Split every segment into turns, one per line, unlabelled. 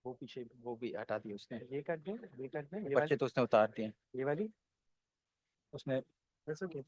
वो पीछे वो भी हटा दी उसने।
ये कर दें, ये कर दें, ये
बच्चे
वाली,
तो उसने उतार दिए
ये वाली।
उसने।
That's okay.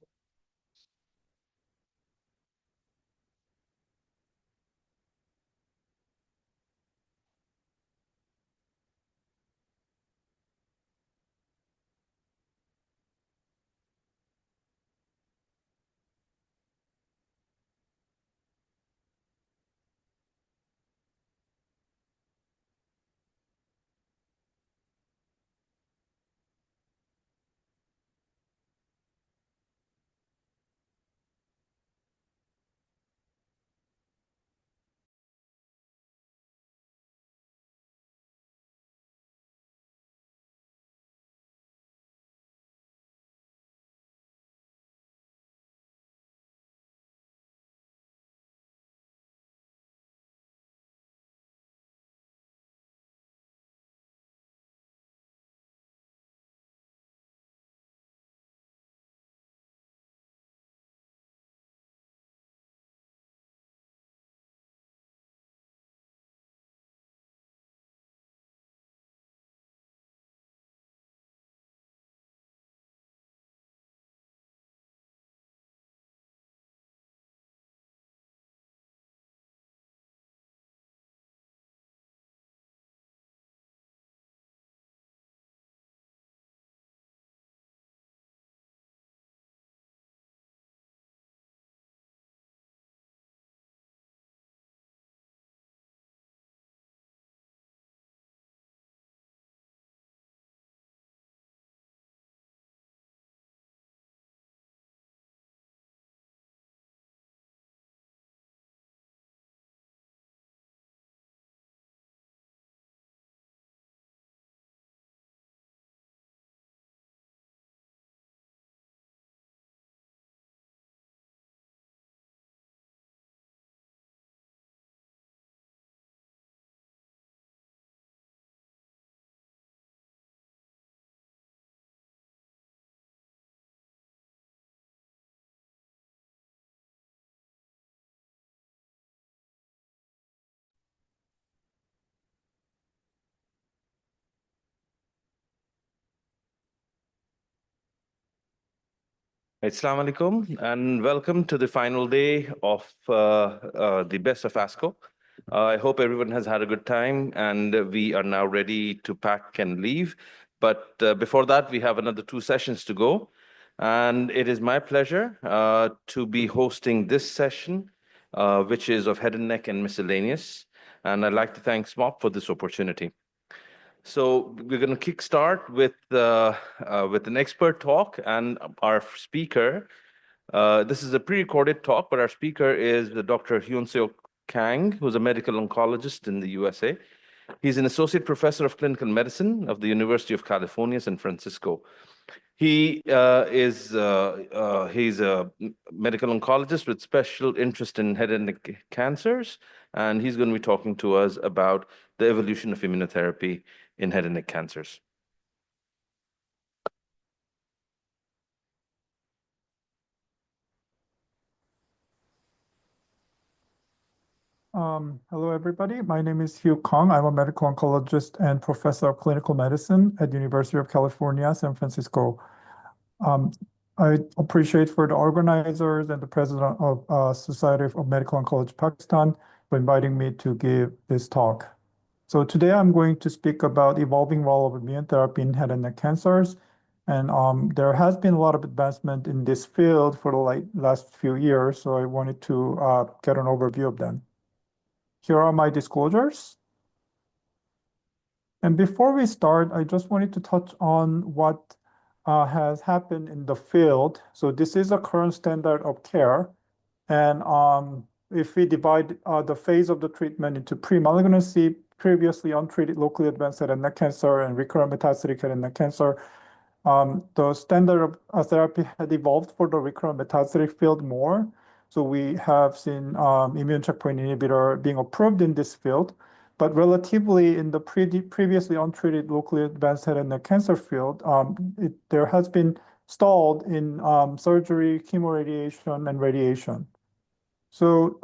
Assalamu alaikum and welcome to the final day of the Best of ASCO. I hope everyone has had a good time and we are now ready to pack and leave. But before that, we have another 2 sessions to go. And it is my pleasure to be hosting this session, which is of head and neck and miscellaneous. And I'd like to thank SMOP for this opportunity. So we're going to kickstart with an expert talk, and our speaker. This is a pre-recorded talk, but our speaker is Dr. Hyun-Seok Kang, who's a medical oncologist in the USA. He's an associate professor of clinical medicine of the University of California, San Francisco. He's a medical oncologist with special interest in head and neck cancers, and he's going to be talking to us about the evolution of immunotherapy in head and neck cancers.
Hello, everybody. My name is Hugh Kong. I'm a medical oncologist and professor of clinical medicine at the University of California, San Francisco. I appreciate for the organizers and the president of Society of Medical Oncology Pakistan for inviting me to give this talk. So today I'm going to speak about evolving role of immune therapy in head and neck cancers. And there has been a lot of advancement in this field for the last few years, so I wanted to get an overview of them. Here are my disclosures. And before we start, I just wanted to touch on what has happened in the field. So this is a current standard of care. And if we divide the phase of the treatment into pre-malignancy, previously untreated locally advanced head and neck cancer, and recurrent metastatic head and neck cancer, the standard of therapy had evolved for the recurrent metastatic field more. So we have seen immune checkpoint inhibitor being approved in this field, but relatively in the previously untreated locally advanced head and neck cancer field, there has been stalled in surgery, chemoradiation, and radiation. So,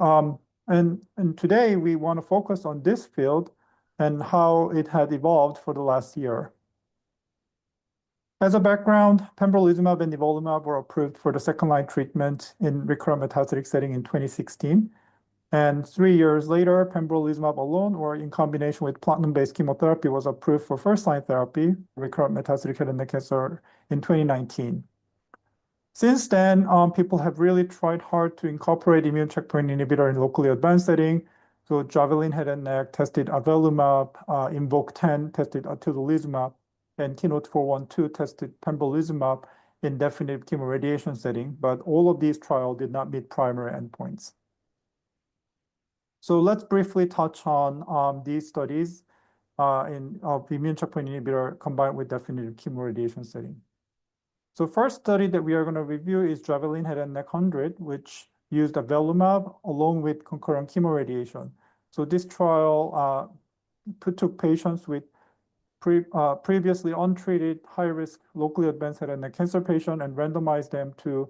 and today we want to focus on this field, and how it had evolved for the last year. As a background, pembrolizumab and nivolumab were approved for the second-line treatment in recurrent metastatic setting in 2016. And 3 years later, pembrolizumab alone or in combination with platinum-based chemotherapy was approved for first-line therapy, recurrent metastatic head and neck cancer in 2019. Since then, people have really tried hard to incorporate immune checkpoint inhibitor in locally advanced setting. So Javelin head and neck tested avelumab, IMvoke10 tested atezolizumab, and Keynote-412 tested pembrolizumab in definitive chemoradiation setting, but all of these trials did not meet primary endpoints. So let's briefly touch on these studies of immune checkpoint inhibitor combined with definitive chemoradiation setting. So first study that we are going to review is Javelin head and neck 100, which used avelumab along with concurrent chemoradiation. So this trial took patients with previously untreated high-risk locally advanced head and neck cancer patient and randomized them to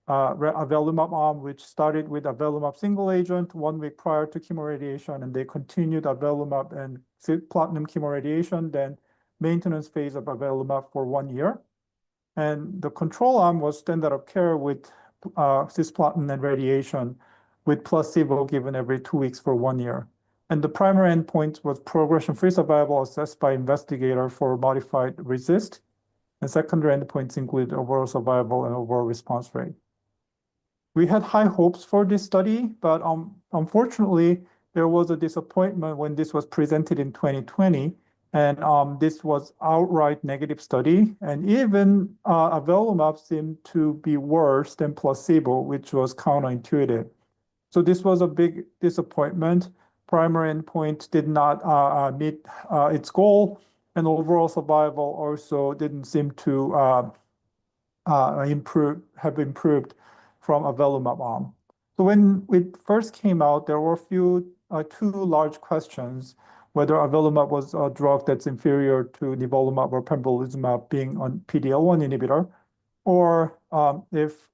avelumab arm, which started with avelumab single agent 1 week prior to chemoradiation, and they continued avelumab and platinum chemoradiation, then maintenance phase of avelumab for 1 year. And the control arm was standard of care with cisplatin and radiation with placebo given every 2 weeks for 1 year. And the primary endpoint was progression-free survival assessed by investigator for modified RECIST. And secondary endpoints include overall survival and overall response rate. We had high hopes for this study, but unfortunately, there was a disappointment when this was presented in 2020. And this was outright negative study. And even avelumab seemed to be worse than placebo, which was counterintuitive. So this was a big disappointment. Primary endpoint did not meet its goal, and overall survival also didn't seem to have improved from avelumab arm. So when it first came out, there were two large questions: whether avelumab was a drug that's inferior to nivolumab or pembrolizumab being on PD-L1 inhibitor, or if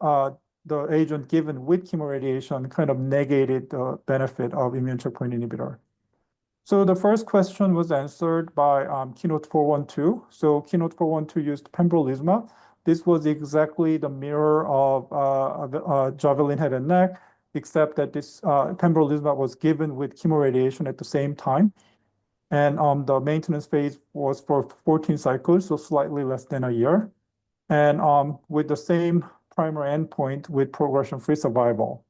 the agent given with chemoradiation kind of negated the benefit of immune checkpoint inhibitor. So the first question was answered by Keynote-412. So Keynote-412 used pembrolizumab. This was exactly the mirror of Javelin head and neck, except that this pembrolizumab was given with chemoradiation at the same time. And the maintenance phase was for 14 cycles, so slightly less than a year. And with the same primary endpoint with progression-free survival.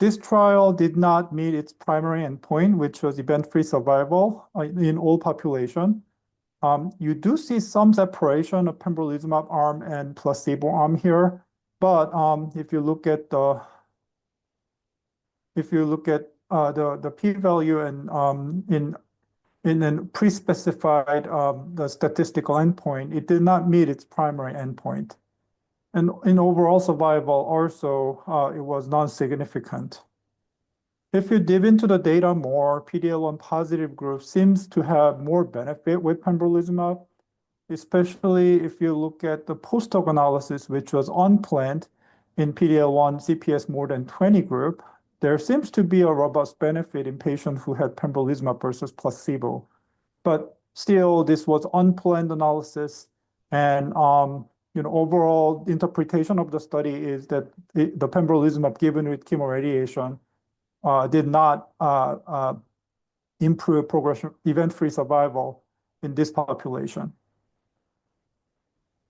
This trial did not meet its primary endpoint, which was event-free survival in all population. You do see some separation of pembrolizumab arm and placebo arm here, but if you look at the p-value and in a pre-specified the statistical endpoint, it did not meet its primary endpoint. And in overall survival also, it was non-significant. If you dive into the data more, PD-L1 positive group seems to have more benefit with pembrolizumab, especially if you look at the post-hoc analysis, which was unplanned in PD-L1 CPS more than 20 group. There seems to be a robust benefit in patients who had pembrolizumab versus placebo. But still, this was unplanned analysis, and overall interpretation of the study is that the pembrolizumab given with chemoradiation did not improve progression event-free survival in this population.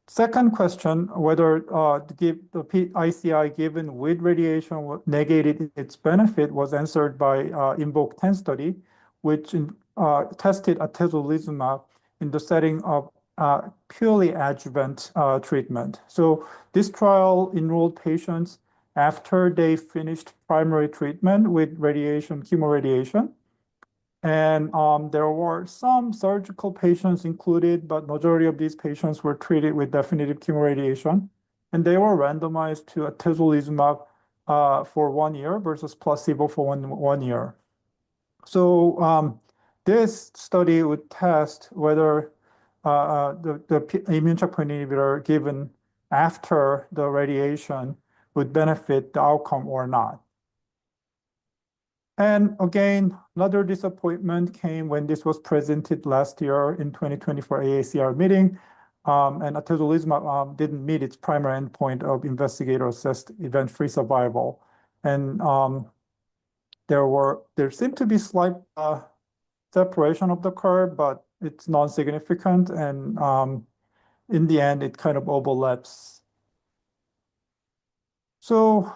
Second question, whether the ICI given with radiation negated its benefit, was answered by IMvoke10 study, which tested atezolizumab in the setting of purely adjuvant treatment. So this trial enrolled patients after they finished primary treatment with radiation, chemoradiation. And there were some surgical patients included, but majority of these patients were treated with definitive chemoradiation. And they were randomized to atezolizumab for 1 year versus placebo for one year. So this study would test whether the immune checkpoint inhibitor given after the radiation would benefit the outcome or not. And again, another disappointment came when this was presented last year in 2024 AACR meeting. And atezolizumab didn't meet its primary endpoint of investigator-assessed event-free survival. And there seemed to be slight separation of the curve, but it's non-significant. And in the end, it kind of overlaps. So,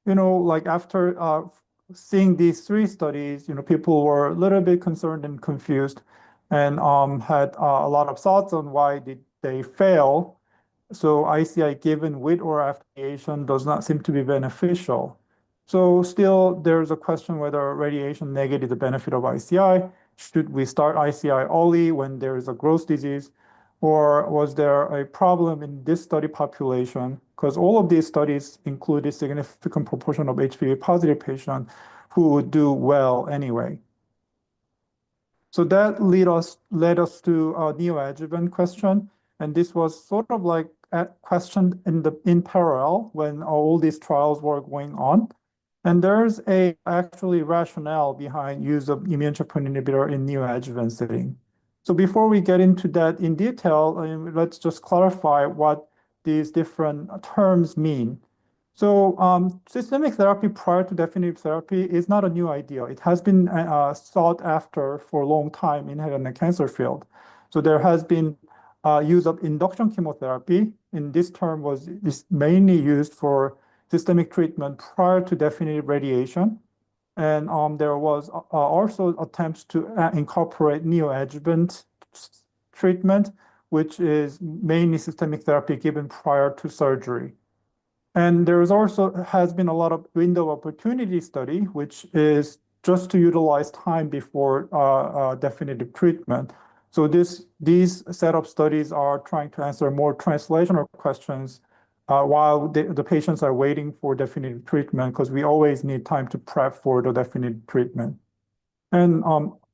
like after seeing these three studies, people were a little bit concerned and confused and had a lot of thoughts on why did they fail. So ICI given with or after radiation does not seem to be beneficial. So still, there's a question whether radiation negated the benefit of ICI. Should we start ICI only when there is a growth disease? Or was there a problem in this study population? Because all of these studies include a significant proportion of HPV positive patients who would do well anyway. So that led us to a neoadjuvant question. And this was sort of like a question in parallel when all these trials were going on. And there's actually rationale behind use of immune checkpoint inhibitor in neoadjuvant setting. So before we get into that in detail, let's just clarify what these different terms mean. So systemic therapy prior to definitive therapy is not a new idea. It has been sought after for a long time in head and neck cancer field. So there has been use of induction chemotherapy. In this term is mainly used for systemic treatment prior to definitive radiation. And there was also attempts to incorporate neoadjuvant treatment, which is mainly systemic therapy given prior to surgery. And there is also has been a lot of window opportunity study, which is just to utilize time before definitive treatment. So these set of studies are trying to answer more translational questions while the patients are waiting for definitive treatment, because we always need time to prep for the definitive treatment. And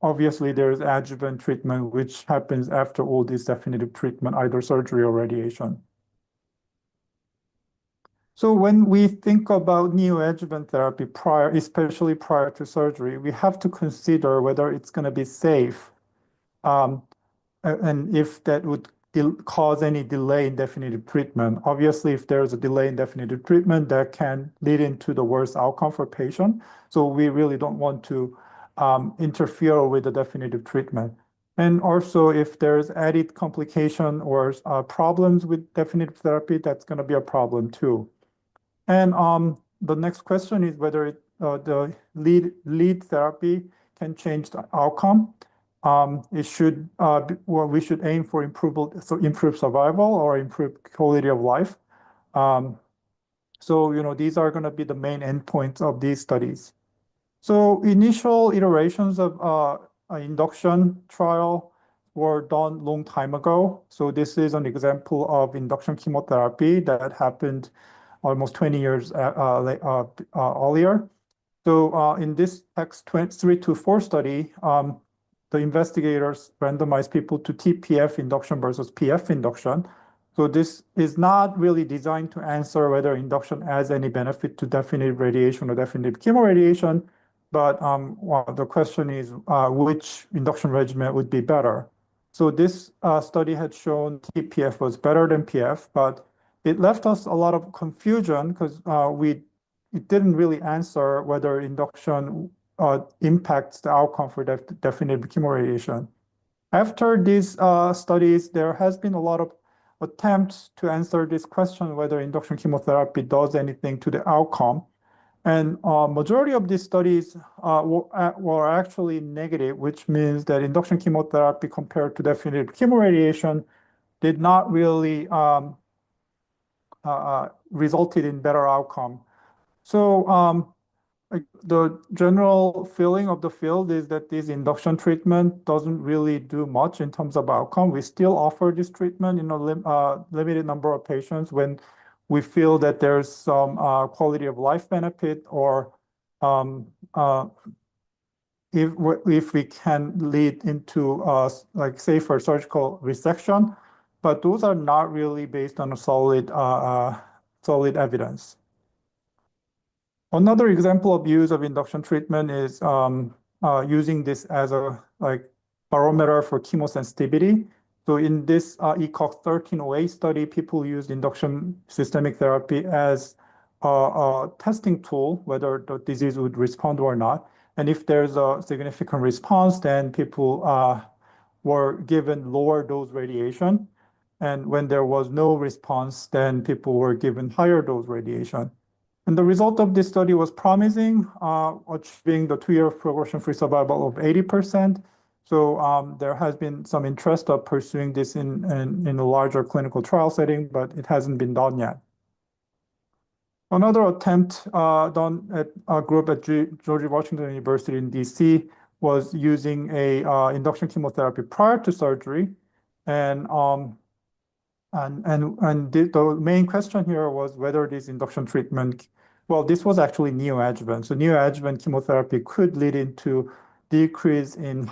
obviously, there's adjuvant treatment, which happens after all this definitive treatment, either surgery or radiation. So when we think about neoadjuvant therapy especially prior to surgery, we have to consider whether it's going to be safe and if that would cause any delay in definitive treatment. Obviously, if there's a delay in definitive treatment, that can lead into the worst outcome for patient. So we really don't want to interfere with the definitive treatment. And also, if there's added complication or problems with definitive therapy, that's going to be a problem too. And the next question is whether the lead therapy can change the outcome. We should aim for improved survival or improved quality of life. So these are going to be the main endpoints of these studies. So initial iterations of induction trial were done long time ago. So this is an example of induction chemotherapy that happened almost 20 years earlier. So in this X324 study, the investigators randomized people to TPF induction versus PF induction. So this is not really designed to answer whether induction adds any benefit to definitive radiation or definitive chemoradiation, but the question is which induction regimen would be better. So this study had shown TPF was better than PF, but it left us a lot of confusion because it didn't really answer whether induction impacts the outcome for definitive chemoradiation. After these studies, there has been a lot of attempts to answer this question whether induction chemotherapy does anything to the outcome. And majority of these studies were actually negative, which means that induction chemotherapy compared to definitive chemoradiation did not really resulted in better outcome. So the general feeling of the field is that this induction treatment doesn't really do much in terms of outcome. We still offer this treatment in a limited number of patients when we feel that there's some quality of life benefit or if we can lead into like safer surgical resection, but those are not really based on a solid evidence. Another example of use of induction treatment is using this as a barometer for chemosensitivity. So in this ECOG 1308 study, people used induction systemic therapy as a testing tool, whether the disease would respond or not. And if there's a significant response, then people were given lower dose radiation. And when there was no response, then people were given higher dose radiation. And the result of this study was promising, achieving the 2-year progression-free survival of 80%. So there has been some interest of pursuing this in a larger clinical trial setting, but it hasn't been done yet. Another attempt done at a group at George Washington University in DC was using a induction chemotherapy prior to surgery. And the main question here was whether this induction treatment, well, this was actually neoadjuvant. So neoadjuvant chemotherapy could lead into decrease in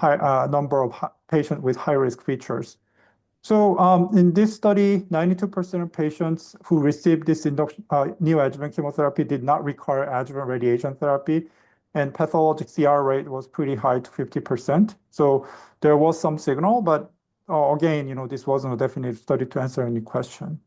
number of patients with high-risk features. So in this study, 92% of patients who received this induction neoadjuvant chemotherapy did not require adjuvant radiation therapy, and pathologic CR rate was pretty high to 50%. So there was some signal, but again, this wasn't a definitive study to answer any question.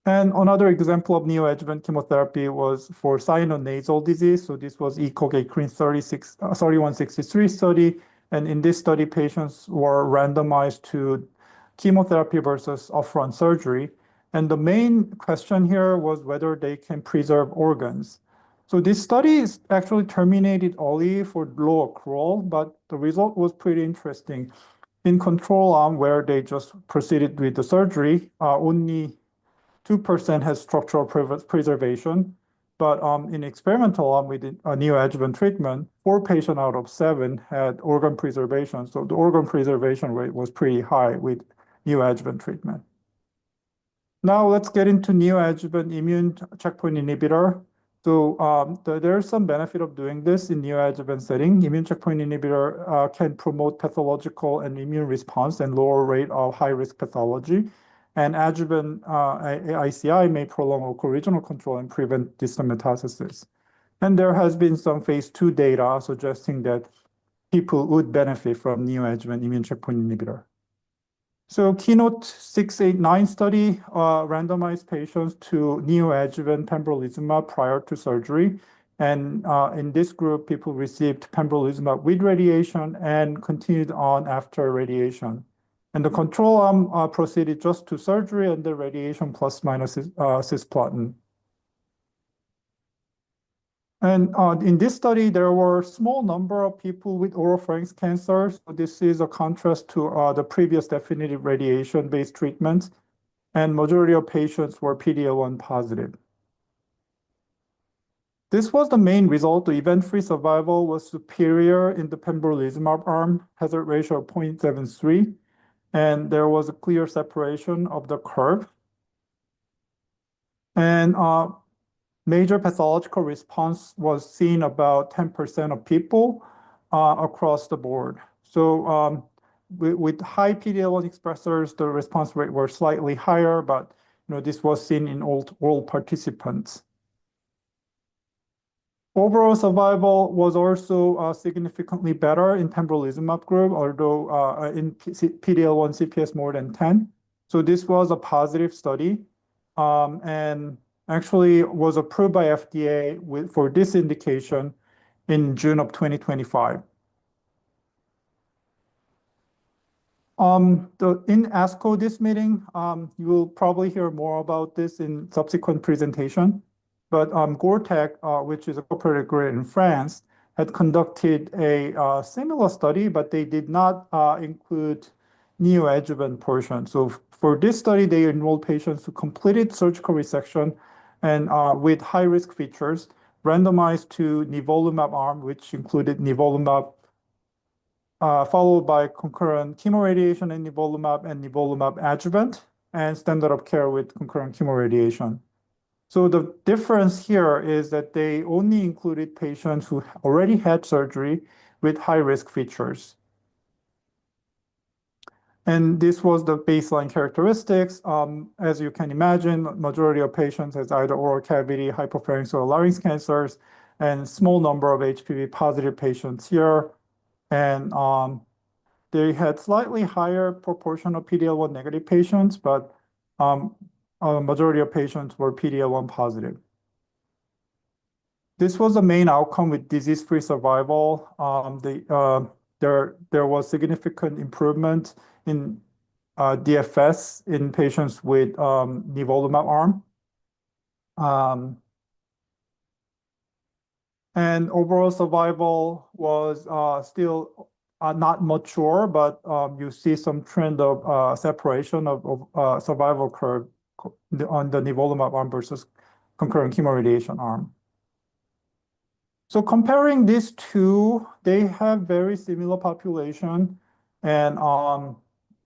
And another example of neoadjuvant chemotherapy was for sinonasal disease. So this was ECOG 3163 study. And in this study, patients were randomized to chemotherapy versus upfront surgery. And the main question here was whether they can preserve organs. So this study is actually terminated early for low accrual, but the result was pretty interesting. In control arm, where they just proceeded with the surgery, only 2% has structural preservation. But in experimental arm with a neoadjuvant treatment, 4 patients out of 7 had organ preservation. So the organ preservation rate was pretty high with neoadjuvant treatment. Now let's get into neoadjuvant immune checkpoint inhibitor. So there's some benefit of doing this in neoadjuvant setting. Immune checkpoint inhibitor can promote pathological and immune response and lower rate of high-risk pathology. And adjuvant ICI may prolong regional control and prevent distant metastasis. And there has been some phase 2 data suggesting that people would benefit from neoadjuvant immune checkpoint inhibitor. So Keynote 689 study randomized patients to neoadjuvant pembrolizumab prior to surgery. And in this group, people received pembrolizumab with radiation and continued on after radiation. And the control arm proceeded just to surgery and the radiation plus minus cisplatin. And in this study, there were a small number of people with oropharynx cancer. So this is a contrast to the previous definitive radiation-based treatments. And majority of patients were PD-L1 positive. This was the main result. The event-free survival was superior in the pembrolizumab arm, hazard ratio of 0.73. And there was a clear separation of the curve. And major pathological response was seen about 10% of people across the board. So with high PD-L1 expressors, the response rate were slightly higher, but this was seen in all participants. Overall survival was also significantly better in pembrolizumab group, although in PD-L1 CPS more than 10. So this was a positive study and actually was approved by FDA for this indication in June of 2025. In ASCO, this meeting, you will probably hear more about this in subsequent presentation. But Gortec, which is a cooperative group in France, had conducted a similar study, but they did not include neoadjuvant portion. So for this study, they enrolled patients who completed surgical resection and with high-risk features, randomized to nivolumab arm, which included nivolumab, followed by concurrent chemoradiation and nivolumab adjuvant, and standard of care with concurrent chemoradiation. So the difference here is that they only included patients who already had surgery with high-risk features. And this was the baseline characteristics. As you can imagine, majority of patients has either oral cavity, hypopharynx, or larynx cancers, and small number of HPV positive patients here. And they had slightly higher proportion of PD-L1 negative patients, but a majority of patients were PD-L1 positive. This was the main outcome with disease-free survival. There was significant improvement in DFS in patients with nivolumab arm. And overall survival was still not mature, but you see some trend of separation of survival curve on the nivolumab arm versus concurrent chemoradiation arm. So comparing these two, they have very similar population, and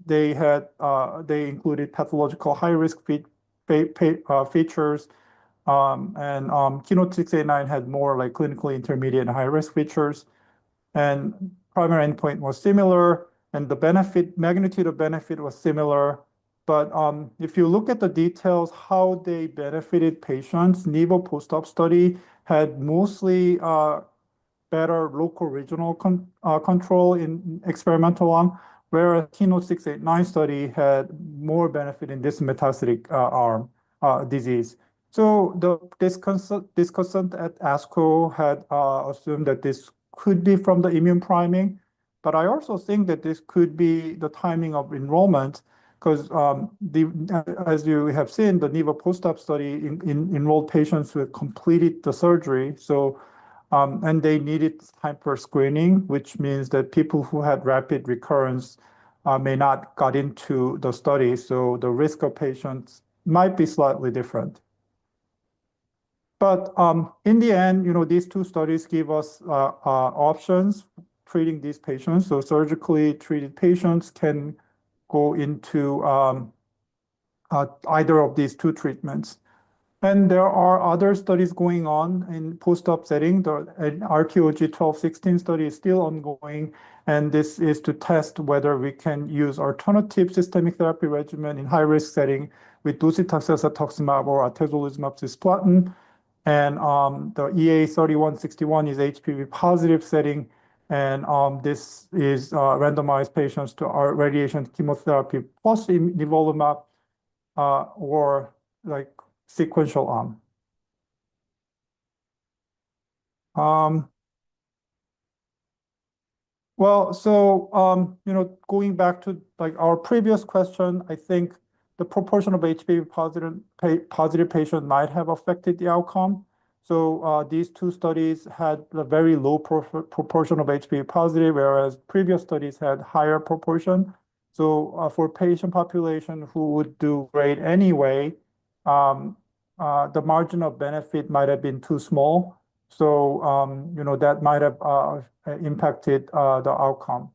they included pathological high risk features, and Keynote 689 had more like clinically intermediate and high risk features, and primary endpoint was similar, and the magnitude of benefit was similar. But if you look at the details, how they benefited patients, Nivo post-op study had mostly better local regional control in experimental arm, whereas Keynote 689 study had more benefit in this metastatic arm disease. So the discussant at ASCO had assumed that this could be from the immune priming, but I also think that this could be the timing of enrollment, because as you have seen, the Nivo post-op study enrolled patients who had completed the surgery. So and they needed time for screening, which means that people who had rapid recurrence may not got into the study. So the risk of patients might be slightly different. But in the end, these two studies give us options treating these patients. So surgically treated patients can go into either of these two treatments. And there are other studies going on in post-op setting. The RTOG 1216 study is still ongoing, and this is to test whether we can use alternative systemic therapy regimen in high-risk setting with docetaxel, cetuximab, or atezolizumab cisplatin. And the EA 3161 is HPV positive setting, and this is randomized patients to our radiation chemotherapy plus nivolumab or like sequential arm. Well, so going back to like our previous question, I think the proportion of HPV positive patient might have affected the outcome. So these two studies had a very low proportion of HPV positive, whereas previous studies had higher proportion. So for patient population who would do great anyway, the margin of benefit might have been too small. So that might have impacted the outcome.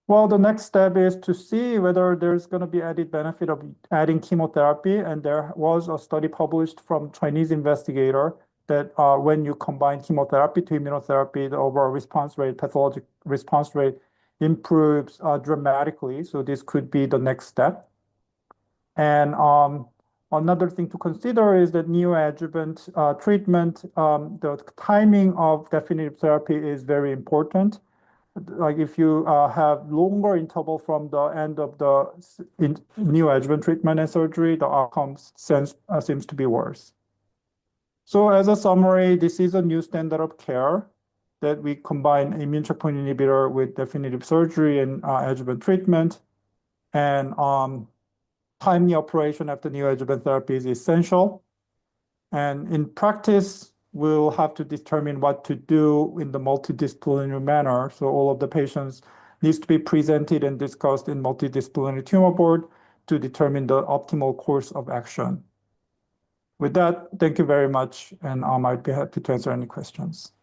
Well, the next step is to see whether there's going to be added benefit of adding chemotherapy. And there was a study published from Chinese investigator that when you combine chemotherapy to immunotherapy, the overall response rate, pathologic response rate improves dramatically. So this could be the next step. And another thing to consider is that neoadjuvant treatment, the timing of definitive therapy is very important. Like if you have longer interval from the end of the neoadjuvant treatment and surgery, the outcome seems to be worse. So as a summary, this is a new standard of care that we combine immune checkpoint inhibitor with definitive surgery and adjuvant treatment. And timely operation after neoadjuvant therapy is essential. And in practice, we'll have to determine what to do in the multidisciplinary manner. So all of the patients needs to be presented and discussed in multidisciplinary tumor board to determine the optimal course of action. With that, thank you very much, and I might be happy to answer any questions.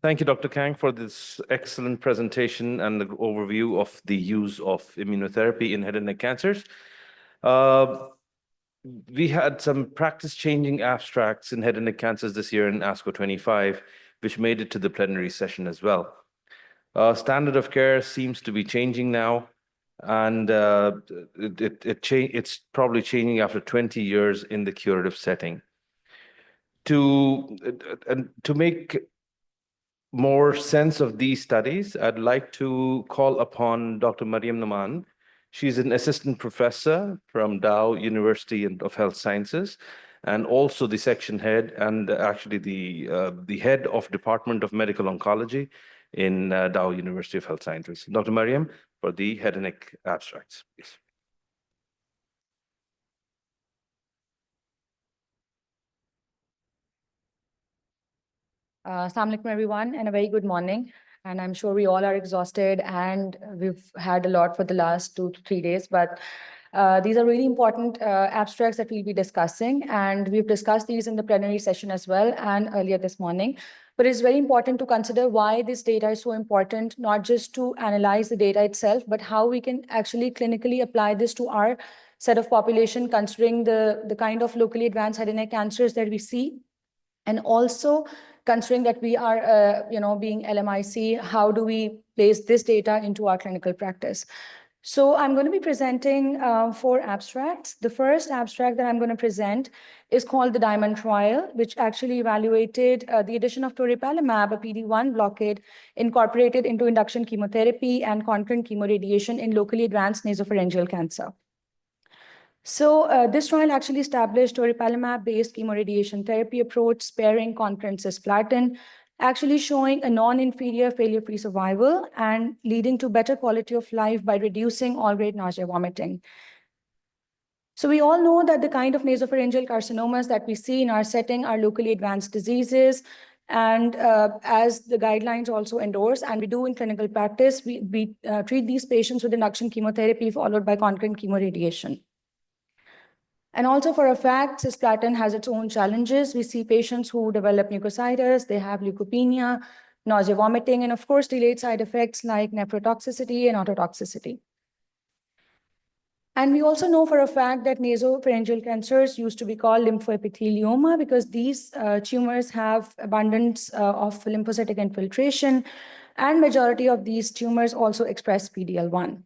Thank you, Dr. Kang, for this excellent presentation and the overview of the use of immunotherapy in head and neck cancers. We had some practice-changing abstracts in head and neck cancers this year in ASCO 25, which made it to the plenary session as well. Standard of care seems to be changing now, and it's probably changing after 20 years in the curative setting. To make more sense of these studies, I'd like to call upon Dr. Mariam Naman. She's an assistant professor from Dow University of Health Sciences, and also the section head and actually the head of Department of Medical Oncology in Dow University of Health Sciences. Dr. Mariam, for the head and neck abstracts, please.
Assalamu alaikum, everyone, and a very good morning. And I'm sure we all are exhausted and we've had a lot for the last 2 to 3 days, but these are really important abstracts that we'll be discussing. And we've discussed these in the plenary session as well and earlier this morning. But it's very important to consider why this data is so important, not just to analyze the data itself, but how we can actually clinically apply this to our set of population, considering the kind of locally advanced head and neck cancers that we see. And also considering that we are, being LMIC, how do we place this data into our clinical practice? So I'm going to be presenting 4 abstracts. The first abstract that I'm going to present is called the Diamond Trial, which actually evaluated the addition of toripalimab, a PD-1 blockade, incorporated into induction chemotherapy and concurrent chemoradiation in locally advanced nasopharyngeal cancer. So this trial actually established toripalimab-based chemoradiation therapy approach, sparing concurrent cisplatin, actually showing a non-inferior failure-free survival and leading to better quality of life by reducing all-grade nausea vomiting. So we all know that the kind of nasopharyngeal carcinomas that we see in our setting are locally advanced diseases. And as the guidelines also endorse, and we do in clinical practice, we treat these patients with induction chemotherapy followed by concurrent chemoradiation. And also for a fact, cisplatin has its own challenges. We see patients who develop mucositis, they have leukopenia, nausea, vomiting, and of course, delayed side effects like nephrotoxicity and ototoxicity. And we also know for a fact that nasopharyngeal cancers used to be called lymphoepithelioma because these tumors have abundance of lymphocytic infiltration, and majority of these tumors also express PD-L1.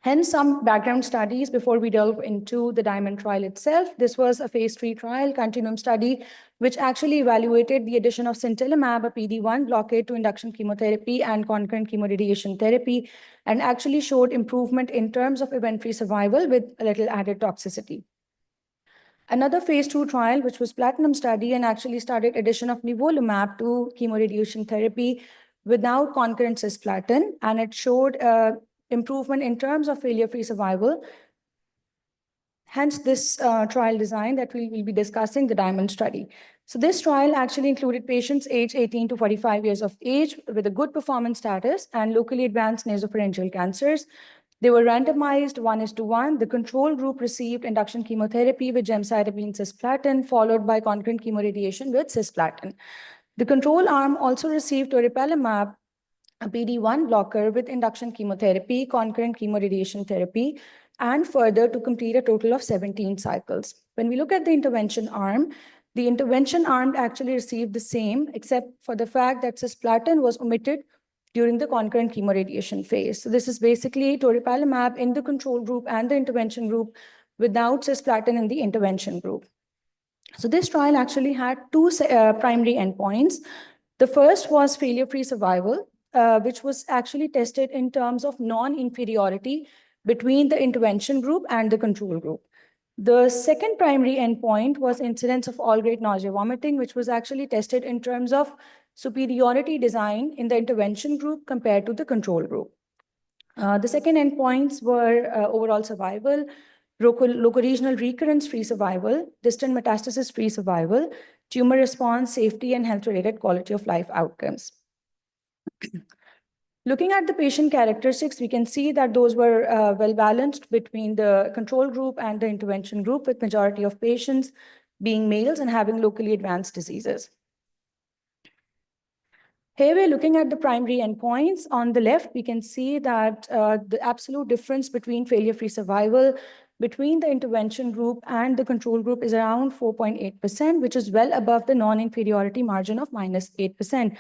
Hence, some background studies before we delve into the Diamond trial itself. This was a phase 3 trial, continuum study, which actually evaluated the addition of sintilimab, a PD-1 blockade, to induction chemotherapy and concurrent chemoradiation therapy, and actually showed improvement in terms of event-free survival with a little added toxicity. Another phase 2 trial, which was platinum study, and actually started addition of nivolumab to chemoradiation therapy without concurrent cisplatin, and it showed improvement in terms of failure-free survival. Hence, this trial design that we will be discussing, the Diamond study. So this trial actually included patients aged 18 to 45 years of age with a good performance status and locally advanced nasopharyngeal cancers. They were randomized 1:1. The control group received induction chemotherapy with gemcitabine cisplatin, followed by concurrent chemoradiation with cisplatin. The control arm also received toripalimab, a PD-1 blocker with induction chemotherapy, concurrent chemoradiation therapy, and further to complete a total of 17 cycles. When we look at the intervention arm actually received the same, except for the fact that cisplatin was omitted during the concurrent chemoradiation phase. So this is basically toripalimab in the control group and the intervention group without cisplatin in the intervention group. So this trial actually had 2 primary endpoints. The first was failure-free survival, which was actually tested in terms of non-inferiority between the intervention group and the control group. The second primary endpoint was incidence of all-grade nausea vomiting, which was actually tested in terms of superiority design in the intervention group compared to the control group. The second endpoints were overall survival, locoregional recurrence-free survival, distant metastasis-free survival, tumor response, safety, and health-related quality of life outcomes. Looking at the patient characteristics, we can see that those were well-balanced between the control group and the intervention group, with majority of patients being males and having locally advanced diseases. Here we're looking at the primary endpoints. On the left, we can see that the absolute difference between failure-free survival between the intervention group and the control group is around 4.8%, which is well above the non-inferiority margin of -8%.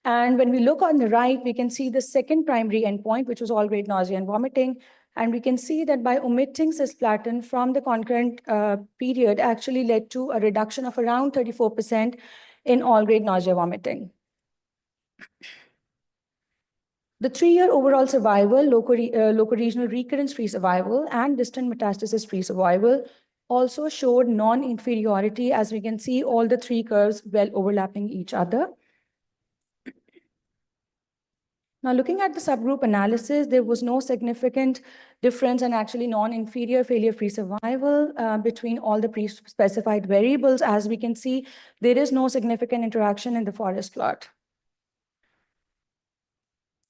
And when we look on the right, we can see the second primary endpoint, which was all-grade nausea and vomiting. And we can see that by omitting cisplatin from the concurrent period actually led to a reduction of around 34% in all-grade nausea vomiting. The 3-year overall survival, loco-regional recurrence-free survival, and distant metastasis-free survival also showed non-inferiority, as we can see all the 3 curves well overlapping each other. Now, looking at the subgroup analysis, there was no significant difference and actually non-inferior failure-free survival between all the pre-specified variables. As we can see, there is no significant interaction in the forest plot.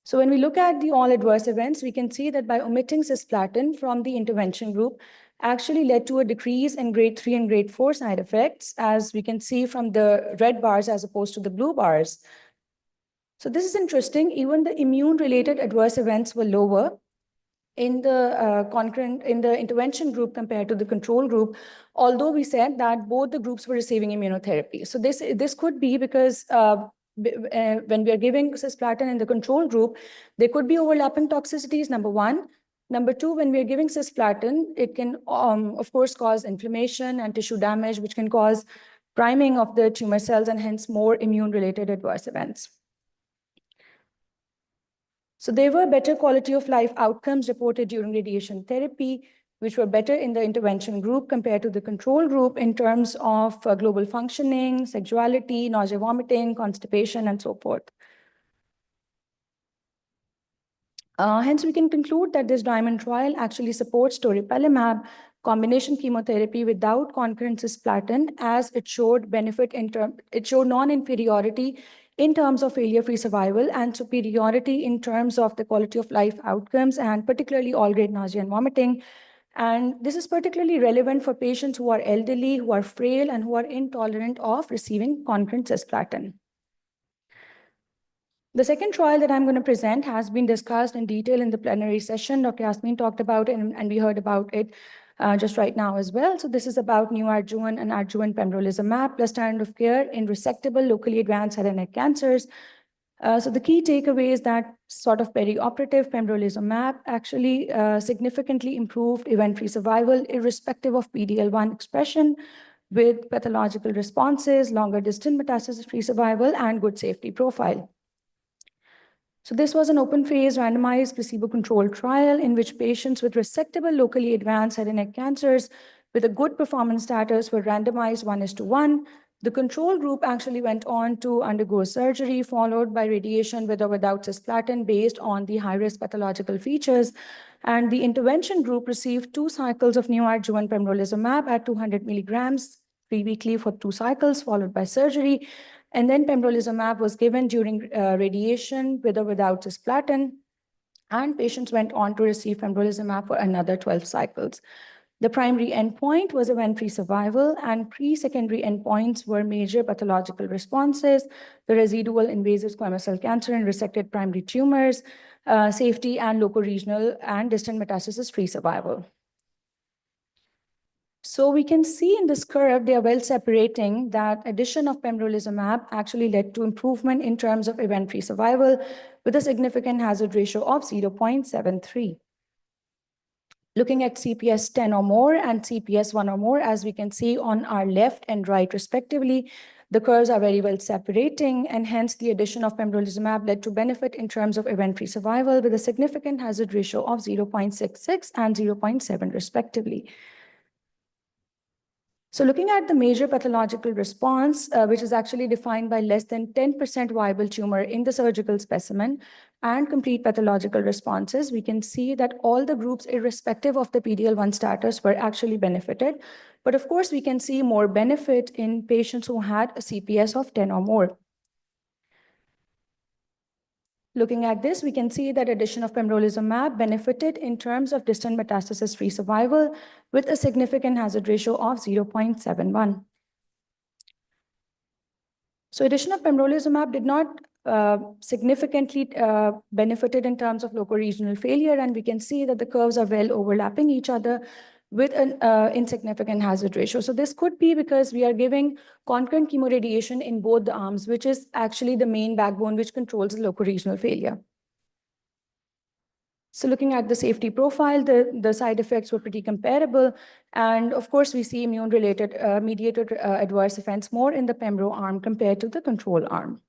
So when we look at the all adverse events, we can see that by omitting cisplatin from the intervention group actually led to a decrease in grade 3 and grade 4 side effects, as we can see from the red bars as opposed to the blue bars. So this is interesting. Even the immune-related adverse events were lower in the intervention group compared to the control group, although we said that both the groups were receiving immunotherapy. So this could be because when we are giving cisplatin in the control group, there could be overlapping toxicities, number one. Number two, when we are giving cisplatin, it can, of course, cause inflammation and tissue damage, which can cause priming of the tumor cells and hence more immune-related adverse events. So there were better quality of life outcomes reported during radiation therapy, which were better in the intervention group compared to the control group in terms of global functioning, sexuality, nausea, vomiting, constipation, and so forth. Hence, we can conclude that this diamond trial actually supports toripalimab combination chemotherapy without concurrent cisplatin, as it showed benefit it showed non-inferiority in terms of failure-free survival and superiority in terms of the quality of life outcomes, and particularly all-grade nausea and vomiting. And this is particularly relevant for patients who are elderly, who are frail, and who are intolerant of receiving concurrent cisplatin. The second trial that I'm going to present has been discussed in detail in the plenary session. Dr. Yasmin talked about it, and we heard about it just right now as well. So this is about neoadjuvant and adjuvant pembrolizumab plus standard of care in resectable, locally advanced head and neck cancers. So the key takeaway is that sort of perioperative pembrolizumab actually significantly improved event-free survival irrespective of PD-L1 expression, with pathological responses, longer distant metastasis-free survival, and good safety profile. So this was an open phase randomized placebo-controlled trial in which patients with resectable locally advanced head and neck cancers with a good performance status were randomized 1:1. The control group actually went on to undergo surgery followed by radiation with or without cisplatin based on the high-risk pathological features. And the intervention group received 2 cycles of neoadjuvant pembrolizumab at 200 milligrams 3 weekly for 2 cycles, followed by surgery. And then pembrolizumab was given during radiation with or without cisplatin, and patients went on to receive pembrolizumab for another 12 cycles. The primary endpoint was event-free survival, and pre-secondary endpoints were major pathological responses, the residual invasive squamous cell cancer and resected primary tumors, safety, and locoregional and distant metastasis-free survival. So we can see in this curve, they are well separating that addition of pembrolizumab actually led to improvement in terms of event-free survival with a significant hazard ratio of 0.73. Looking at CPS 10 or more and CPS 1 or more, as we can see on our left and right respectively, the curves are very well separating, and hence the addition of pembrolizumab led to benefit in terms of event-free survival with a significant hazard ratio of 0.66 and 0.7 respectively. So looking at the major pathological response, which is actually defined by less than 10% viable tumor in the surgical specimen and complete pathological responses, we can see that all the groups, irrespective of the PD-L1 status, were actually benefited. But of course, we can see more benefit in patients who had a CPS of 10 or more. Looking at this, we can see that addition of pembrolizumab benefited in terms of distant metastasis-free survival with a significant hazard ratio of 0.71. So addition of pembrolizumab did not significantly benefited in terms of locoregional failure, and we can see that the curves are well overlapping each other with an insignificant hazard ratio. So this could be because we are giving concurrent chemoradiation in both the arms, which is actually the main backbone which controls the locoregional failure. So looking at the safety profile, the side effects were pretty comparable. And of course, we see immune-related mediated adverse events more in the pembro arm compared to the control arm.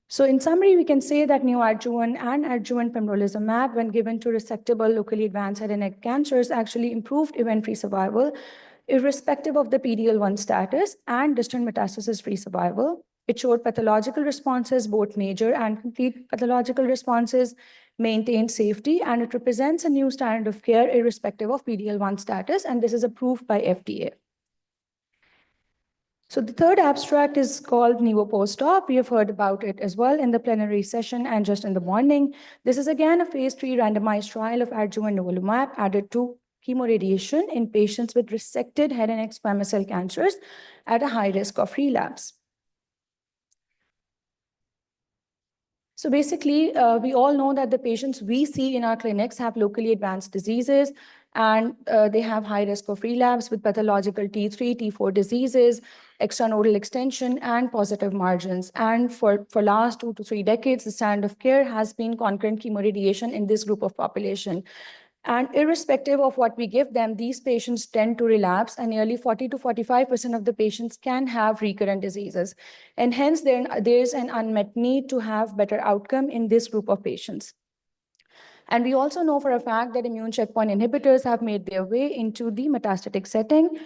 So in summary, we can say that neoadjuvant and adjuvant pembrolizumab, when given to resectable locally advanced head and neck cancers, actually improved event-free survival, irrespective of the PD-L1 status and distant metastasis-free survival. It showed pathological responses, both major and complete pathological responses, maintained safety, and it represents a new standard of care irrespective of PD-L1 status, and this is approved by FDA. So the third abstract is called Nivo Post-Op. We have heard about it as well in the plenary session and just in the morning. This is again a phase 3 randomized trial of adjuvant nivolumab added to chemoradiation in patients with resected head and neck squamous cell cancers at a high risk of relapse. So basically, we all know that the patients we see in our clinics have locally advanced diseases, and they have high risk of relapse with pathological T3, T4 diseases, extranodal extension, and positive margins. And for last 2 to 3 decades, the standard of care has been concurrent chemoradiation in this group of population. And irrespective of what we give them, these patients tend to relapse, and nearly 40 to 45% of the patients can have recurrent diseases. And hence, there is an unmet need to have better outcome in this group of patients. And we also know for a fact that immune checkpoint inhibitors have made their way into the metastatic setting.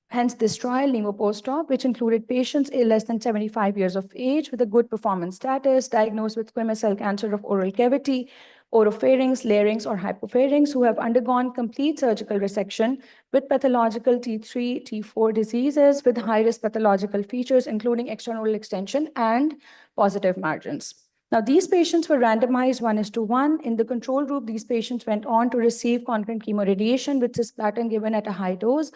Hence, this trial, Nivo Post-Op, which included patients less than 75 years of age with a good performance status, diagnosed with squamous cell cancer of oral cavity, oropharynx, larynx, or hypopharynx, who have undergone complete surgical resection with pathological T3, T4 diseases with high-risk pathological features, including extranodal extension and positive margins. Now, these patients were randomized 1:1. In the control group, these patients went on to receive concurrent chemoradiation with cisplatin given at a high dose,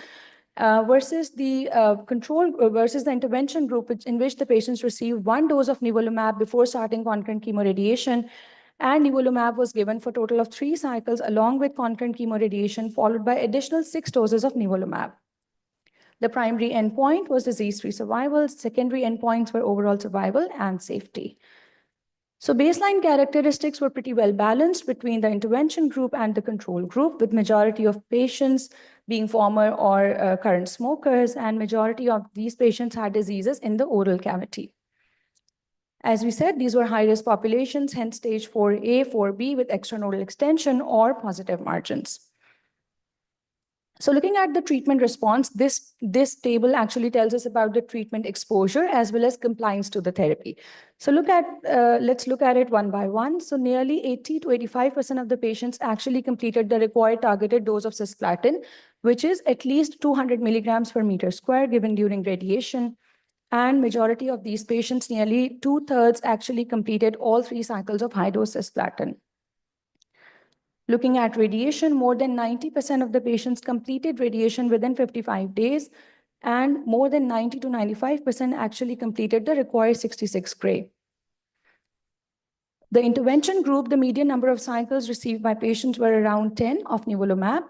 versus the versus the intervention group, in which the patients received 1 dose of nivolumab before starting concurrent chemoradiation, and nivolumab was given for a total of 3 cycles along with concurrent chemoradiation, followed by additional 6 doses of nivolumab. The primary endpoint was disease-free survival. Secondary endpoints were overall survival and safety. So baseline characteristics were pretty well balanced between the intervention group and the control group, with majority of patients being former or current smokers, and majority of these patients had diseases in the oral cavity. As we said, these were high-risk populations, hence stage 4A, 4B with extranodal extension or positive margins. So looking at the treatment response, this table actually tells us about the treatment exposure as well as compliance to the therapy. So let's look at it one by one. So nearly 80 to 85% of the patients actually completed the required targeted dose of cisplatin, which is at least 200 milligrams per meter square given during radiation. And majority of these patients, nearly 2/3, actually completed all 3 cycles of high-dose cisplatin. Looking at radiation, more than 90% of the patients completed radiation within 55 days, and more than 90 to 95% actually completed the required 66 gray. The intervention group, the median number of cycles received by patients were around 10 of nivolumab.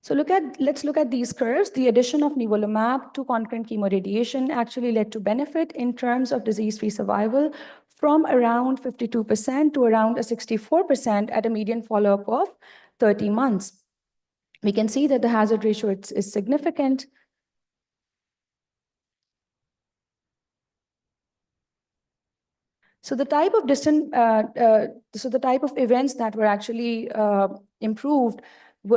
So let's look at these curves. The addition of nivolumab to concurrent chemoradiation actually led to benefit in terms of disease-free survival from around 52% to around 64% at a median follow-up of 30 months. We can see that the hazard ratio is significant. So the type of events that were actually improved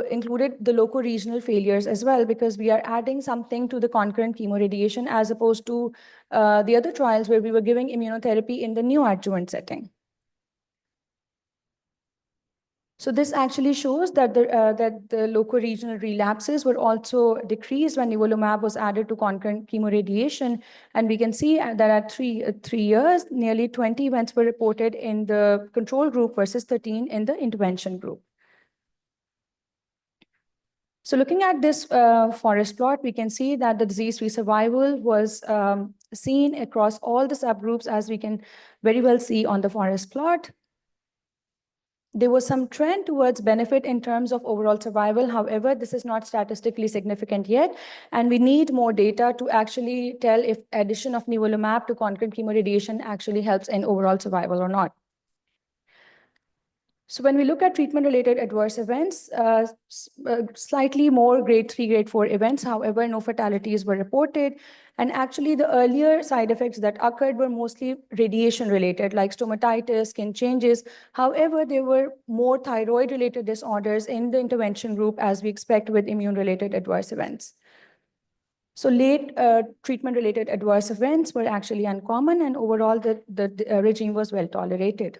included the loco-regional failures as well, because we are adding something to the concurrent chemoradiation as opposed to the other trials where we were giving immunotherapy in the neoadjuvant setting. So this actually shows that the loco-regional relapses were also decreased when nivolumab was added to concurrent chemoradiation. And we can see that at three years, nearly 20 events were reported in the control group versus 13 in the intervention group. So looking at this forest plot, we can see that the disease-free survival was seen across all the subgroups, as we can very well see on the forest plot. There was some trend towards benefit in terms of overall survival. However, this is not statistically significant yet, and we need more data to actually tell if addition of nivolumab to concurrent chemoradiation actually helps in overall survival or not. So when we look at treatment-related adverse events, slightly more grade 3, grade 4 events, however, no fatalities were reported. And actually, the earlier side effects that occurred were mostly radiation-related, like stomatitis, skin changes. However, there were more thyroid-related disorders in the intervention group, as we expect with immune-related adverse events. So late treatment-related adverse events were actually uncommon, and overall, the regime was well tolerated.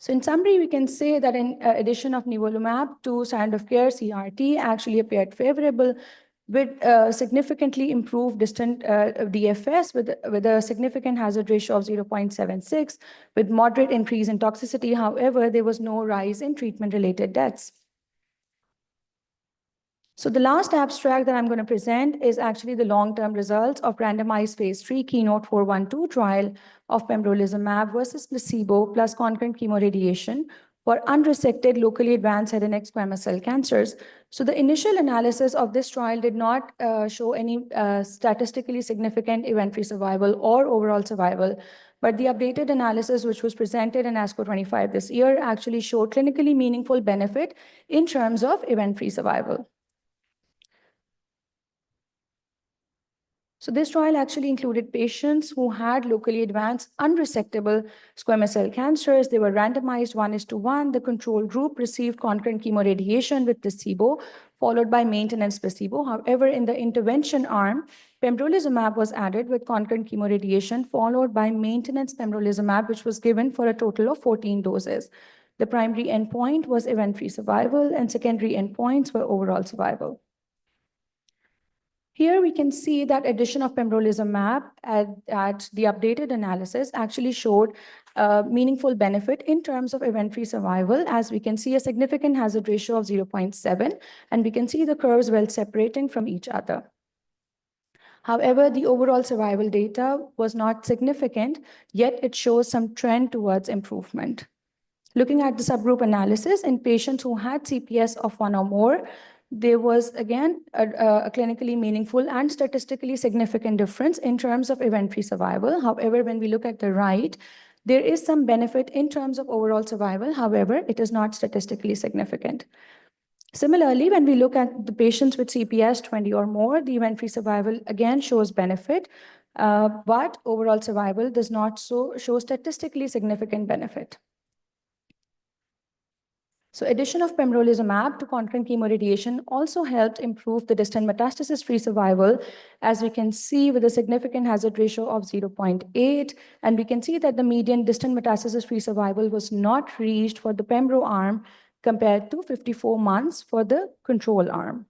So in summary, we can say that in addition of nivolumab to standard of care, CRT actually appeared favorable with significantly improved distant DFS with a significant hazard ratio of 0.76, with moderate increase in toxicity. However, there was no rise in treatment-related deaths. So the last abstract that I'm going to present is actually the long-term results of randomized phase 3 Keynote 412 trial of pembrolizumab versus placebo plus concurrent chemoradiation for unresected locally advanced head and neck squamous cell cancers. So the initial analysis of this trial did not show any statistically significant event-free survival or overall survival, but the updated analysis, which was presented in ASCO 25 this year, actually showed clinically meaningful benefit in terms of event-free survival. So this trial actually included patients who had locally advanced unresectable squamous cell cancers. They were randomized 1:1. The control group received concurrent chemoradiation with placebo, followed by maintenance placebo. However, in the intervention arm, pembrolizumab was added with concurrent chemoradiation, followed by maintenance pembrolizumab, which was given for a total of 14 doses. The primary endpoint was event-free survival, and secondary endpoints were overall survival. Here we can see that addition of pembrolizumab at the updated analysis actually showed meaningful benefit in terms of event-free survival, as we can see a significant hazard ratio of 0.7, and we can see the curves well separating from each other. However, the overall survival data was not significant, yet it shows some trend towards improvement. Looking at the subgroup analysis in patients who had CPS of 1 or more, there was, again, a clinically meaningful and statistically significant difference in terms of event-free survival. However, when we look at the right, there is some benefit in terms of overall survival. However, it is not statistically significant. Similarly, when we look at the patients with CPS 20 or more, the event-free survival again shows benefit, but overall survival does not show statistically significant benefit. So addition of pembrolizumab to concurrent chemoradiation also helped improve the distant metastasis-free survival, as we can see with a significant hazard ratio of 0.8. And we can see that the median distant metastasis-free survival was not reached for the pembro arm compared to 54 months for the control arm.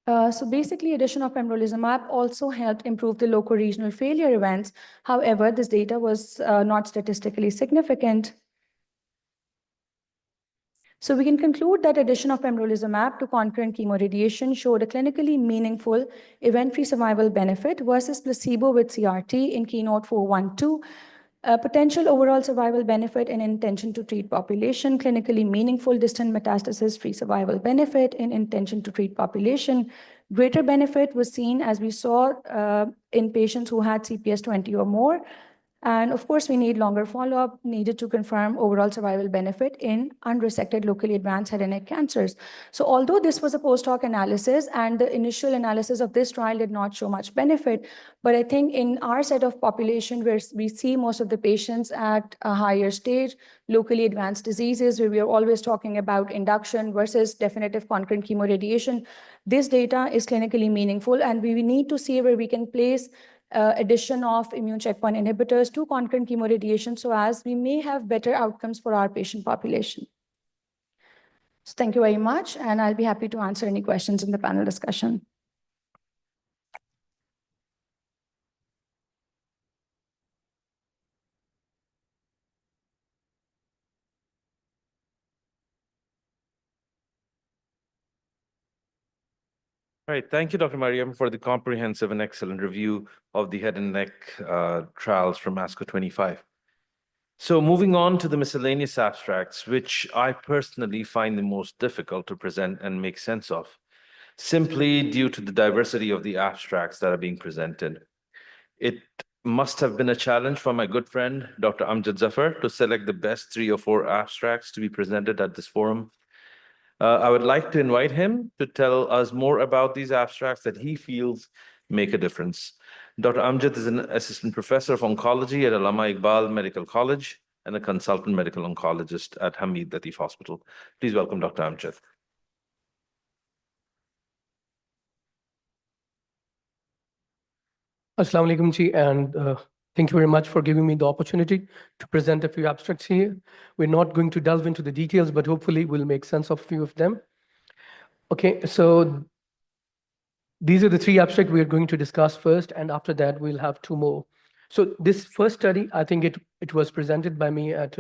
So basically, addition of pembrolizumab also helped improve the locoregional failure events. However, this data was not statistically significant. So we can conclude that addition of pembrolizumab to concurrent chemoradiation showed a clinically meaningful event-free survival benefit versus placebo with CRT in Keynote 412. A potential overall survival benefit in intention to treat population, clinically meaningful distant metastasis-free survival benefit in intention to treat population. Greater benefit was seen, as we saw, in patients who had CPS 20 or more. And of course, we need longer follow-up needed to confirm overall survival benefit in unresected locally advanced head and neck cancers. So although this was a post-hoc analysis and the initial analysis of this trial did not show much benefit, but I think in our set of population where we see most of the patients at a higher stage, locally advanced diseases, where we are always talking about induction versus definitive concurrent chemoradiation, this data is clinically meaningful, and we need to see where we can place addition of immune checkpoint inhibitors to concurrent chemoradiation, so as we may have better outcomes for our patient population. So thank you very much, and I'll be happy to answer any questions in the panel discussion.
Right. Thank you, Dr. Mariam, for the comprehensive and excellent review of the head and neck trials from ASCO 25. So moving on to the miscellaneous abstracts, which I personally find the most difficult to present and make sense of, simply due to the diversity of the abstracts that are being presented. It must have been a challenge for my good friend, Dr. Amjad Zafar, to select the best 3 or 4 abstracts to be presented at this forum. I would like to invite him to tell us more about these abstracts that he feels make a difference. Dr. Amjad is an assistant professor of oncology at Allama Iqbal Medical College and a consultant medical oncologist at Hamid Latif Hospital. Please welcome Dr. Amjad.
Assalamu alaikum ji, and thank you very much for giving me the opportunity to present a few abstracts here. We're not going to delve into the details, but hopefully we'll make sense of a few of them. Okay, so these are the 3 abstracts we are going to discuss first, and after that we'll have 2 more. So this first study, I think it was presented by me at,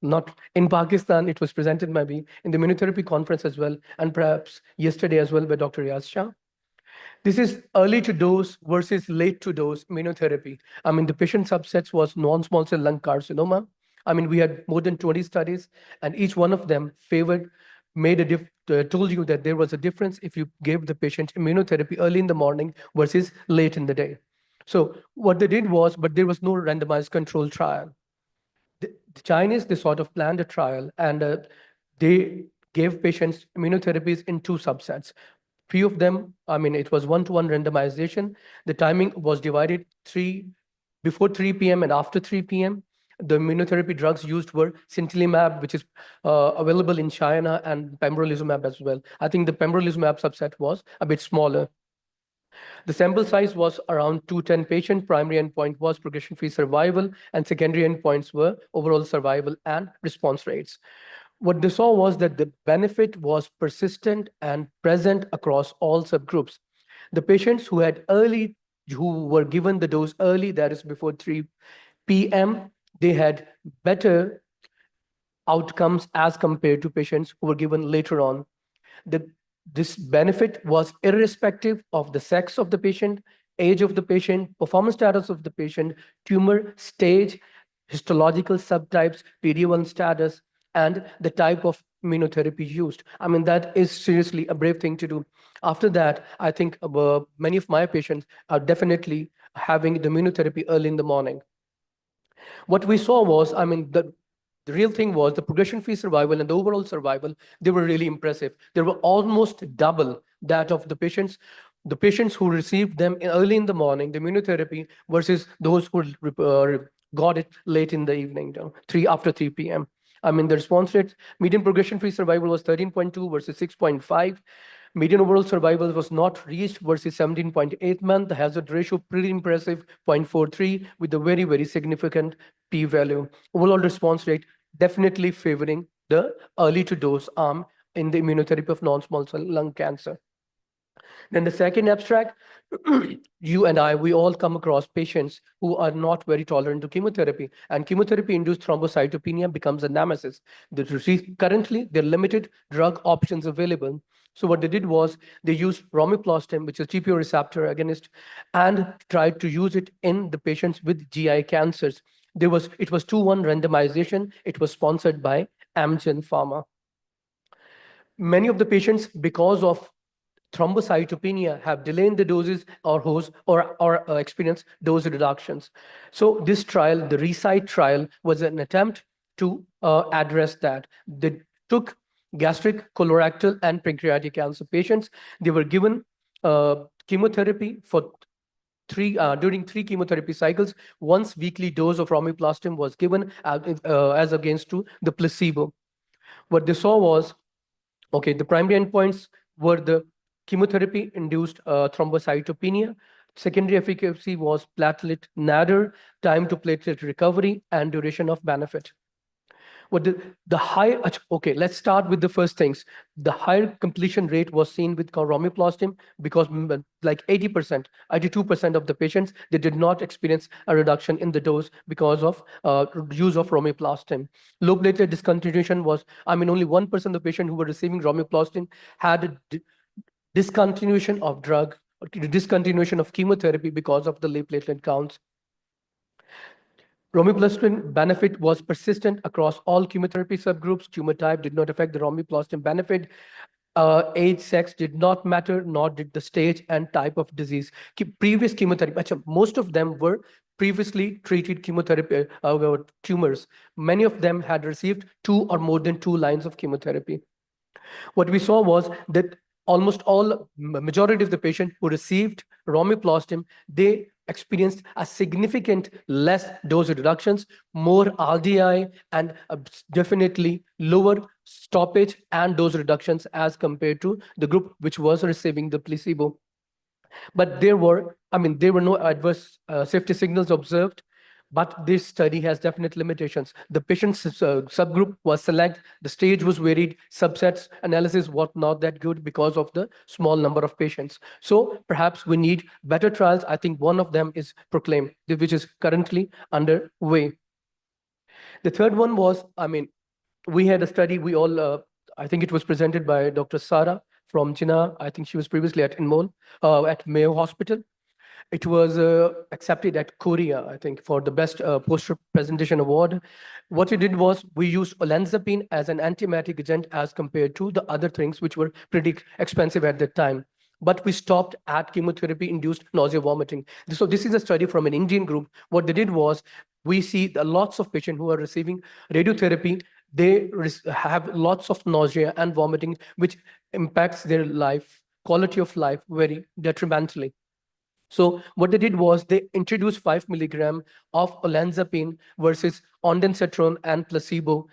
not in Pakistan, it was presented by me in the immunotherapy conference as well, and perhaps yesterday as well by Dr. Riaz Shah. This is early to dose versus late to dose immunotherapy. I mean, the patient subsets was non-small cell lung carcinoma. I mean, we had more than 20 studies, and each one of them told you that there was a difference if you gave the patient immunotherapy early in the morning versus late in the day. So what they did was, but there was no randomized control trial. The Chinese, they sort of planned a trial, and they gave patients immunotherapies in 2 subsets. Few of them, I mean, it was 1-to-1 randomization. The timing was divided before 3 p.m. and after 3 p.m. The immunotherapy drugs used were sintilimab, which is available in China, and pembrolizumab as well. I think the pembrolizumab subset was a bit smaller. The sample size was around 210 patients. Primary endpoint was progression-free survival, and secondary endpoints were overall survival and response rates. What they saw was that the benefit was persistent and present across all subgroups. The patients who were given the dose early, that is before 3 p.m., they had better outcomes as compared to patients who were given later on. This benefit was irrespective of the sex of the patient, age of the patient, performance status of the patient, tumor stage, histological subtypes, PD-1 status, and the type of immunotherapy used. I mean, that is seriously a brave thing to do. After that, I think many of my patients are definitely having the immunotherapy early in the morning. What we saw was, I mean, the real thing was the progression-free survival and the overall survival, they were really impressive. They were almost double that of the patients who received them early in the morning, the immunotherapy, versus those who got it late in the evening, after 3 p.m. I mean, the response rate, median progression-free survival was 13.2 versus 6.5. Median overall survival was not reached versus 17.8 months. The hazard ratio, pretty impressive, 0.43, with a very, very significant p-value. Overall response rate, definitely favoring the early to dose arm in the immunotherapy of non-small cell lung cancer. Then the second abstract, you and I, we all come across patients who are not very tolerant to chemotherapy, and chemotherapy-induced thrombocytopenia becomes a nemesis. Currently, there are limited drug options available. So what they did was they used romiplastim, which is GPO receptor agonist, and tried to use it in the patients with GI cancers. It was 2-1 randomization. It was sponsored by Amgen Pharma. Many of the patients, because of thrombocytopenia, have delayed the doses or experience dose reductions. So this trial, the RECITE trial, was an attempt to address that. They took gastric, colorectal, and pancreatic cancer patients. They were given chemotherapy for during 3 chemotherapy cycles. Once weekly dose of romiplastim was given as against to the placebo. What they saw was, okay, the primary endpoints were the chemotherapy-induced thrombocytopenia. Secondary efficacy was platelet nadir, time to platelet recovery, and duration of benefit. Okay, let's start with the first things. The higher completion rate was seen with romiplastim because like 80%, 82% of the patients, they did not experience a reduction in the dose because of use of romiplastim. Low platelet discontinuation was, I mean, only 1% of the patients who were receiving romiplastim had discontinuation of drug, or discontinuation of chemotherapy because of the low platelet counts. Romiplostim benefit was persistent across all chemotherapy subgroups. Tumor type did not affect the romiplostim benefit. Age, sex did not matter, nor did the stage and type of disease. Previous chemotherapy, most of them were previously treated chemotherapy tumors. Many of them had received 2 or more than 2 lines of chemotherapy. What we saw was that almost all, majority of the patients who received romiplostim, they experienced a significant less dose reductions, more RDI, and definitely lower stoppage and dose reductions as compared to the group which was receiving the placebo. But there were no adverse safety signals observed. But this study has definite limitations. The patient subgroup was select, the stage was varied, subsets analysis was not that good because of the small number of patients. So perhaps we need better trials. I think one of them is Proclaim, which is currently underway. The third one was, we had a study, I think it was presented by Dr. Sara from China. I think she was previously at Inmol, at Mayo Hospital. It was accepted at Korea, I think, for the best poster presentation award. What we did was we used olanzapine as an antiemetic agent as compared to the other things which were pretty expensive at that time. But we stopped at chemotherapy-induced nausea vomiting. So this is a study from an Indian group. What they did was we see lots of patients who are receiving radiotherapy. They have lots of nausea and vomiting, which impacts their life, quality of life very detrimentally. So what they did was they introduced 5 milligram of olanzapine versus ondansetron and placebo.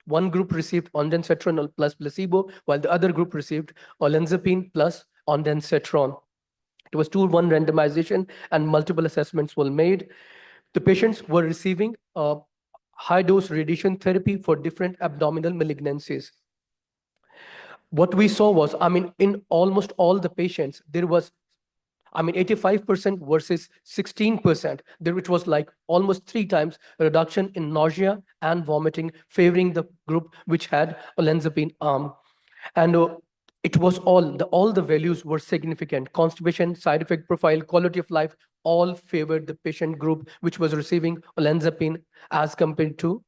One group received ondansetron plus placebo, while the other group received olanzapine plus ondansetron. It was 2-1 randomization and multiple assessments were made. The patients were receiving high-dose radiation therapy for different abdominal malignancies. What we saw was, in almost all the patients, there was 85% versus 16%. There it was like almost 3 times reduction in nausea and vomiting, favoring the group which had olanzapine arm. And it was all the values were significant. Constipation, side effect profile, quality of life, all favored the patient group which was receiving olanzapine as compared to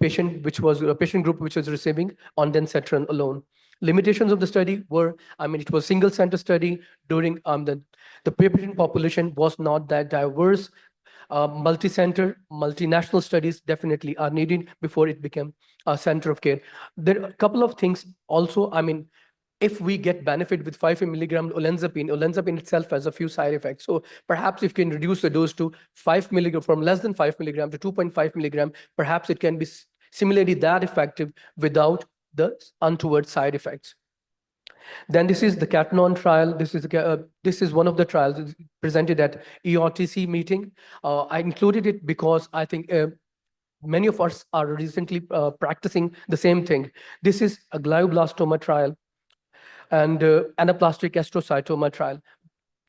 patient group which was receiving ondansetron alone. Limitations of the study were, it was single center study. During the patient population was not that diverse. Multi-center, multinational studies definitely are needed before it became a center of care. There are a couple of things also, if we get benefit with 5 milligram olanzapine itself has a few side effects. So perhaps if you can reduce the dose to 5 milligram, from less than 5 milligram to 2.5 milligram, perhaps it can be similarly that effective without the untoward side effects. Then this is the Catnon trial. This is one of the trials presented at EOTC meeting. I included it because I think many of us are recently practicing the same thing. This is a glioblastoma trial and anaplastic astrocytoma trial.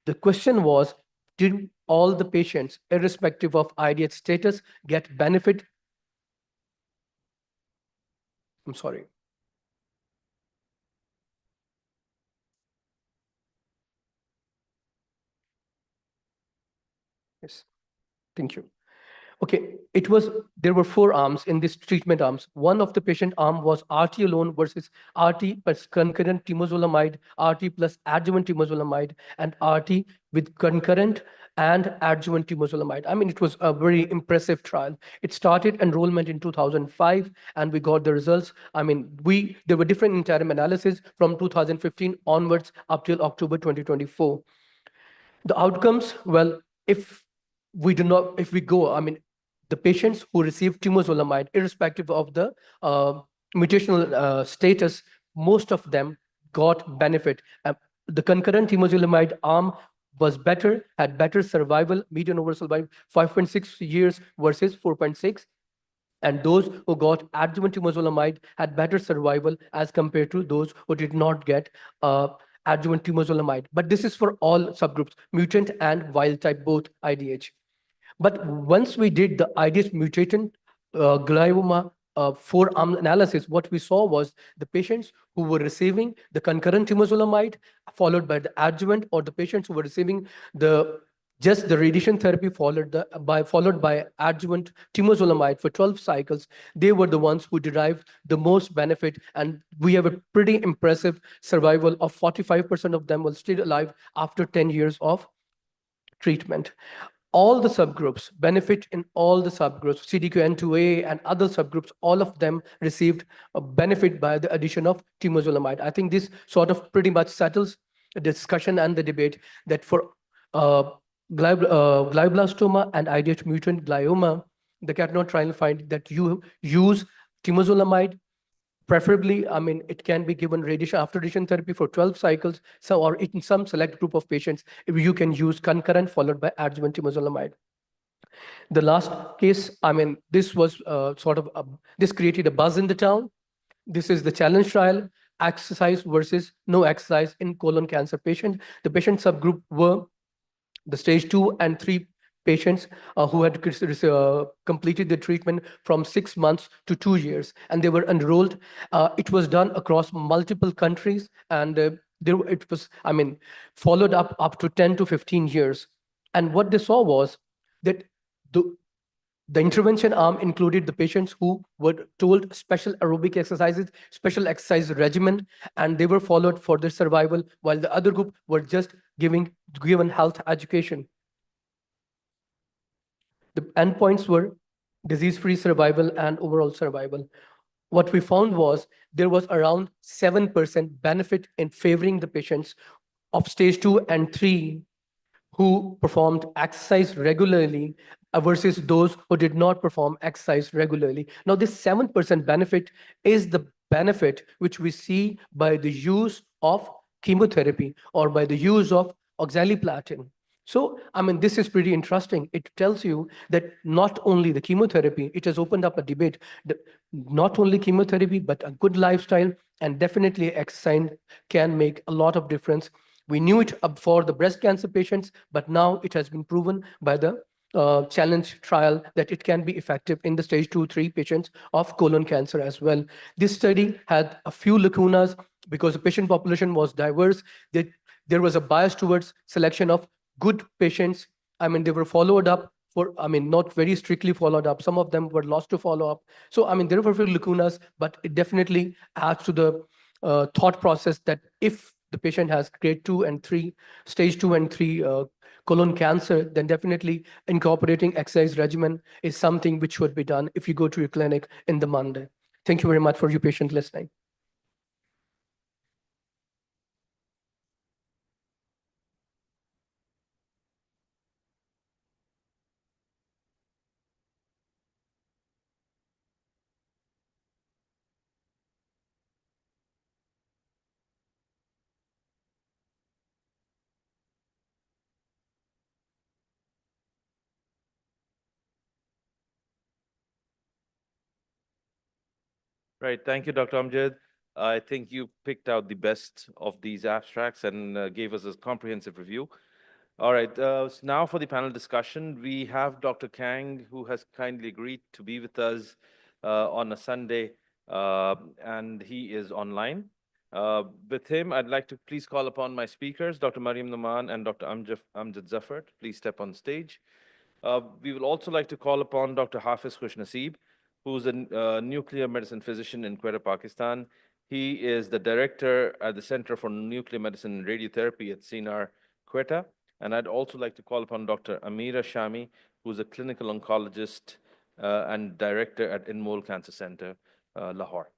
The question was, did all the patients, irrespective of IDH status, get benefit? I'm sorry. Yes, thank you. Okay, there were 4 arms in this treatment arms. One of the patient arm was RT alone versus RT plus concurrent temozolomide, RT plus adjuvant temozolomide, and RT with concurrent and adjuvant temozolomide. It was a very impressive trial. It started enrollment in 2005, and we got the results. There were different interim analyses from 2015 onwards up till October 2024. The outcomes, well, if we go, the patients who received temozolomide, irrespective of the mutational status, most of them got benefit. The concurrent temozolomide arm was better, had better survival, median overall survival 5.6 years versus 4.6. And those who got adjuvant temozolomide had better survival as compared to those who did not get adjuvant temozolomide. But this is for all subgroups, mutant and wild type, both IDH. But once we did the IDH mutant glioma four-arm analysis, what we saw was the patients who were receiving the concurrent temozolomide, followed by the adjuvant, or the patients who were receiving just the radiation therapy followed by adjuvant temozolomide for 12 cycles, they were the ones who derived the most benefit. And we have a pretty impressive survival of 45% of them were still alive after 10 years of treatment. All the subgroups benefit in all the subgroups, CDKN2A and other subgroups, all of them received a benefit by the addition of temozolomide. I think this sort of pretty much settles the discussion and the debate that for glioblastoma and IDH mutant glioma, the CATNOT trial find that you use temozolomide. Preferably, I mean, it can be given radiation after radiation therapy for 12 cycles, or in some select group of patients, you can use concurrent followed by adjuvant temozolomide. The last case, I mean, this was this created a buzz in the town. This is the challenge trial, exercise versus no exercise in colon cancer patient. The patient subgroup were the stage 2 and 3 patients who had completed the treatment from 6 months to 2 years, and they were enrolled. It was done across multiple countries, and it was, I mean, followed up to 10 to 15 years. And what they saw was that the intervention arm included the patients who were told special aerobic exercises, special exercise regimen, and they were followed for their survival, while the other group were just given health education. The endpoints were disease-free survival and overall survival. What we found was there was around 7% benefit in favoring the patients of stage 2 and 3 who performed exercise regularly versus those who did not perform exercise regularly. Now, this 7% benefit is the benefit which we see by the use of chemotherapy or by the use of oxaliplatin. So, I mean, this is pretty interesting. It tells you that not only the chemotherapy, it has opened up a debate, not only chemotherapy, but a good lifestyle, and definitely exercise can make a lot of difference. We knew it for the breast cancer patients, but now it has been proven by the challenge trial that it can be effective in the stage 2, 3 patients of colon cancer as well. This study had a few lacunas because the patient population was diverse. There was a bias towards selection of good patients. I mean, they were followed up for, I mean, not very strictly followed up. Some of them were lost to follow up. So, I mean, there were a few lacunas, but it definitely adds to the thought process that if the patient has grade 2 and 3, stage 2 and 3 colon cancer, then definitely incorporating exercise regimen is something which should be done if you go to your clinic in the Monday. Thank you very much for your patient listening.
Right. Thank you, Dr. Amjad. I think you picked out the best of these abstracts and gave us a comprehensive review. All right. So now for the panel discussion, we have Dr. Kang, who has kindly agreed to be with us on a Sunday, and he is online. With him, I'd like to please call upon my speakers, Dr. Mariam Numan and Dr. Amjad Zafar. Please step on stage. We will also like to call upon Dr. Hafiz Khushnasib, who's a nuclear medicine physician in Quetta, Pakistan. He is the director at the Center for Nuclear Medicine and Radiotherapy at CNR Quetta. And I'd also like to call upon Dr. Amira Shami, who's a clinical oncologist and director at Inmol Cancer Center, Lahore.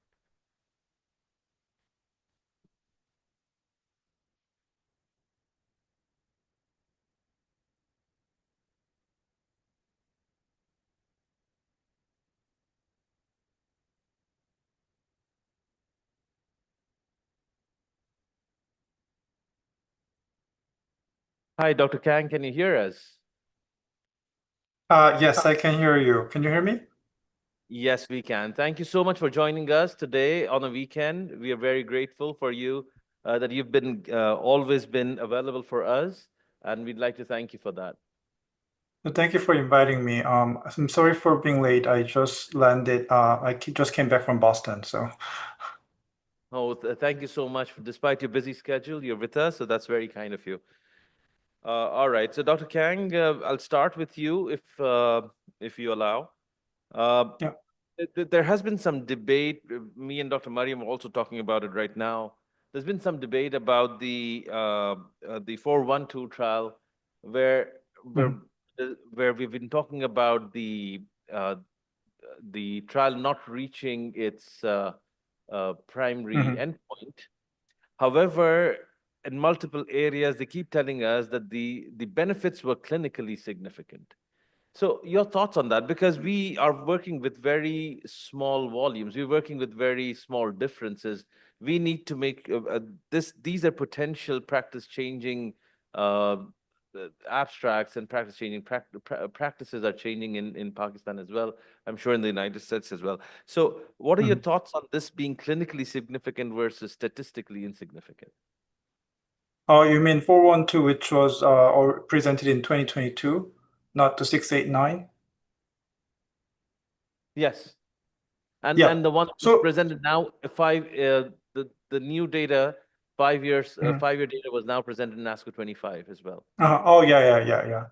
Hi, Dr. Kang, can you hear us?
Yes, I can hear you. Can you hear me?
Yes, we can. Thank you so much for joining us today on a weekend. We are very grateful for you that you've been always been available for us, and we'd like to thank you for that.
Thank you for inviting me. I'm sorry for being late. I just landed. Just came back from Boston, so.
Oh, thank you so much. Despite your busy schedule, you're with us, so that's very kind of you. All right, so Dr. Kang, I'll start with you if you allow.
Yeah.
There has been some debate. Me and Dr. Mariam are also talking about it right now. There's been some debate about the 412 trial, where where
Mhm.
where we've been talking about the trial not reaching its primary
Mhm.
endpoint. However, in multiple areas, they keep telling us that the benefits were clinically significant. So your thoughts on that? Because we are working with very small volumes. We're working with very small differences. We need to make these are potential practice-changing abstracts, and practices are changing in Pakistan as well. I'm sure in the United States as well. So what are your
Mhm.
thoughts on this being clinically significant versus statistically insignificant?
Oh, you mean 412, which was or presented in 2022, not the 689?
Yes. And
Yeah.
the one that's
So.
presented now, the new data, 5 years,
Mhm.
5-year data was now presented in ASCO 25 as well.
Oh, yeah.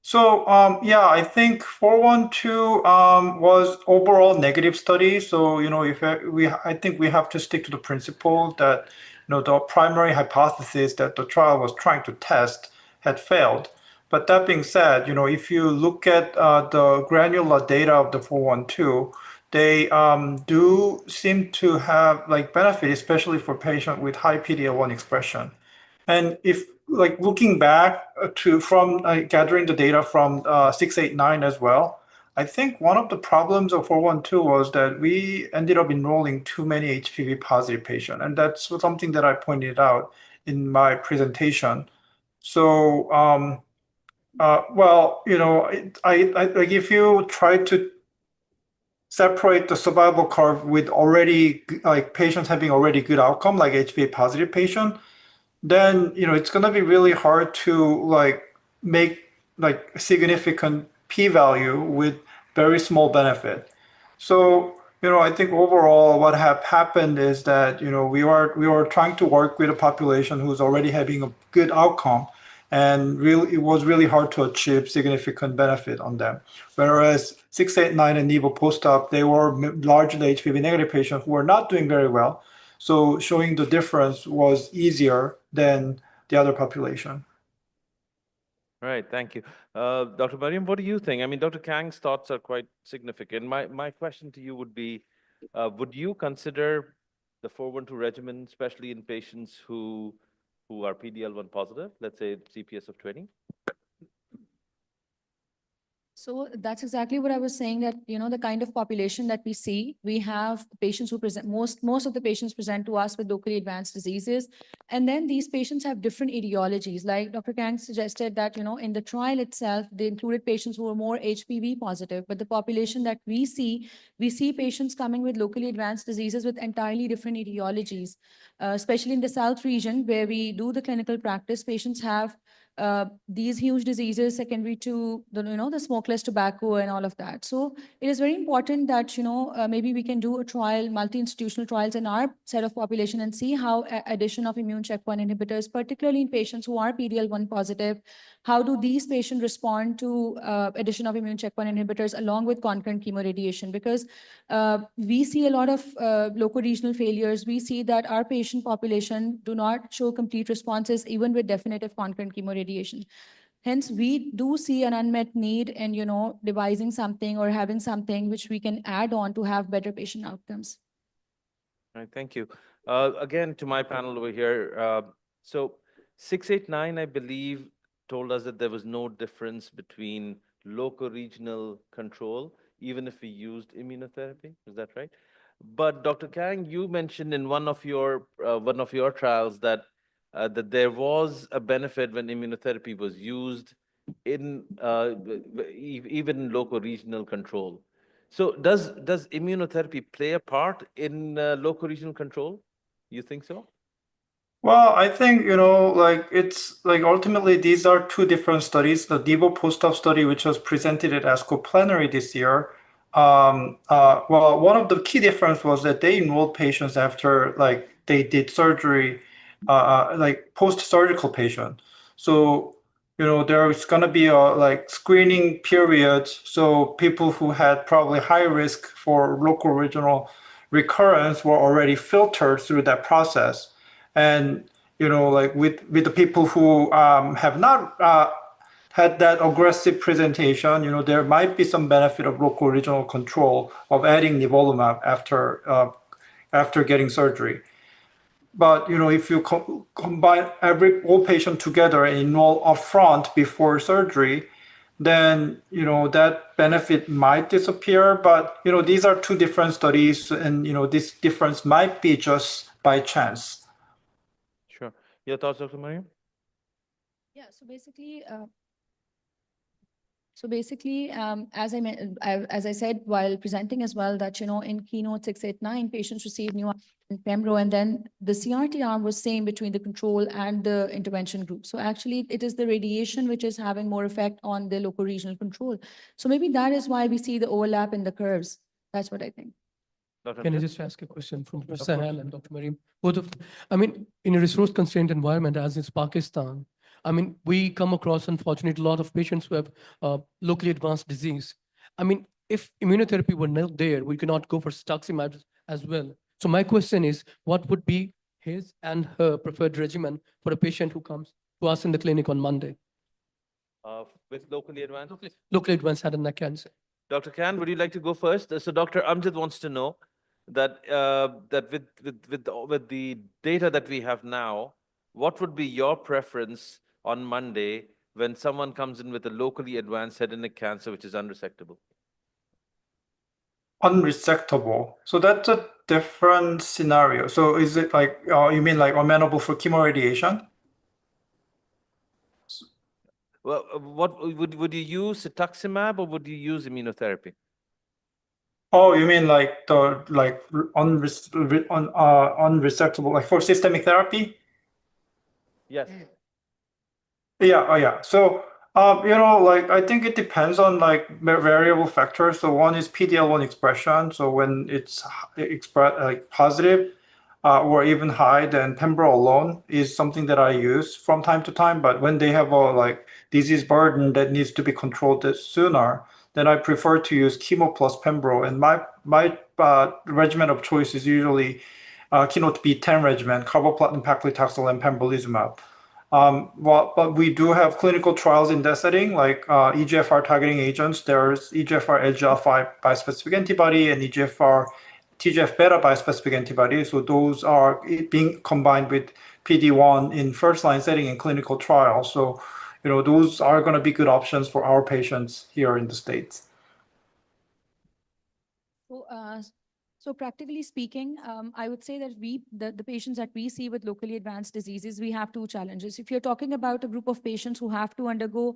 So, yeah, I think 412 was overall negative study. So, if I think we have to stick to the principle that, the primary hypothesis that the trial was trying to test had failed. But that being said, if you look at the granular data of the 412, they do seem to have like benefit, especially for patients with high PD-L1 expression. And if like looking back to from gathering the data from 689 as well, I think one of the problems of 412 was that we ended up enrolling too many HPV positive patients, and that's something that I pointed out in my presentation. So, well, I like if you try to separate the survival curve with already like patients having already good outcome, like HPV positive patient, then it's gonna be really hard to like make like significant p-value with very small benefit. So I think overall what have happened is that we are trying to work with a population who's already having a good outcome, and really it was really hard to achieve significant benefit on them. Whereas 689 and Nivo post-op, they were largely HPV negative patients who were not doing very well. So showing the difference was easier than the other population.
Right, thank you. Dr. Mariam, what do you think? I mean, Dr. Kang's thoughts are quite significant. My question to you would be, would you consider the 412 regimen, especially in patients who are PD-L1 positive, let's say CPS of 20?
So that's exactly what I was saying, that, the kind of population that we see, we have patients who present, most of the patients present to us with locally advanced diseases. And then these patients have different etiologies. Like Dr. Kang suggested that, in the trial itself, they included patients who were more HPV positive. But the population that we see patients coming with locally advanced diseases with entirely different etiologies. Especially in the South region where we do the clinical practice, patients have these huge diseases secondary to the smokeless tobacco and all of that. So it is very important that maybe we can do a trial, multi-institutional trials in our set of population, and see how addition of immune checkpoint inhibitors, particularly in patients who are PD-L1 positive, how do these patients respond to addition of immune checkpoint inhibitors along with concurrent chemoradiation? Because we see a lot of local regional failures. We see that our patient population do not show complete responses even with definitive concurrent chemoradiation. Hence, we do see an unmet need in, devising something or having something which we can add on to have better patient outcomes.
All right, thank you. Again, to my panel over here, so 689, I believe, told us that there was no difference between local regional control, even if we used immunotherapy. Is that right? But Dr. Kang, you mentioned in one of your trials that that there was a benefit when immunotherapy was used in even in local regional control. So does immunotherapy play a part in local regional control? You think so?
Well, I think, like it's like ultimately these are two different studies. The Devo post-op study, which was presented at ASCO plenary this year. Well, one of the key difference was that they enrolled patients after like they did surgery, like post-surgical patient. So, there's gonna be a like screening period. So people who had probably high risk for local regional recurrence were already filtered through that process. And like with the people who have not had that aggressive presentation, there might be some benefit of local regional control of adding nivolumab after getting surgery. But if you combine all patients together and enroll upfront before surgery, then that benefit might disappear. But these are two different studies, and this difference might be just by chance.
Sure. Your thoughts, Dr. Mariam?
Yeah, so basically, as I said while presenting as well, that in Keynote 689, patients received new pembro, and then the CRT arm was same between the control and the intervention group. So actually, it is the radiation which is having more effect on the local regional control. So maybe that is why we see the overlap in the curves. That's what I think.
Dr.
Can I
Amjad?
just ask a question from Professor Sahel and Dr. Mariam? Both of, I mean, in a resource-constrained environment, as is Pakistan, I mean, we come across, unfortunately, a lot of patients who have locally advanced disease. I mean, if immunotherapy were not there, we cannot go for cetuximab as well. So my question is, what would be his and her preferred regimen for a patient who comes to us in the clinic on Monday?
With locally advanced?
Locally advanced head and neck cancer.
Dr. Khan, would you like to go first? So Dr. Amjad wants to know that with the data that we have now, what would be your preference on Monday when someone comes in with a locally advanced head and neck cancer which is unresectable?
Unresectable. So that's a different scenario. So is it like, you mean like amenable for chemoradiation?
Well, what would you use cetuximab or would you use immunotherapy?
Oh, you mean like the unresectable, like for systemic therapy?
Yes.
Yeah, oh yeah. So, like I think it depends on like variable factors. So one is PDL1 expression. So when it's express like positive, or even high, then pembro alone is something that I use from time to time. But when they have a like disease burden that needs to be controlled sooner, then I prefer to use chemo plus pembro. And my regimen of choice is usually Keynote B10 regimen, carboplatin, paclitaxel, and pembrolizumab. But we do have clinical trials in that setting, like EGFR targeting agents. There's EGFR LGR5 bispecific antibody and EGFR TGF beta bispecific antibody. So those are being combined with PD-1 in first-line setting in clinical trials. So, those are going to be good options for our patients here in the States.
So practically speaking, I would say that the patients that we see with locally advanced diseases, we have two challenges. If you're talking about a group of patients who have to undergo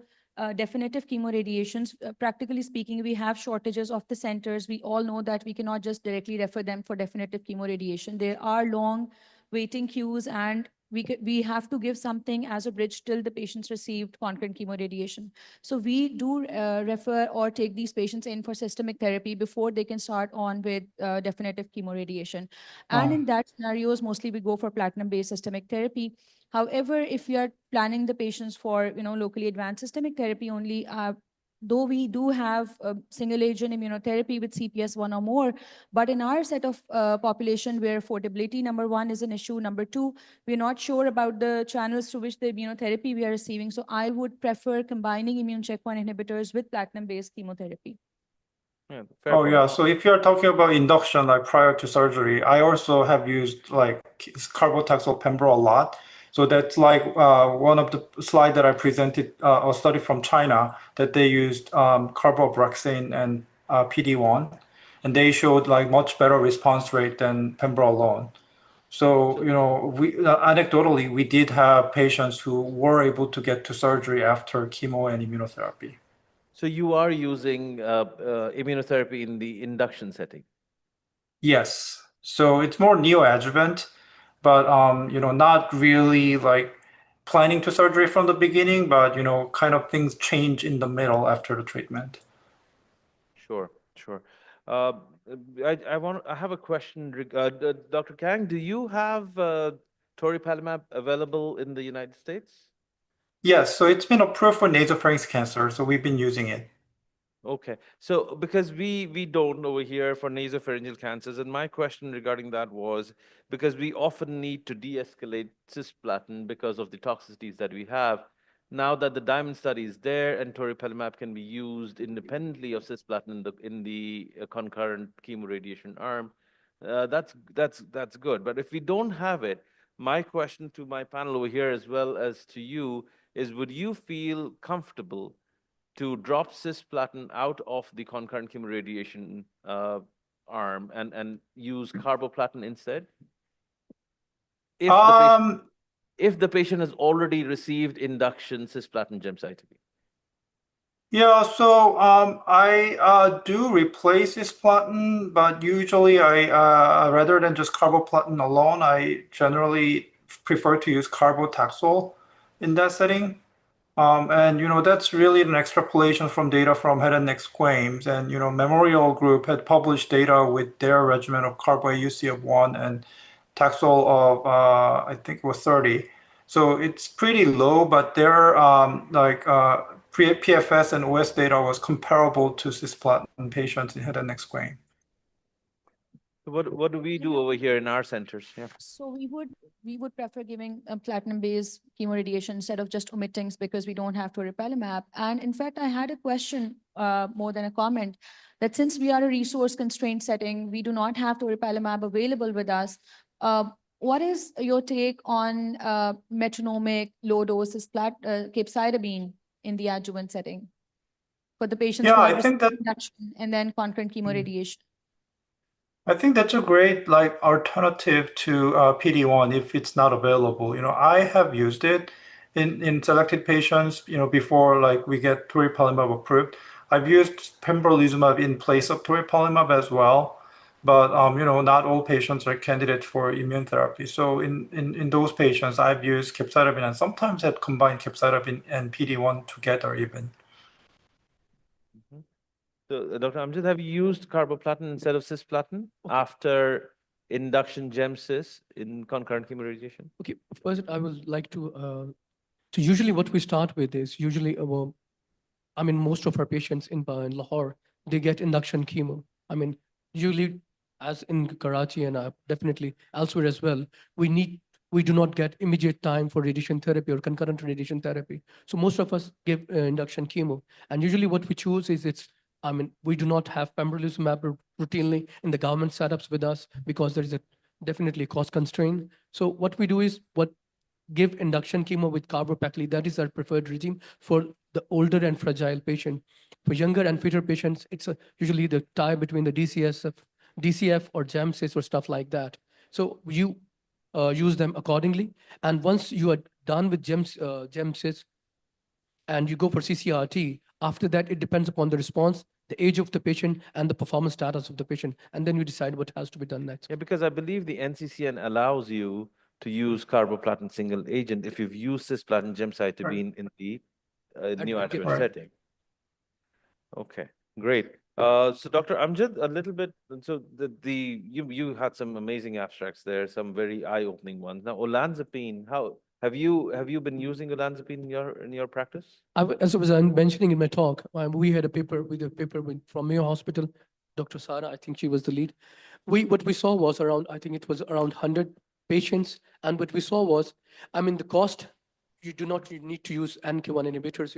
definitive chemoradiations, practically speaking, we have shortages of the centers. We all know that we cannot just directly refer them for definitive chemoradiation. There are long waiting queues, and we have to give something as a bridge till the patients received concurrent chemoradiation. So we do refer or take these patients in for systemic therapy before they can start on with definitive chemoradiation. And in that scenarios, mostly we go for platinum-based systemic therapy. However, if you are planning the patients for locally advanced systemic therapy only, though we do have single agent immunotherapy with CPS1 or more, but in our set of population where affordability, number one, is an issue, number two, we're not sure about the channels through which the immunotherapy we are receiving. So I would prefer combining immune checkpoint inhibitors with platinum-based chemotherapy.
Yeah, fair
Oh
point.
yeah, so if you're talking about induction like prior to surgery, I also have used like carbotaxol pembro a lot. So that's like one of the slide that I presented, a study from China that they used carboplatin and PD-1, and they showed like much better response rate than pembro alone. So we anecdotally we did have patients who were able to get to surgery after chemo and immunotherapy.
So you are using immunotherapy in the induction setting?
Yes. So it's more neoadjuvant. but not really like planning to surgery from the beginning, but kind of things change in the middle after the treatment.
Sure, sure. Uh, I have a question. Dr. Kang, do you have toripalimab available in the United States?
Yes, so it's been approved for nasopharynx cancer, so we've been using it.
Okay, so because we don't over here for nasopharyngeal cancers, and my question regarding that was because we often need to de-escalate cisplatin because of the toxicities that we have. Now that the diamond study is there and toripalimab can be used independently of cisplatin in the concurrent chemoradiation arm, that's good. But if we don't have it, my question to my panel over here as well as to you is: would you feel comfortable to drop cisplatin out of the concurrent chemoradiation arm and use carboplatin instead? If the patient, if the patient has already received induction cisplatin gemcitabine.
Yeah, so I do replace cisplatin, but usually I rather than just carboplatin alone, I generally prefer to use carbotaxol in that setting. And that's really an extrapolation from data from head and neck squames. And Memorial Group had published data with their regimen of carbo AUC of 1 and Taxol of I think it was 30. So it's pretty low, but their PFS and OS data was comparable to cisplatin patients in head and neck squame.
What do we do over here in our centers? Yeah.
So we would prefer giving a platinum-based chemoradiation instead of just omitting because we don't have toripalimab. And in fact, I had a question more than a comment that since we are a resource-constrained setting, we do not have toripalimab available with us. What is your take on metronomic low-dose capecitabine in the adjuvant setting for the patients
Yeah,
who
I
are
think that
induction and then concurrent chemoradiation?
I think that's a great alternative to PD-1 if it's not available. I have used it in selected patients, before we get toripalimab approved. I've used pembrolizumab in place of toripalimab as well, but not all patients are candidates for immune therapy. So in those patients, I've used capecitabine and sometimes had combined capecitabine and PD-1 together even.
Mhm. So, Dr. Amjad, have you used carboplatin instead of cisplatin after induction gem-cis in concurrent chemoradiation?
Okay, first I would like to usually what we start with is usually most of our patients in Lahore, they get induction chemo. Usually as in Karachi and definitely elsewhere as well, we do not get immediate time for radiation therapy or concurrent radiation therapy. So most of us give induction chemo. And usually what we choose is we do not have pembrolizumab routinely in the government setups with us because there is a definitely cost constraint. So what we do is give induction chemo with carbopacli. That is our preferred regime for the older and fragile patient. For younger and fitter patients, it's usually the tie between the DCF or GEM-CIS or stuff like that. So you use them accordingly. And once you are done with GEM-CIS and you go for CCRT, after that, it depends upon the response, the age of the patient, and the performance status of the patient. And then you decide what has to be done next.
Yeah, because I believe the NCCN allows you to use carboplatin single agent if you've used cisplatin gemcitabine in the neoadjuvant
Right.
setting. Okay, great. So Dr. Amjad, a little bit, so you had some amazing abstracts there, some very eye-opening ones. Now, olanzapine, how have you been using olanzapine in your practice?
As I was mentioning in my talk, we had a paper from Mayo Hospital, Dr. Sara, I think she was the lead. What we saw was I think it was around 100 patients. And what we saw was, the cost, you do not need to use NK1 inhibitors,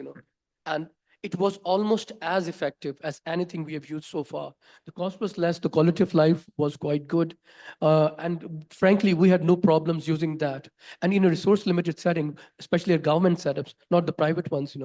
and it was almost as effective as anything we have used so far. The cost was less, the quality of life was quite good. And frankly, we had no problems using that. And in a resource limited setting, especially at government setups, not the private ones,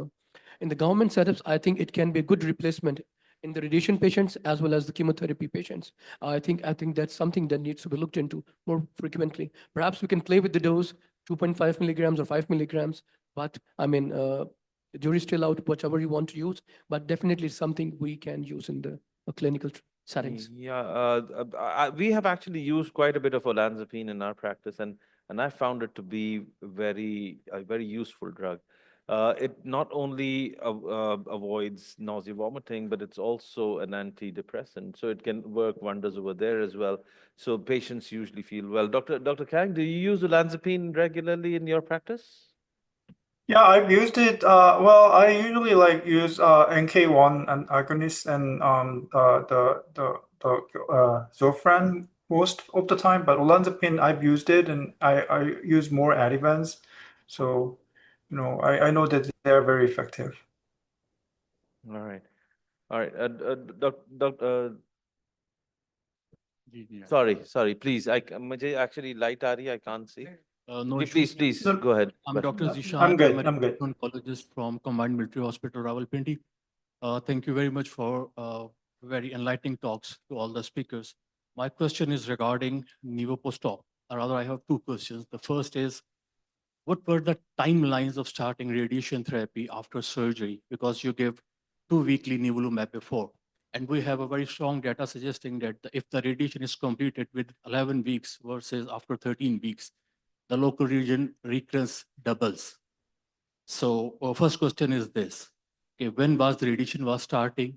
in the government setups, I think it can be a good replacement in the radiation patients as well as the chemotherapy patients. I think that's something that needs to be looked into more frequently. Perhaps we can play with the dose, 2.5 milligrams or 5 milligrams, but the jury's still out, whichever you want to use, but definitely something we can use in the clinical settings.
Yeah, we have actually used quite a bit of olanzapine in our practice, and and I found it to be a very useful drug. It not only avoids nausea, vomiting, but it's also an antidepressant, so it can work wonders over there as well. So patients usually feel well. Dr. Kang, do you use olanzapine regularly in your practice?
Yeah, I've used it. Well, I usually like use NK1 and agonist and the Zofran most of the time. But olanzapine, I've used it, and I use more Adivans. So, I know that they're very effective.
All right. All right. Sorry, please. मुझे actually light आ रही है, I can't see.
No
Please,
issues.
No,
go ahead.
I'm
But-
Dr.
I'm
Zishan.
good.
I'm
I'm good.
an oncologist from Combined Military Hospital, Rawalpindi. Thank you very much for very enlightening talks to all the speakers. My question is regarding Nivo post-op. Or rather, I have two questions. The first is, what were the timelines of starting radiation therapy after surgery? Because you give 2 weekly nivolumab before. And we have a very strong data suggesting that if the radiation is completed with 11 weeks versus after 13 weeks, the local region recurrence doubles. So first question is this. Okay, when was the radiation was starting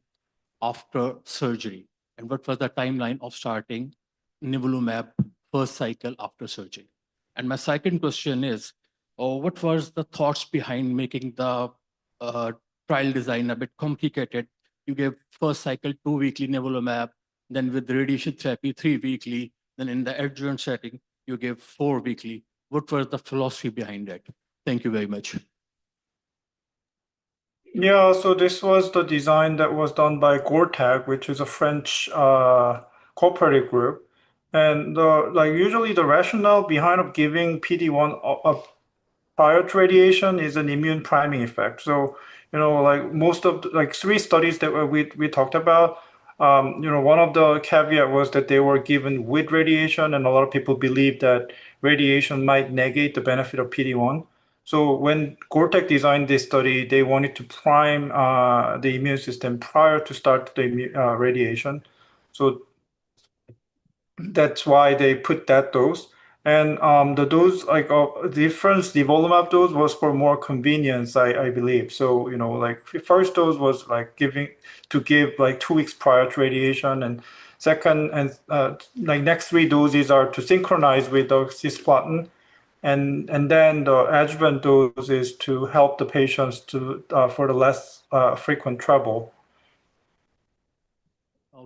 after surgery? And what was the timeline of starting nivolumab first cycle after surgery? And my second question is, what was the thoughts behind making the trial design a bit complicated? You gave first cycle 2 weekly nivolumab, then with radiation therapy 3 weekly, then in the adjuvant setting, you gave 4 weekly. What was the philosophy behind that? Thank you very much.
Yeah, so this was the design that was done by Gortag, which is a French cooperative group. And usually the rationale behind of giving PD-1 prior to radiation is an immune priming effect. So, like most of like 3 studies that we talked about, one of the caveat was that they were given with radiation, and a lot of people believe that radiation might negate the benefit of PD-1. So when Gortec designed this study, they wanted to prime the immune system prior to start the radiation. So that's why they put that dose. And the dose, difference, the nivolumab dose was for more convenience, I believe. So, like first dose was like give like 2 weeks prior to radiation, and second and like next 3 doses are to synchronize with the cisplatin. And then the adjuvant dose is to help the patients to for the less frequent travel.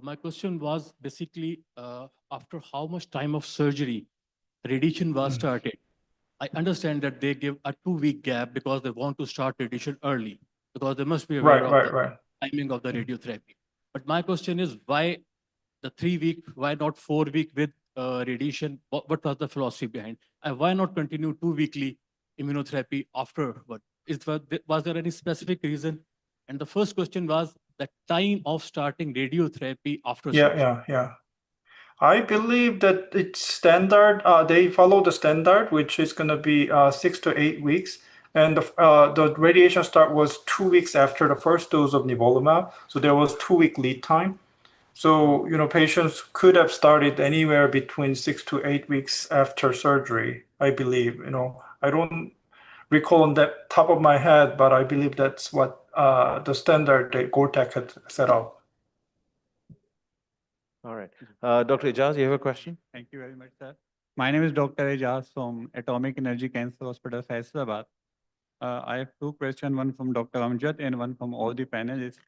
My question was basically after how much time of surgery radiation was started? I understand that they give a 2 week gap because they want to start radiation early, because they must be aware of the timing of the radiotherapy. But my question is, why the 3 week, why not 4 week with radiation? What was the philosophy behind? And why not continue 2 weekly immunotherapy afterward? Was there any specific reason? And the first question was the time of starting radiotherapy after surgery.
Yeah. I believe that it's standard. They follow the standard, which is going to be 6 to 8 weeks. And the radiation start was 2 weeks after the first dose of nivolumab. So there was 2 week lead time. So, patients could have started anywhere between 6 to 8 weeks after surgery, I believe. I don't recall on that top of my head, but I believe that's what the standard that Gortec had set up.
All right. Dr. Ijaz, you have a question?
Thank you very much, sir. My name is Dr. Ijaz from Atomic Energy Cancer Hospital, Hyderabad. I have 2 questions, one from Dr. Amjad and one from all the panelists.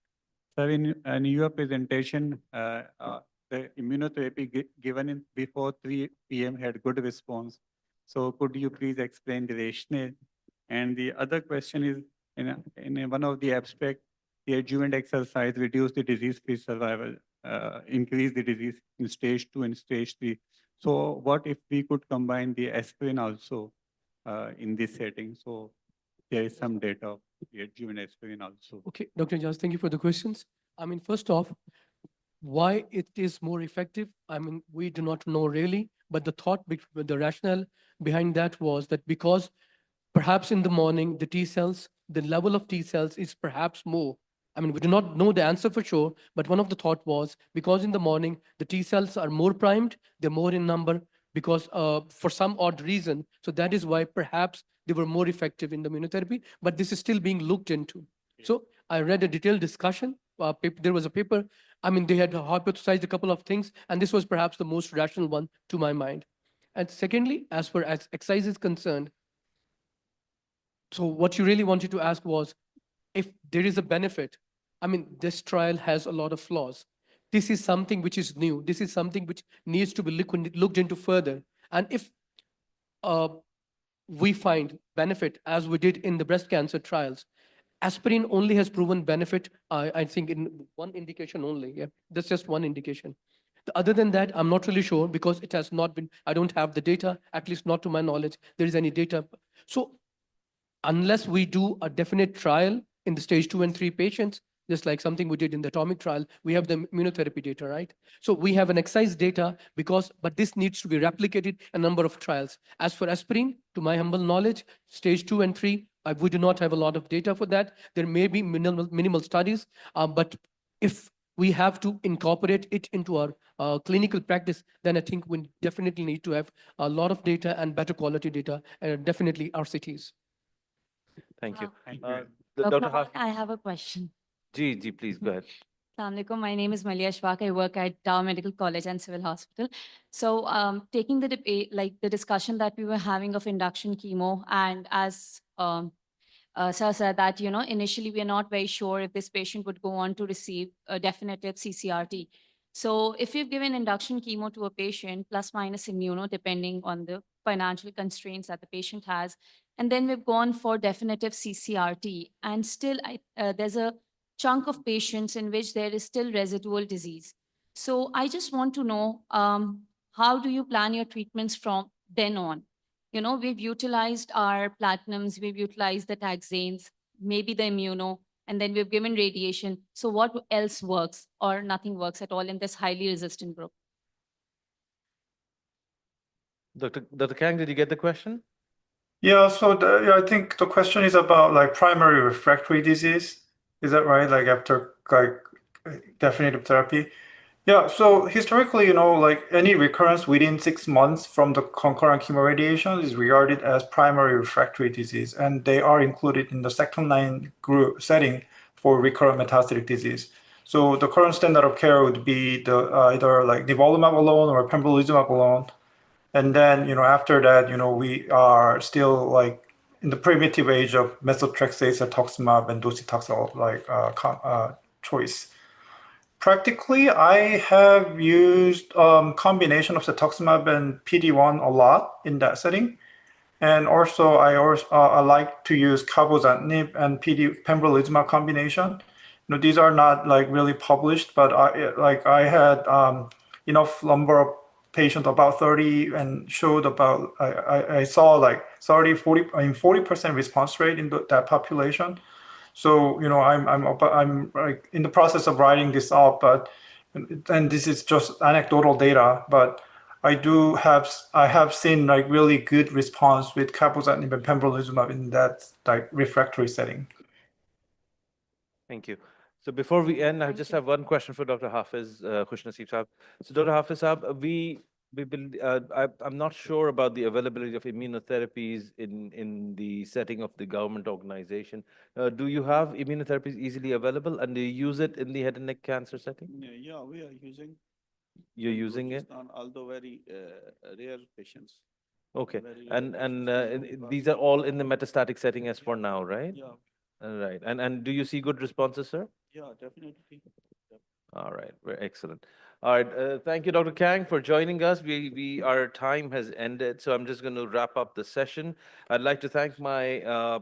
Sir, in your presentation, the immunotherapy given before 3 p.m. had good response. So could you please explain the rationale? And the other question is, in one of the abstract, the adjuvant exercise reduced the disease-free survival, increase the disease in stage 2 and stage 3. So what if we could combine the aspirin also in this setting? So there is some data of the adjuvant aspirin also.
Okay, Dr. Jas, thank you for the questions. I mean, first off, why it is more effective? I mean, we do not know really, but the rationale behind that was that because perhaps in the morning, the T cells, the level of T cells is perhaps more. I mean, we do not know the answer for sure, but one of the thought was because in the morning, the T cells are more primed, they're more in number, because for some odd reason. So that is why perhaps they were more effective in the immunotherapy, but this is still being looked into. So I read a detailed discussion. There was a paper. I mean, they had hypothesized a couple of things, and this was perhaps the most rational one to my mind. And secondly, as far as exercise is concerned, so what you really wanted to ask was, if there is a benefit, I mean, this trial has a lot of flaws. This is something which is new. This is something which needs to be looked into further. And if uh, we find benefit, as we did in the breast cancer trials, aspirin only has proven benefit, I think, in one indication only. Yeah, that's just one indication. Other than that, I'm not really sure because it has not been, I don't have the data, at least not to my knowledge, there is any data. So unless we do a definite trial in the stage 2 and 3 patients, just like something we did in the atomic trial, we have the immunotherapy data, right? So we have an exercise data but this needs to be replicated in a number of trials. As for aspirin, to my humble knowledge, stage 2 and 3, we do not have a lot of data for that. There may be minimal studies, but if we have to incorporate it into our clinical practice, then I think we definitely need to have a lot of data and better quality data, and definitely RCTs.
Thank you.
Thank you.
Dr.
Dr.
Hafiz,
I have a question.
please go ahead.
Assalamu alaikum. My name is Malia Shwak. I work at Dow Medical College and Civil Hospital. So taking the debate, like the discussion that we were having of induction chemo, and as Sir said that, initially we are not very sure if this patient would go on to receive a definitive CCRT. So if you've given induction chemo to a patient, plus minus immuno, depending on the financial constraints that the patient has, and then we've gone for definitive CCRT, and still there's a chunk of patients in which there is still residual disease. So I just want to know, how do you plan your treatments from then on? We've utilized our platinums, we've utilized the taxanes, maybe the immuno, and then we've given radiation. So what else works, or nothing works at all in this highly resistant group?
Dr. Kang, did you get the question?
Yeah, so I think the question is about like primary refractory disease. Is that right? Like after like definitive therapy? Yeah, so historically, like any recurrence within 6 months from the concurrent chemoradiation is regarded as primary refractory disease, and they are included in the second-line group setting for recurrent metastatic disease. So the current standard of care would be the either like nivolumab alone or pembrolizumab alone. And then, after that, we are still like in the primitive age of methotrexate, cetuximab, and docetaxel choice. Practically, I have used combination of cetuximab and PD-1 a lot in that setting. And also, I like to use cabozantinib and pembrolizumab combination. These are not like really published, but I had enough number of patients, about 30, and showed about I saw like 30, 40, 40% response rate in that population. So, I'm like in the process of writing this up, and this is just anecdotal data, but I have seen like really good response with cabozantinib and pembrolizumab in that like refractory setting.
Thank you. So before we end, I
Thank
just
you.
have one question for Dr. Hafiz, Khushnaseeb Saab. So Dr. Hafiz Saab, I'm not sure about the availability of immunotherapies in the setting of the government organization. Do you have immunotherapies easily available, and do you use it in the head and neck cancer setting?
Yeah, we are using.
You're using it?
On although very rare patients.
Okay.
Very
And
rare
and
patients,
these are all in the metastatic setting as for now, right?
Yeah,
All right. And do you see good responses, sir?
yeah, definitely.
All right, very excellent. All right, thank you, Dr. Kang, for joining us. Our time has ended, so I'm just going to wrap up the session. I'd like to thank my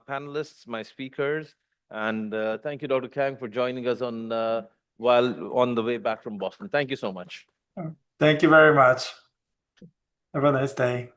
panelists, my speakers, and thank you, Dr. Kang, for joining us while on the way back from Boston. Thank you so much.
Thank you very much. Have a nice day.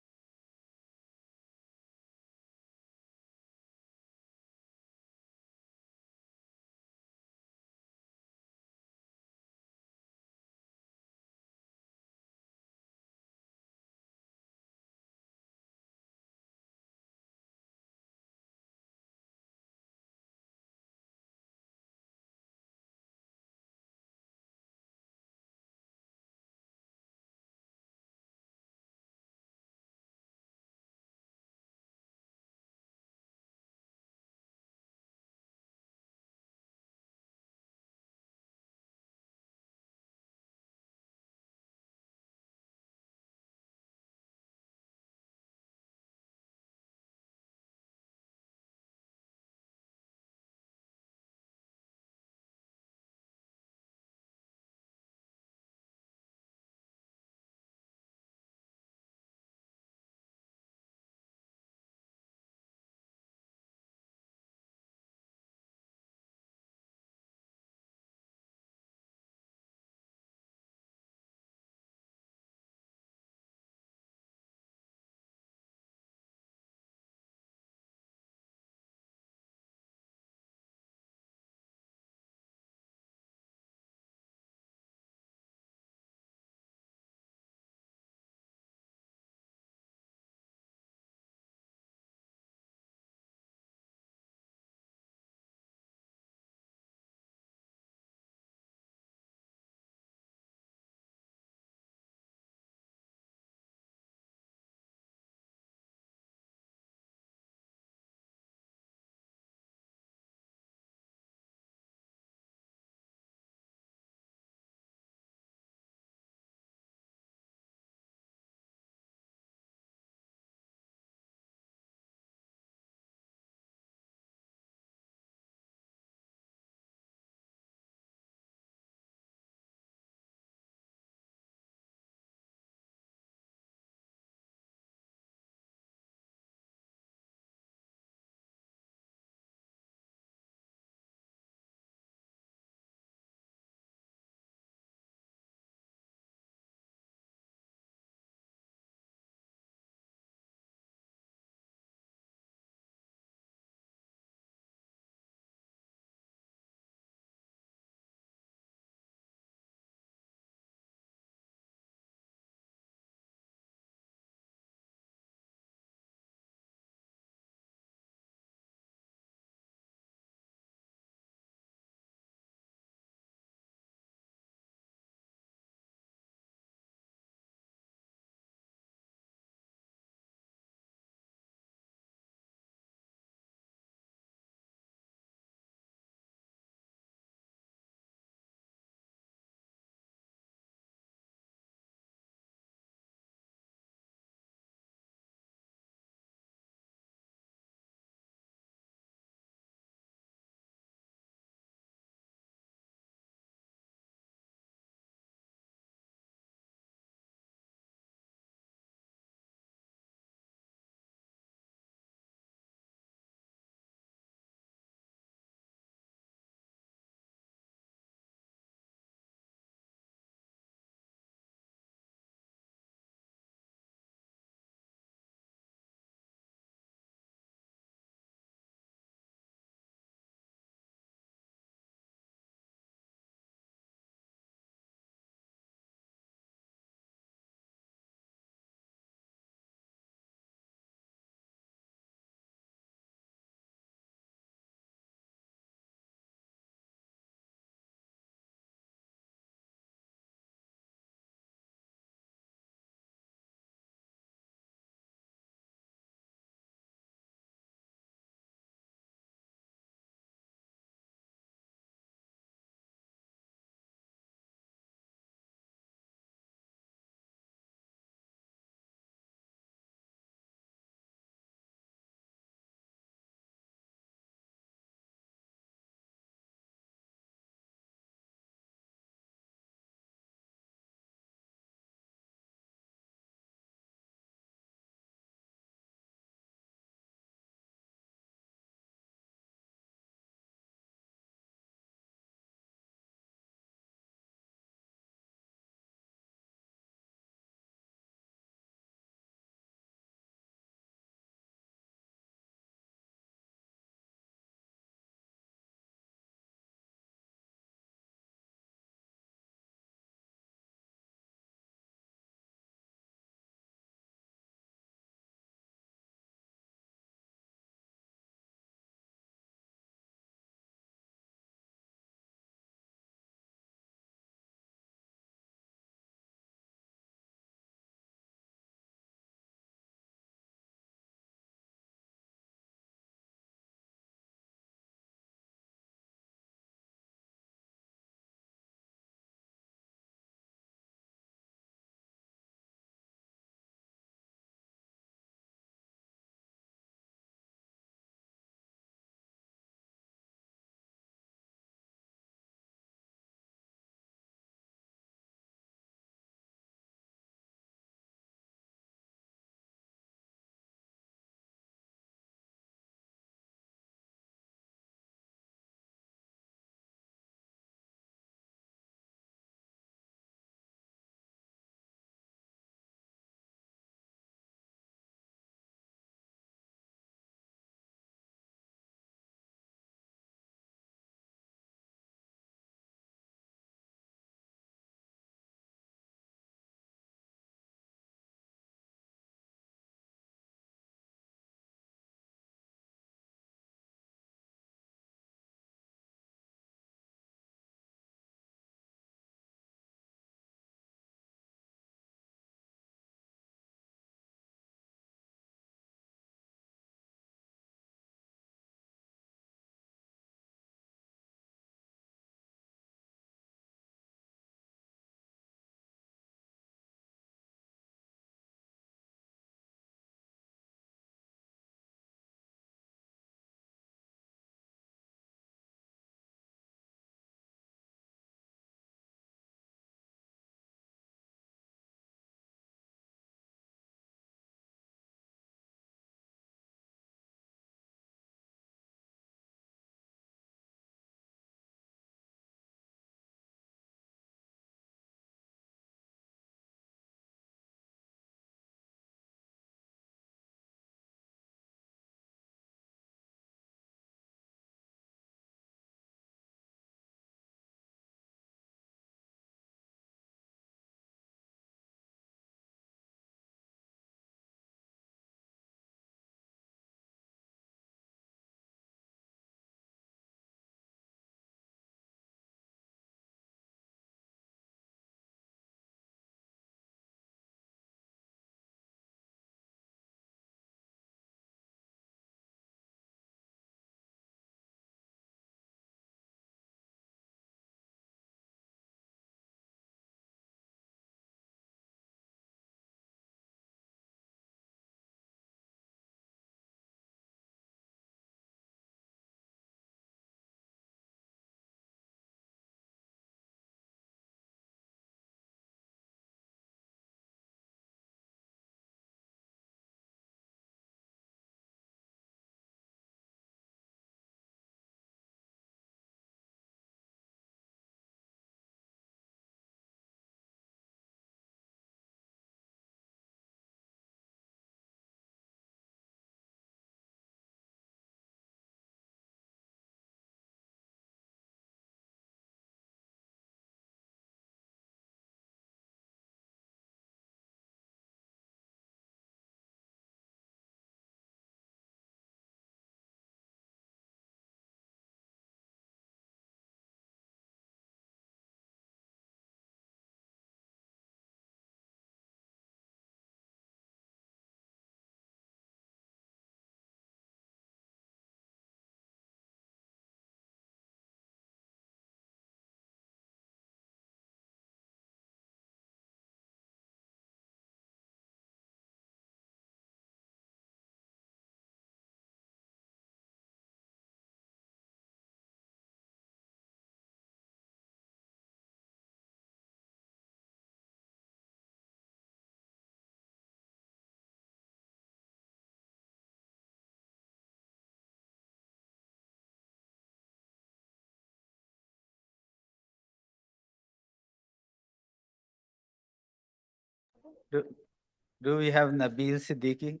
Do we have Nabil Siddiqui?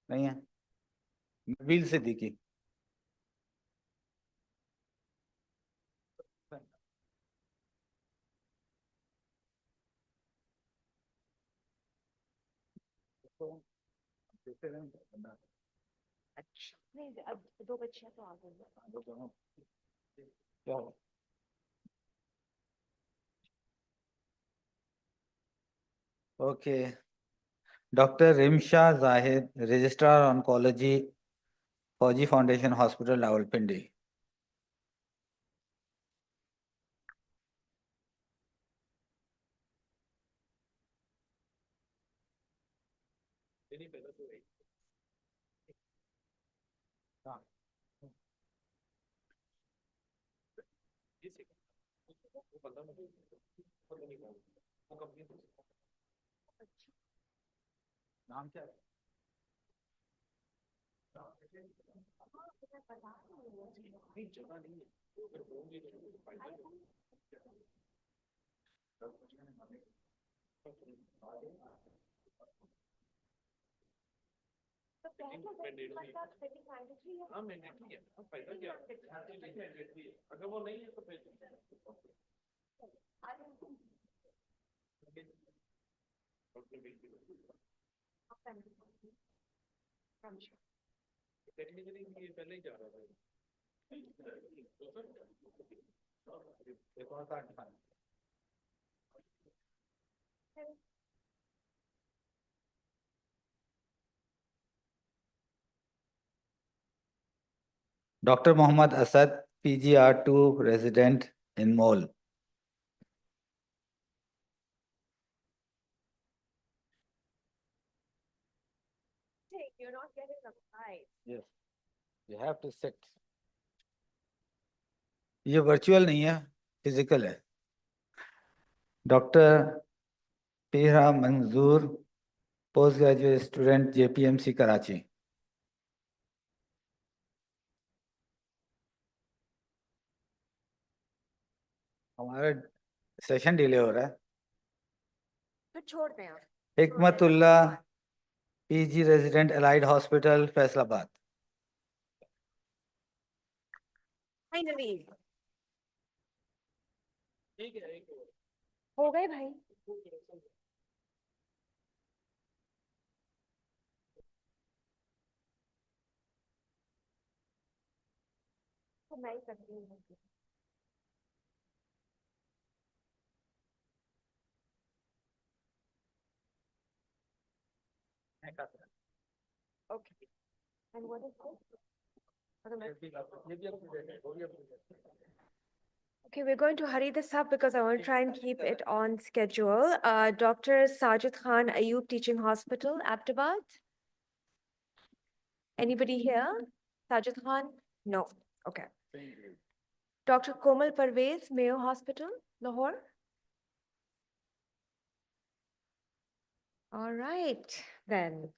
नहीं है Nabil Siddiqui. Okay. Dr. Rimsha Zahid, Registrar Oncology, Fauji Foundation Hospital, Rawalpindi.
नाम क्या है? अगर वो नहीं है तो फिर टेक्निकली ये पहले ही जा रहा था। एक और कार्ड दिखाना।
Dr. Muhammad Asad, PGR2 resident in Mole.
You're not getting the prize.
Yes. You have to sit. ये virtual नहीं है, physical है. Dr. Pira Manzoor, postgraduate student, JPMC Karachi. हमारा सेशन डिले हो रहा है.
तो छोड़ दें आप.
Hikmatullah, PG resident, Allied Hospital, Faisalabad.
Finally. हो गए भाई. तो मैं ही करती हूँ. Okay. And what is this? Okay, we're going to hurry this up because I want to try and keep it on schedule. Dr. Sajid Khan, Ayub Teaching Hospital, Abtabad. Anybody here? Sajid Khan? No. Okay. Dr. Komal Parvez, Mayo Hospital, Lahore. All right, then.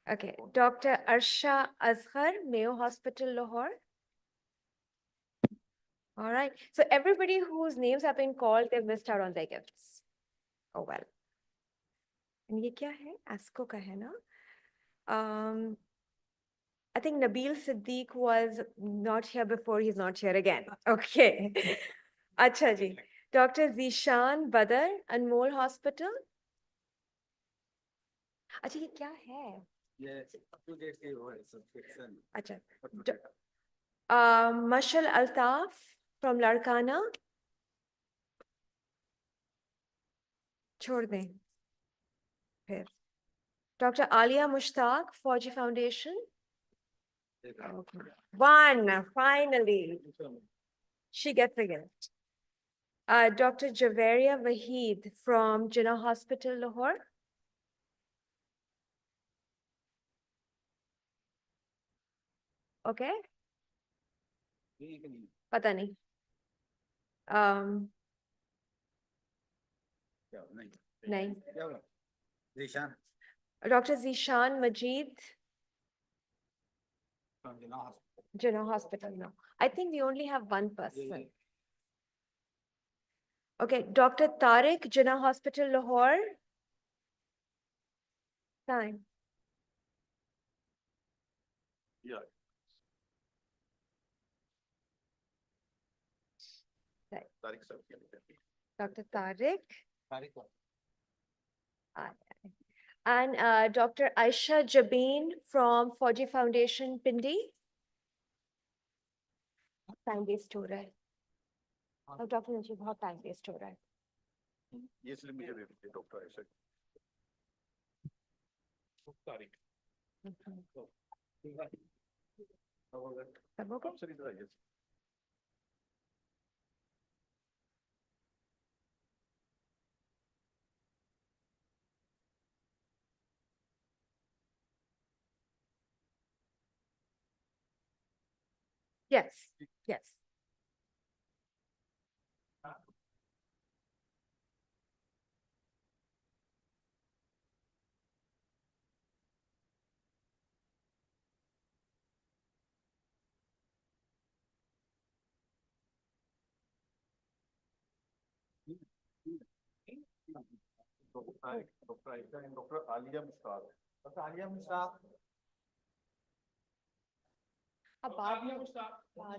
Okay, Dr. Arsha Azhar, Mayo Hospital, Lahore. All right, so everybody whose names have been called, they've missed out on their gifts. Oh well. And ye kya hai? ASCO ka hai na? I think Nabil Siddiq was not here before, he's not here again. Okay. Acha ji. Dr. Zishan Badar, Anmol Hospital. Acha, ye kya hai?
Yes, up to date subscription.
Acha. Mashal Altaf from Larkana. Chhod dein. Phir. Dr. Alia Mushtaq, Fauji Foundation. Okay. One, finally. She gets a gift. Dr. Javeria Waheed from Jinnah Hospital, Lahore. Okay. Pata nahi. Nahi.
Zishan.
Dr. Zishan Majid,
From Jinnah Hospital.
Jinnah Hospital. No, I think we only have one person. Okay, Dr. Tariq, Jinnah Hospital, Lahore. Time.
Yeah.
Right.
Tariq sir.
Dr. Tariq.
Tariq.
And Dr. Aisha Jabeen from Fauji Foundation, Pindi. Time waste हो रहा है. अब doctor Najeeb बहुत time waste हो रहा है.
ये इसलिए मुझे दे दीजिए डॉक्टर ऐसे. तारीख.
सब हो गया?
सर इधर आइए.
Yes, yes.
Doctor Ayesha and doctor Alia Mushtaq. Doctor Alia Mushtaq.
अब बाद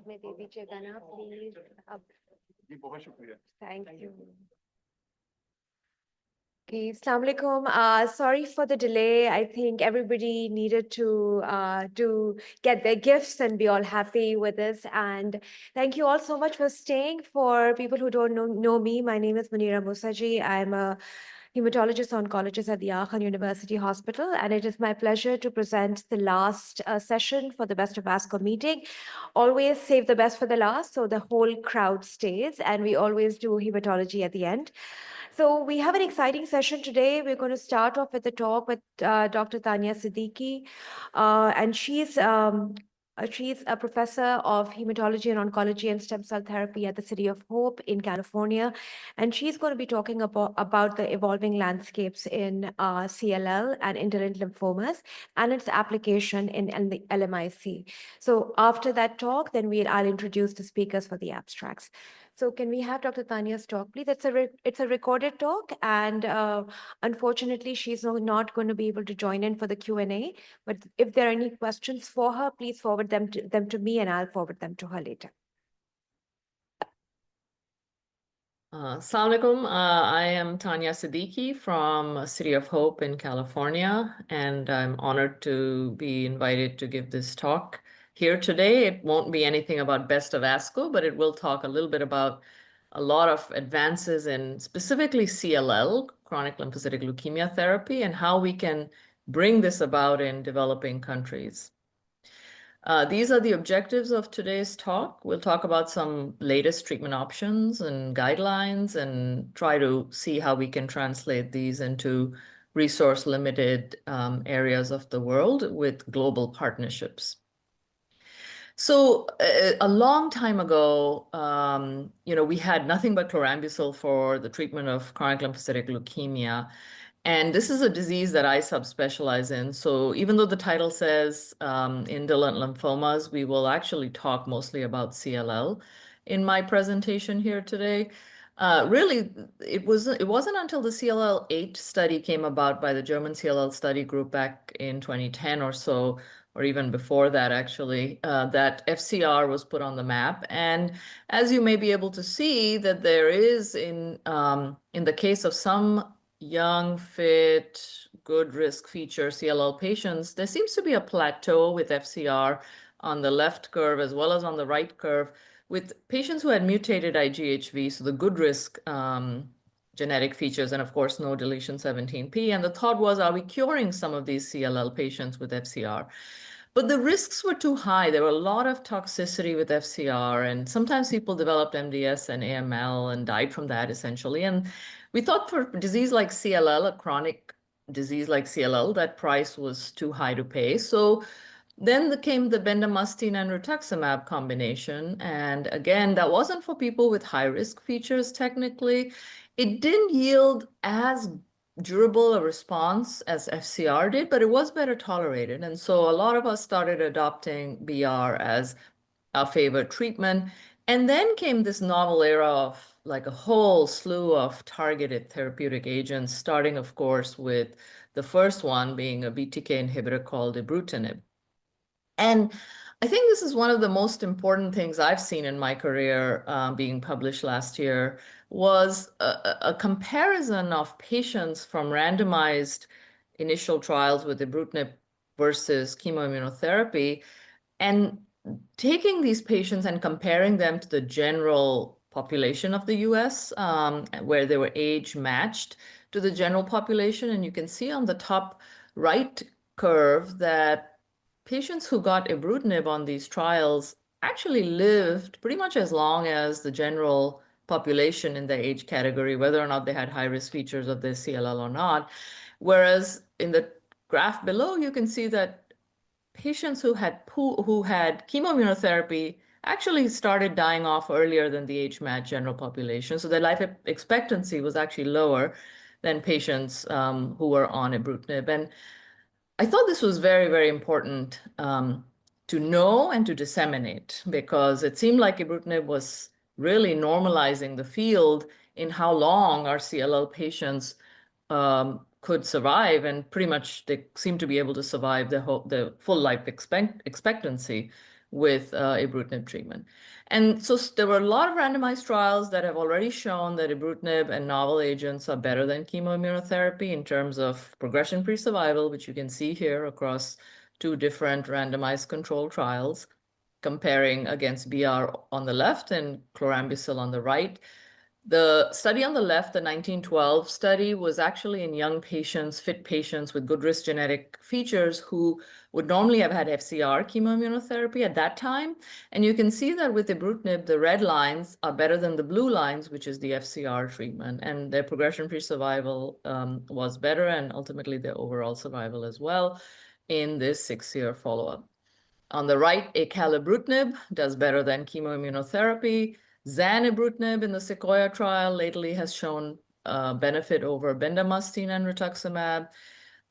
में दे दीजिएगा ना प्लीज. अब
जी बहुत शुक्रिया.
Thank you. Okay, Assalamu alaikum. Sorry for the delay. I think everybody needed to get their gifts and be all happy with this. And thank you all so much for staying. For people who don't know me, my name is Munira Musaji. I'm a hematologist oncologist at the Aachen University Hospital, and it is my pleasure to present the last session for the Best of ASCO meeting. Always save the best for the last, so the whole crowd stays, and we always do hematology at the end. So we have an exciting session today. We're going to start off with a talk with Dr. Tanya Siddiqui, and she's a professor of hematology and oncology and stem cell therapy at the City of Hope in California. And she's going to be talking about the evolving landscapes in CLL and indolent lymphomas and its application in the LMIC. So after that talk, then I'll introduce the speakers for the abstracts. So can we have Dr. Tanya's talk, please? It's a recorded talk, and unfortunately, she's not going to be able to join in for the Q&A. But if there are any questions for her, please forward them to me, and I'll forward them to her later.
Assalamu alaikum. I am Tanya Siddiqui from City of Hope in California, and I'm honored to be invited to give this talk here today. It won't be anything about Best of ASCO, but it will talk a little bit about a lot of advances in specifically CLL, chronic lymphocytic leukemia therapy, and how we can bring this about in developing countries. These are the objectives of today's talk. We'll talk about some latest treatment options and guidelines and try to see how we can translate these into resource-limited areas of the world with global partnerships. So a long time ago, we had nothing but chlorambucil for the treatment of chronic lymphocytic leukemia. And this is a disease that I subspecialize in. So even though the title says indolent lymphomas, we will actually talk mostly about CLL in my presentation here today. Really, it wasn't until the CLL-8 study came about by the German CLL study group back in 2010 or so, or even before that actually, that FCR was put on the map. And as you may be able to see, that there is in the case of some young, fit, good risk feature CLL patients, there seems to be a plateau with FCR on the left curve as well as on the right curve with patients who had mutated IGHV, so the good risk genetic features, and of course, no deletion 17p. And the thought was, are we curing some of these CLL patients with FCR? But the risks were too high. There were a lot of toxicity with FCR, and sometimes people developed MDS and AML and died from that essentially. And we thought for a disease like CLL, a chronic disease like CLL, that price was too high to pay. So then came the bendamustine and rituximab combination. And again, that wasn't for people with high-risk features technically. It didn't yield as durable a response as FCR did, but it was better tolerated. And so a lot of us started adopting BR as our favorite treatment. And then came this novel era of like a whole slew of targeted therapeutic agents, starting, of course, with the first one being a BTK inhibitor called ibrutinib. And I think this is one of the most important things I've seen in my career being published last year was a comparison of patients from randomized initial trials with ibrutinib versus chemoimmunotherapy, and taking these patients and comparing them to the general population of the US, where they were age matched to the general population. And you can see on the top right curve that patients who got ibrutinib on these trials actually lived pretty much as long as the general population in their age category, whether or not they had high-risk features of their CLL or not. Whereas in the graph below, you can see that patients who had chemoimmunotherapy actually started dying off earlier than the age-matched general population. So their life expectancy was actually lower than patients who were on ibrutinib. And I thought this was very, very important to know and to disseminate, because it seemed like ibrutinib was really normalizing the field in how long our CLL patients could survive, and pretty much they seem to be able to survive the full life expectancy with ibrutinib treatment. And so there were a lot of randomized trials that have already shown that ibrutinib and novel agents are better than chemoimmunotherapy in terms of progression-free survival, which you can see here across 2 different randomized control trials, comparing against BR on the left and chlorambucil on the right. The study on the left, the 1912 study, was actually in young patients, fit patients with good risk genetic features who would normally have had FCR chemoimmunotherapy at that time. And you can see that with ibrutinib, the red lines are better than the blue lines, which is the FCR treatment. And their progression-free survival was better, and ultimately their overall survival as well in this 6-year follow-up. On the right, acalabrutinib does better than chemoimmunotherapy. Zanibrutinib in the Sequoia trial lately has shown benefit over bendamustine and rituximab.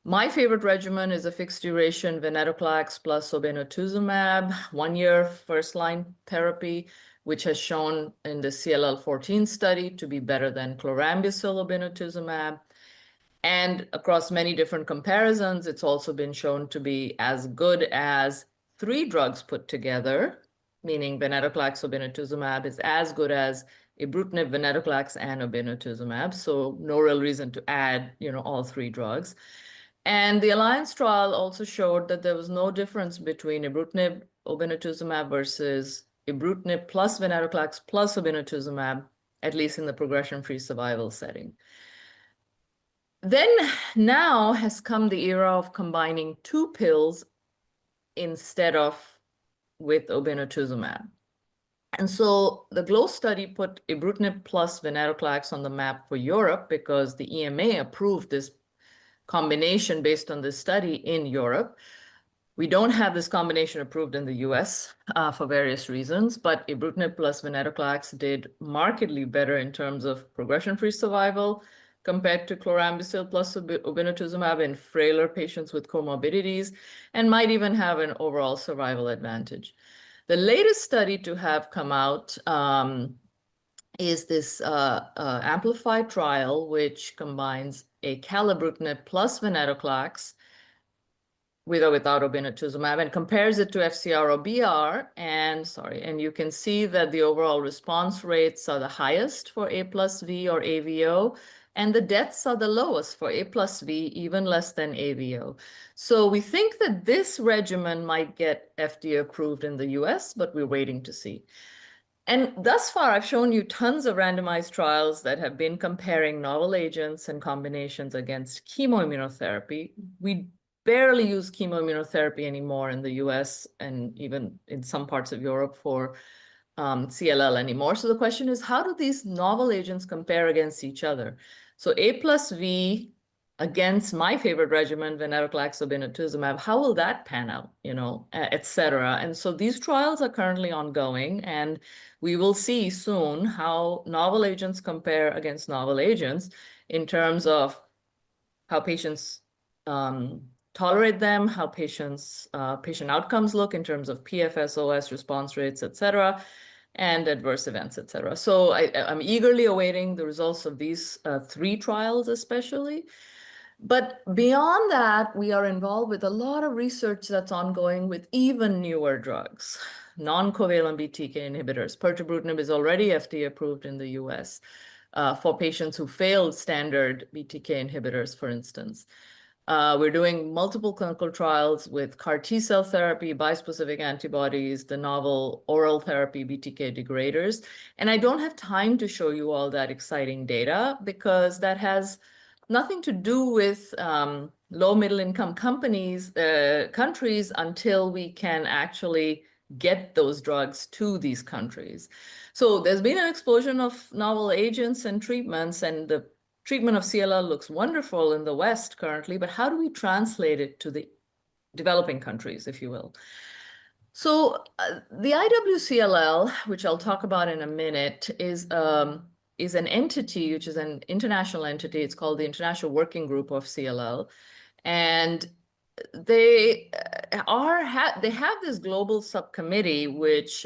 My favorite regimen is a fixed duration venetoclax plus obinutuzumab, 1-year first-line therapy, which has shown in the CLL14 study to be better than chlorambucil obinutuzumab. And across many different comparisons, it's also been shown to be as good as 3 drugs put together, meaning venetoclax obinutuzumab is as good as ibrutinib, venetoclax, and obinutuzumab. So no real reason to add, all 3 drugs. And the Alliance trial also showed that there was no difference between ibrutinib, obinutuzumab versus ibrutinib plus venetoclax plus obinutuzumab, at least in the progression-free survival setting. Then now has come the era of combining 2 pills instead of with obinutuzumab. And so the GLOW study put ibrutinib plus venetoclax on the map for Europe because the EMA approved this combination based on this study in Europe. We don't have this combination approved in the US for various reasons, but ibrutinib plus venetoclax did markedly better in terms of progression-free survival compared to chlorambucil plus obinutuzumab in frailer patients with comorbidities, and might even have an overall survival advantage. The latest study to have come out is this amplified trial, which combines acalabrutinib plus venetoclax with or without obinutuzumab, and compares it to FCR or BR, and you can see that the overall response rates are the highest for A plus V or AVO, and the deaths are the lowest for A plus V, even less than AVO. So we think that this regimen might get FDA approved in the US, but we're waiting to see. And thus far, I've shown you tons of randomized trials that have been comparing novel agents and combinations against chemoimmunotherapy. We barely use chemoimmunotherapy anymore in the US and even in some parts of Europe for CLL anymore. So the question is, how do these novel agents compare against each other? So A plus V against my favorite regimen, venetoclax obinutuzumab, how will that pan out, et cetera? And so these trials are currently ongoing, and we will see soon how novel agents compare against novel agents in terms of how patients tolerate them, how patient outcomes look in terms of PFS, OS, response rates, et cetera. and adverse events, et cetera. So I'm eagerly awaiting the results of these 3 trials especially. But beyond that, we are involved with a lot of research that's ongoing with even newer drugs, non-covalent BTK inhibitors. Pirtobrutinib is already FDA approved in the US for patients who failed standard BTK inhibitors, for instance. We're doing multiple clinical trials with CAR T-cell therapy, bispecific antibodies, the novel oral therapy BTK degraders. And I don't have time to show you all that exciting data because that has nothing to do with low middle income countries until we can actually get those drugs to these countries. So there's been an explosion of novel agents and treatments, and the treatment of CLL looks wonderful in the West currently, but how do we translate it to the developing countries, if you will? So the IWCLL, which I'll talk about in a minute, is an entity, which is an international entity. It's called the International Working Group of CLL. And they have this global subcommittee, which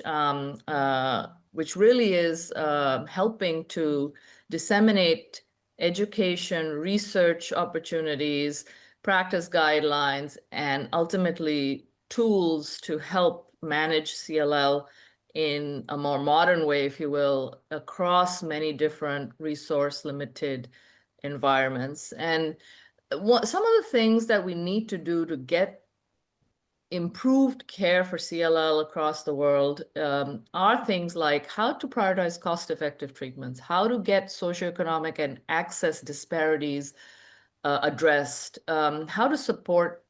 really is helping to disseminate education, research opportunities, practice guidelines, and ultimately tools to help manage CLL in a more modern way, if you will, across many different resource-limited environments. And some of the things that we need to do to get improved care for CLL across the world are things like how to prioritize cost-effective treatments, how to get socioeconomic and access disparities addressed, how to support,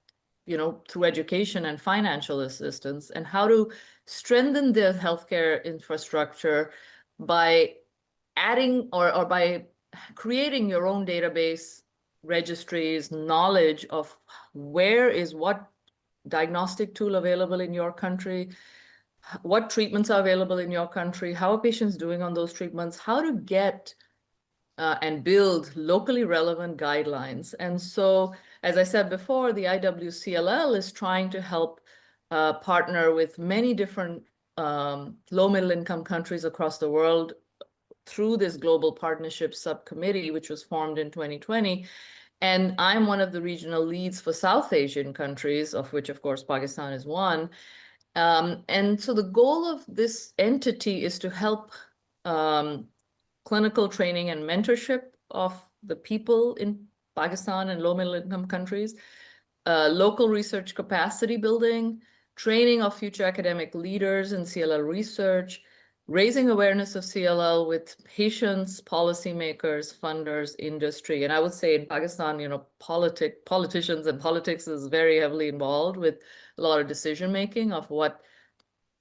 through education and financial assistance, and how to strengthen the healthcare infrastructure by adding or by creating your own database, registries, knowledge of where is what diagnostic tool available in your country, what treatments are available in your country, how are patients doing on those treatments, how to get and build locally relevant guidelines. And so, as I said before, the IWCLL is trying to help partner with many different low middle income countries across the world through this global partnership subcommittee, which was formed in 2020. And I'm one of the regional leads for South Asian countries, of which, of course, Pakistan is one. And so the goal of this entity is to help clinical training and mentorship of the people in Pakistan and low middle income countries, local research capacity building, training of future academic leaders in CLL research, raising awareness of CLL with patients, policymakers, funders, industry. And I would say in Pakistan, politicians and politics is very heavily involved with a lot of decision-making of what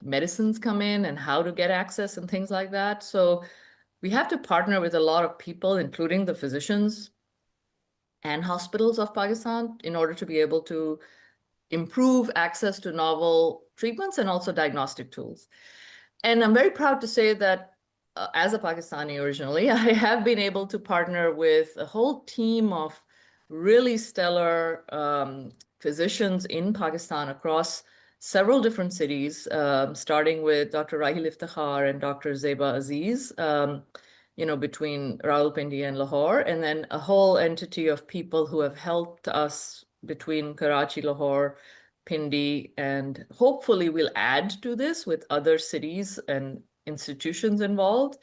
medicines come in and how to get access and things like that. So we have to partner with a lot of people, including the physicians and hospitals of Pakistan, in order to be able to improve access to novel treatments and also diagnostic tools. And I'm very proud to say that as a Pakistani originally, I have been able to partner with a whole team of really stellar physicians in Pakistan across several different cities, starting with Dr. Rahil Iftikhar and Dr. Zeba Aziz, between Rawalpindi and Lahore, and then a whole entity of people who have helped us between Karachi, Lahore, Pindi, and hopefully we'll add to this with other cities and institutions involved.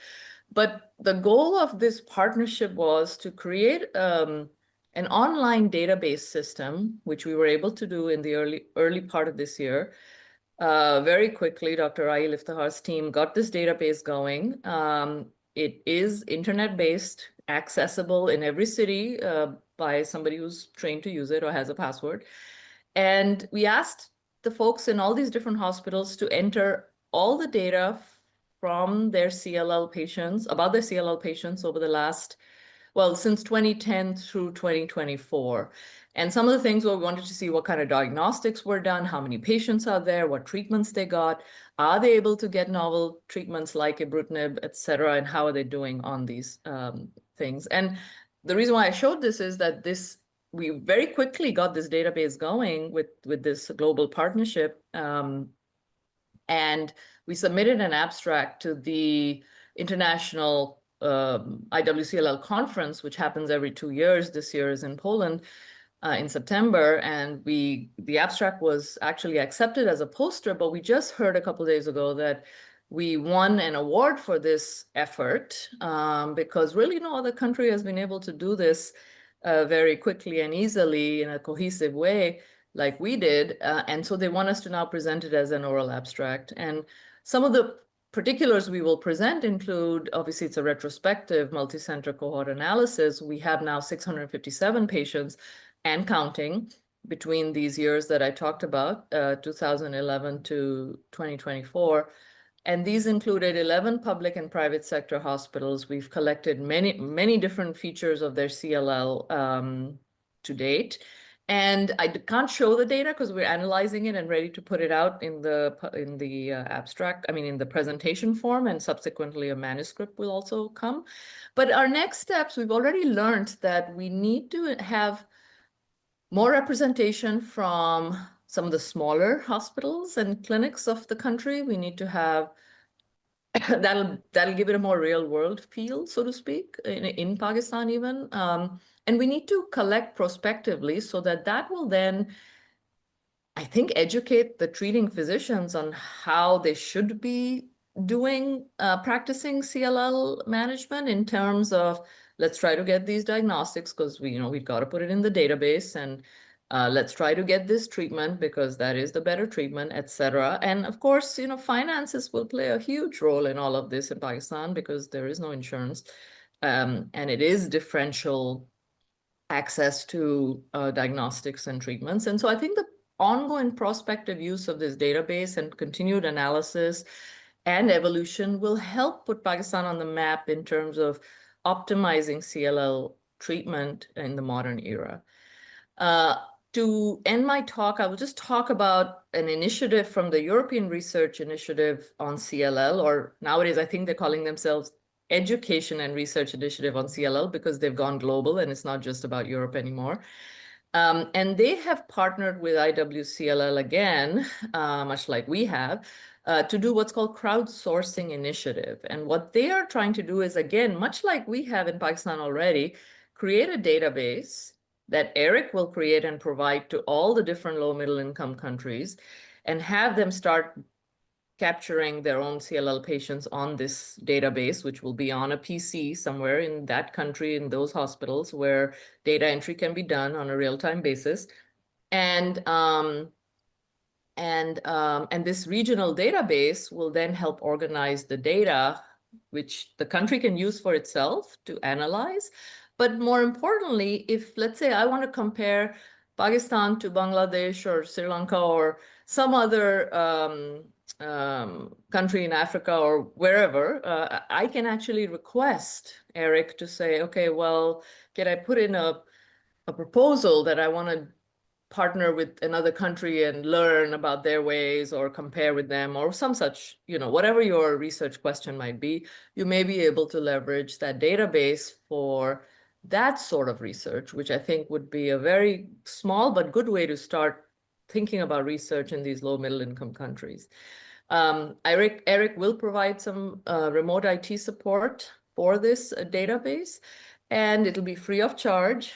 But the goal of this partnership was to create an online database system, which we were able to do in the early part of this year. Very quickly, Dr. Rahil Iftikhar's team got this database going. It is internet-based, accessible in every city by somebody who's trained to use it or has a password. And we asked the folks in all these different hospitals to enter all the data from their CLL patients, about their CLL patients over the last, since 2010 through 2024. And some of the things we wanted to see what kind of diagnostics were done, how many patients are there, what treatments they got, are they able to get novel treatments like ibrutinib, et cetera, and how are they doing on these things. And the reason why I showed this is that we very quickly got this database going with this global partnership. And And we submitted an abstract to the International IWCLL conference, which happens every 2 years. This year is in Poland in September. And the abstract was actually accepted as a poster, but we just heard a couple of days ago that we won an award for this effort because really no other country has been able to do this very quickly and easily in a cohesive way like we did. And so they want us to now present it as an oral abstract. And some of the particulars we will present include, obviously it's a retrospective multi-center cohort analysis. We have now 657 patients and counting between these years that I talked about, 2011 to 2024. And these included 11 public and private sector hospitals. We've collected many different features of their CLL to date. And I can't show the data because we're analyzing it and ready to put it out in the abstract, in the presentation form, and subsequently a manuscript will also come. But our next steps, we've already learned that we need to have more representation from some of the smaller hospitals and clinics of the country. We need to have that'll give it a more real world feel, so to speak, in Pakistan even. And we need to collect prospectively so that will then, I think, educate the treating physicians on how they should be doing practicing CLL management in terms of, let's try to get these diagnostics because we've got to put it in the database, and let's try to get this treatment because that is the better treatment, etc. And of course, finances will play a huge role in all of this in Pakistan because there is no insurance, and it is differential access to diagnostics and treatments. And so I think the ongoing prospective use of this database and continued analysis and evolution will help put Pakistan on the map in terms of optimizing CLL treatment in the modern era. To end my talk, I will just talk about an initiative from the European Research Initiative on CLL, or nowadays I think they're calling themselves Education and Research Initiative on CLL because they've gone global and it's not just about Europe anymore. And they have partnered with IWCLL again, much like we have, to do what's called crowdsourcing initiative. And what they are trying to do is, again, much like we have in Pakistan already, create a database that Eric will create and provide to all the different low middle income countries and have them start capturing their own CLL patients on this database, which will be on a PC somewhere in that country, in those hospitals where data entry can be done on a real-time basis. And this regional database will then help organize the data, which the country can use for itself to analyze. But more importantly, if, let's say, I want to compare Pakistan to Bangladesh or Sri Lanka or some other country in Africa or wherever, I can actually request Eric to say, okay, well, can I put in a proposal that I want to partner with another country and learn about their ways or compare with them or some such, whatever your research question might be, you may be able to leverage that database for that sort of research, which I think would be a very small but good way to start thinking about research in these low middle income countries. Eric will provide some remote IT support for this database, and it'll be free of charge.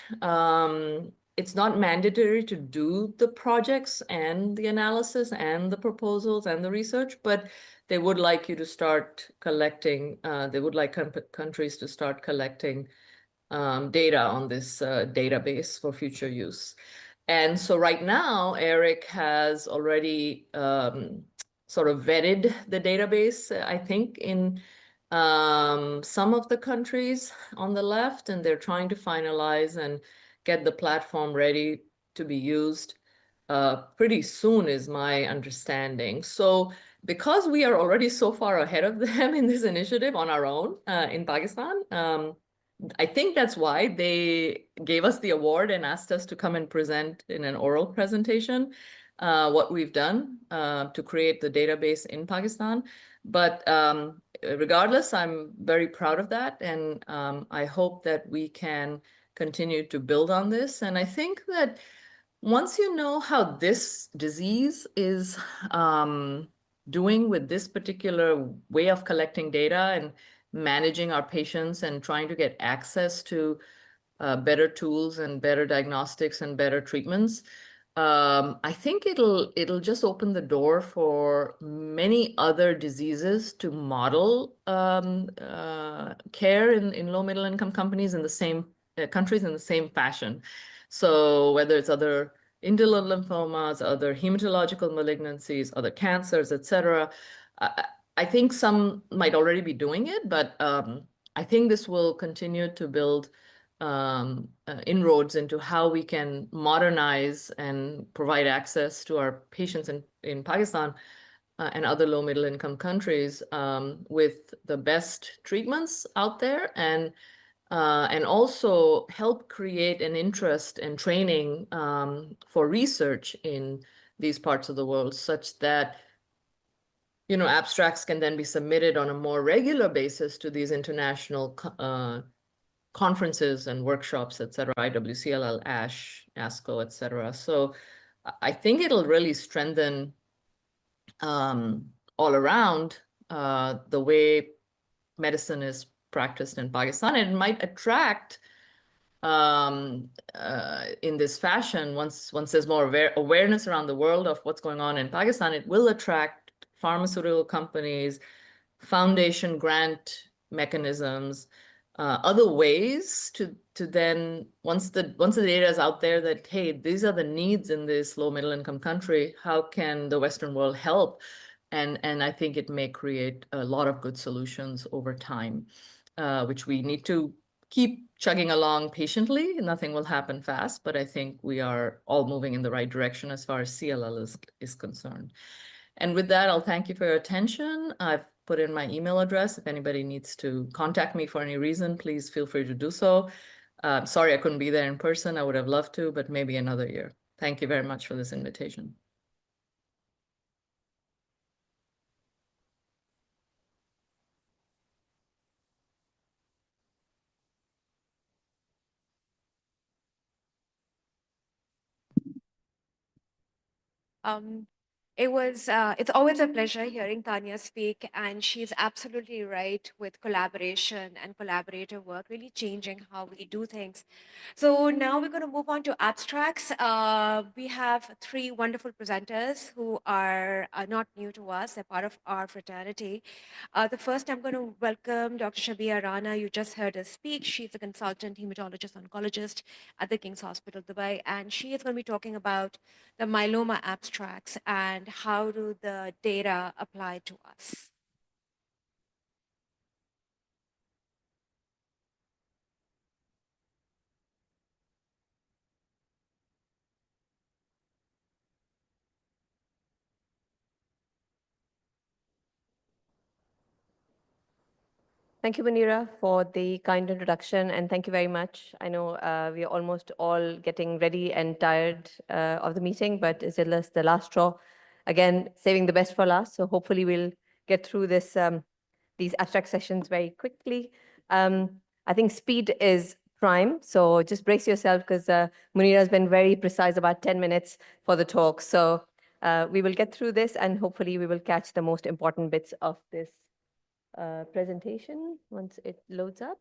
It's not mandatory to do the projects and the analysis and the proposals and the research, but they would like you to start collecting, they would like countries to start collecting data on this database for future use. And so right now, Eric has already sort of vetted the database, I think, in some of the countries on the left, and they're trying to finalize and get the platform ready to be used pretty soon, is my understanding. So because we are already so far ahead of them in this initiative on our own in Pakistan, I think that's why they gave us the award and asked us to come and present in an oral presentation what we've done to create the database in Pakistan. But regardless, I'm very proud of that. And I hope that we can continue to build on this. And I think that once you know how this disease is doing with this particular way of collecting data and managing our patients and trying to get access to better tools and better diagnostics and better treatments, I think it'll just open the door for many other diseases to model care in low middle income companies in the same countries in the same fashion. So whether it's other indolent lymphomas, other hematological malignancies, other cancers, etc. I think some might already be doing it, but I think this will continue to build inroads into how we can modernize and provide access to our patients in Pakistan and other low middle income countries with the best treatments out there, and also help create an interest and training for research in these parts of the world, such that abstracts can then be submitted on a more regular basis to these international conferences and workshops, et cetera, IWCLL, ASH, ASCO, et cetera. So I think it'll really strengthen all around the way medicine is practiced in Pakistan. It might attract in this fashion, once there's more awareness around the world of what's going on in Pakistan, it will attract pharmaceutical companies, foundation grant mechanisms, other ways to then, once the data is out there that, hey, these are the needs in this low middle income country, how can the Western world help? And I think it may create a lot of good solutions over time, which we need to keep chugging along patiently. Nothing will happen fast, but I think we are all moving in the right direction as far as CLL is concerned. And with that, I'll thank you for your attention. I've put in my email address. If anybody needs to contact me for any reason, please feel free to do so. Sorry I couldn't be there in person. I would have loved to, but maybe another year. Thank you very much for this invitation.
It's always a pleasure hearing Tanya speak, and she's absolutely right with collaboration and collaborative work, really changing how we do things. So now we're going to move on to abstracts. We have three wonderful presenters who are not new to us. They're part of our fraternity. The first, I'm going to welcome Dr. Shabia Rana. You just heard her speak. She's a consultant hematologist oncologist at the King's Hospital, Dubai, and she is going to be talking about the myeloma abstracts and how do the data apply to us.
Thank you, Munira, for the kind introduction, and thank you very much. I know we are almost all getting ready and tired of the meeting, but it's the last straw. Again, saving the best for last, so hopefully we'll get through these abstract sessions very quickly. I think speed is prime, so just brace yourself, because Munira has been very precise about 10 minutes for the talk. So we will get through this, and hopefully we will catch the most important bits of this presentation once it loads up.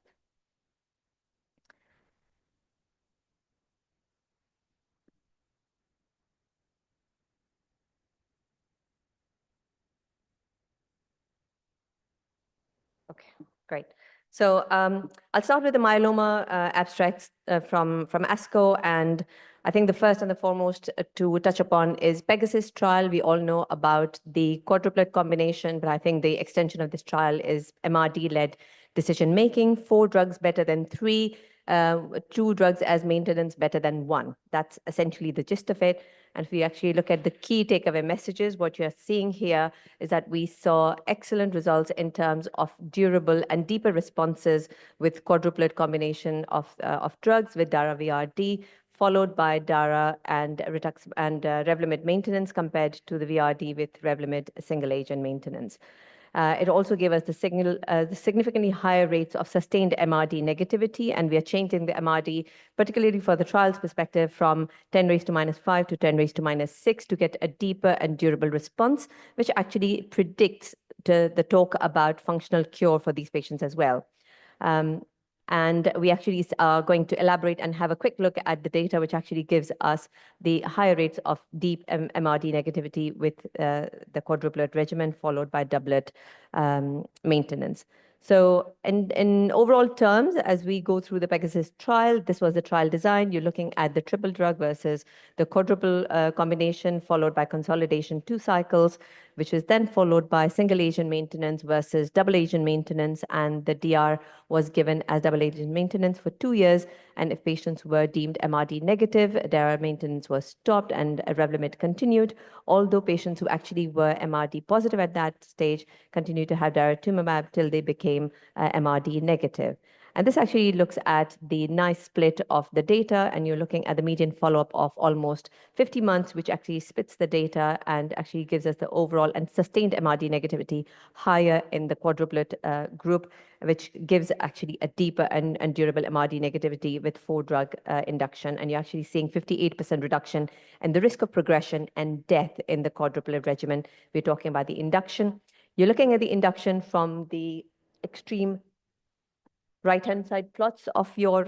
Okay, great. So I'll start with the myeloma abstracts from ASCO, and I think the first and the foremost to touch upon is Pegasus trial. We all know about the quadruplet combination, but I think the extension of this trial is MRD-led decision-making, 4 drugs better than 3, 2 drugs as maintenance better than 1. That's essentially the gist of it. And if we actually look at the key takeaway messages, what you're seeing here is that we saw excellent results in terms of durable and deeper responses with quadruplet combination of drugs with Dara VRD, followed by Dara and Revlimid maintenance compared to the VRD with Revlimid single agent maintenance. It also gave us the significantly higher rates of sustained MRD negativity, and we are changing the MRD, particularly for the trials perspective, from 10 raised to -5 to 10 raised to -6 to get a deeper and durable response, which actually predicts the talk about functional cure for these patients as well. And we actually are going to elaborate and have a quick look at the data, which actually gives us the higher rates of deep MRD negativity with the quadruplet regimen followed by doublet maintenance. So in overall terms, as we go through the Pegasus trial, this was the trial design. You're looking at the triple drug versus the quadruple combination followed by consolidation 2 cycles, which was then followed by single agent maintenance versus double agent maintenance. And the DR was given as double agent maintenance for 2 years. And if patients were deemed MRD negative, their maintenance was stopped and Revlimid continued. Although patients who actually were MRD positive at that stage continued to have daratumumab till they became MRD negative. And this actually looks at the nice split of the data, and you're looking at the median follow-up of almost 50 months, which actually splits the data and actually gives us the overall and sustained MRD negativity higher in the quadruplet group, which gives actually a deeper and durable MRD negativity with 4-drug induction. And you're actually seeing 58% reduction in the risk of progression and death in the quadruplet regimen. We're talking about the induction. You're looking at the induction from the extreme right-hand side plots of your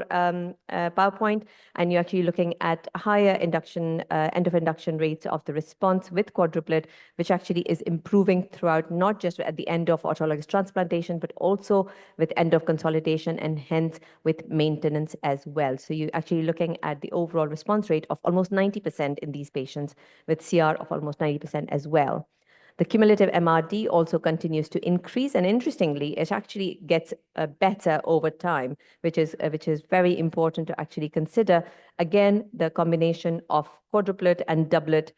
PowerPoint, and you're actually looking at higher induction, end of induction rates of the response with quadruplet, which actually is improving throughout, not just at the end of autologous transplantation, but also with end of consolidation and hence with maintenance as well. So you're actually looking at the overall response rate of almost 90% in these patients with CR of almost 90% as well. The cumulative MRD also continues to increase, and interestingly, it actually gets better over time, which is very important to actually consider. Again, the combination of quadruplet and doublet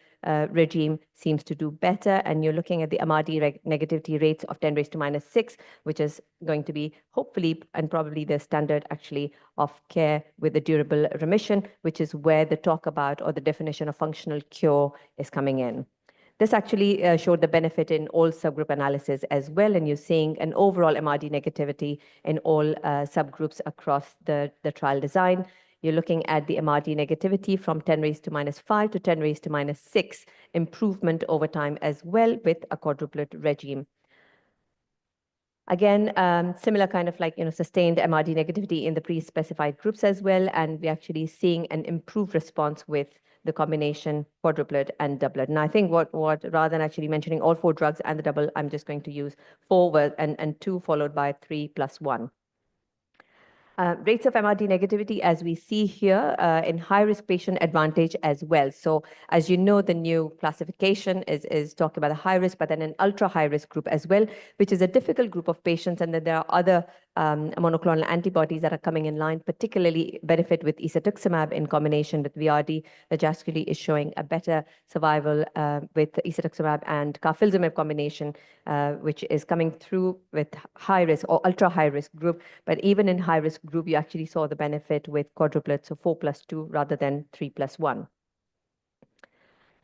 regime seems to do better, and you're looking at the MRD negativity rates of 10 raised to -6, which is going to be hopefully and probably the standard actually of care with the durable remission, which is where the talk about or the definition of functional cure is coming in. This actually showed the benefit in all subgroup analysis as well, and you're seeing an overall MRD negativity in all subgroups across the trial design. You're looking at the MRD negativity from 10 raised to -5 to 10 raised to -6 improvement over time as well with a quadruplet regime. Again, similar kind of like, sustained MRD negativity in the pre-specified groups as well, and we're actually seeing an improved response with the combination quadruplet and doublet. And I think what rather than actually mentioning all 4 drugs and the double, I'm just going to use 4 and 2 followed by 3 + 1. Rates of MRD negativity, as we see here, in high-risk patient advantage as well. So as you know, the new classification is talking about a high risk, but then an ultra-high risk group as well, which is a difficult group of patients. And then there are other monoclonal antibodies that are coming in line, particularly benefit with isatuximab in combination with VRD, which actually is showing a better survival with isatuximab and carfilzomib combination, which is coming through with high risk or ultra-high risk group. But even in high risk group, you actually saw the benefit with quadruplets, so 4 + 2 rather than 3 + 1.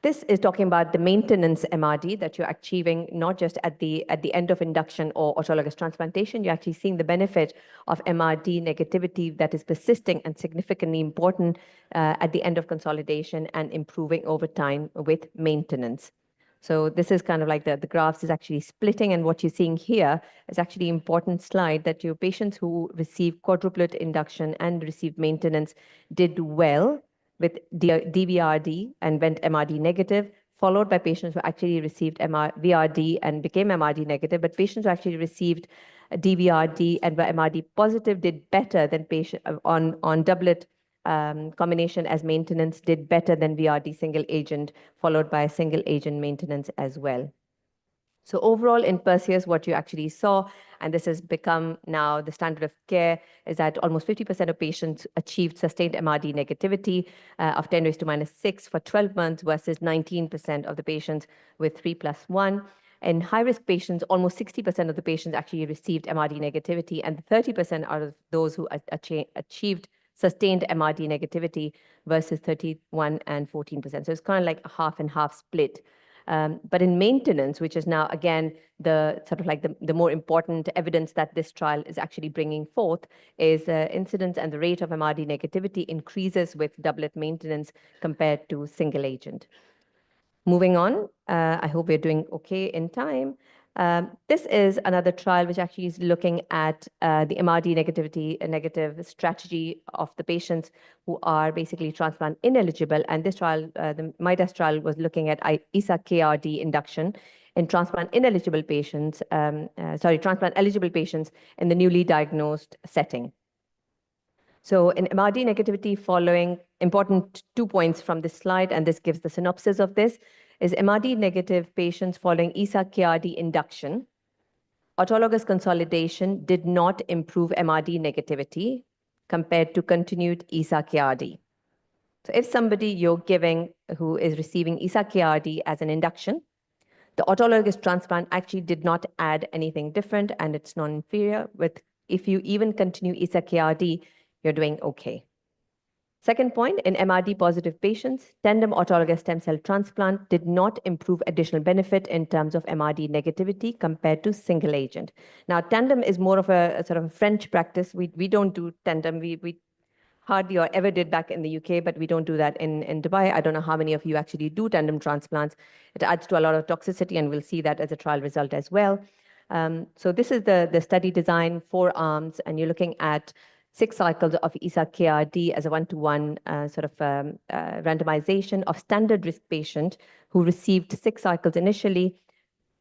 This is talking about the maintenance MRD that you're achieving not just at the end of induction or autologous transplantation. You're actually seeing the benefit of MRD negativity that is persisting and significantly important at the end of consolidation and improving over time with maintenance. So this is kind of like the graphs is actually splitting, and what you're seeing here is actually an important slide that your patients who received quadruplet induction and received maintenance did well with DVRD and went MRD negative, followed by patients who actually received VRD and became MRD negative, but patients who actually received DVRD and were MRD positive did better than patient on doublet combination as maintenance, did better than VRD single agent, followed by single agent maintenance as well. So overall in Perseus, what you actually saw, and this has become now the standard of care, is that almost 50% of patients achieved sustained MRD negativity of 10 raised to -6 for 12 months versus 19% of the patients with 3 + 1. In high-risk patients, almost 60% of the patients actually received MRD negativity, and 30% out of those who achieved sustained MRD negativity versus 31 and 14%. So it's kind of like a half and half split. But in maintenance, which is now again the sort of like the more important evidence that this trial is actually bringing forth, is incidence and the rate of MRD negativity increases with doublet maintenance compared to single agent. Moving on, I hope we're doing okay in time. This is another trial which actually is looking at the MRD negative strategy of the patients who are basically transplant ineligible. And this trial, the MIDAS trial, was looking at ESA-KRD induction in transplant ineligible patients, transplant eligible patients in the newly diagnosed setting. So in MRD negativity, following important 2 points from this slide, and this gives the synopsis of this, is MRD negative patients following ESA-KRD induction. Autologous consolidation did not improve MRD negativity compared to continued ESA-KRD. So if somebody you're giving who is receiving ESA-KRD as an induction, the autologous transplant actually did not add anything different, and it's non-inferior. If you even continue ESA-KRD, you're doing okay. Second point, in MRD positive patients, tandem autologous stem cell transplant did not improve additional benefit in terms of MRD negativity compared to single agent. Now, tandem is more of a sort of a French practice. We don't do tandem. We hardly or ever did back in the UK, but we don't do that in Dubai. I don't know how many of you actually do tandem transplants. It adds to a lot of toxicity, and we'll see that as a trial result as well. So this is the study design, 4 arms, and you're looking at 6 cycles of ESA-KRD as a 1-to-1 randomization of standard risk patient who received 6 cycles initially.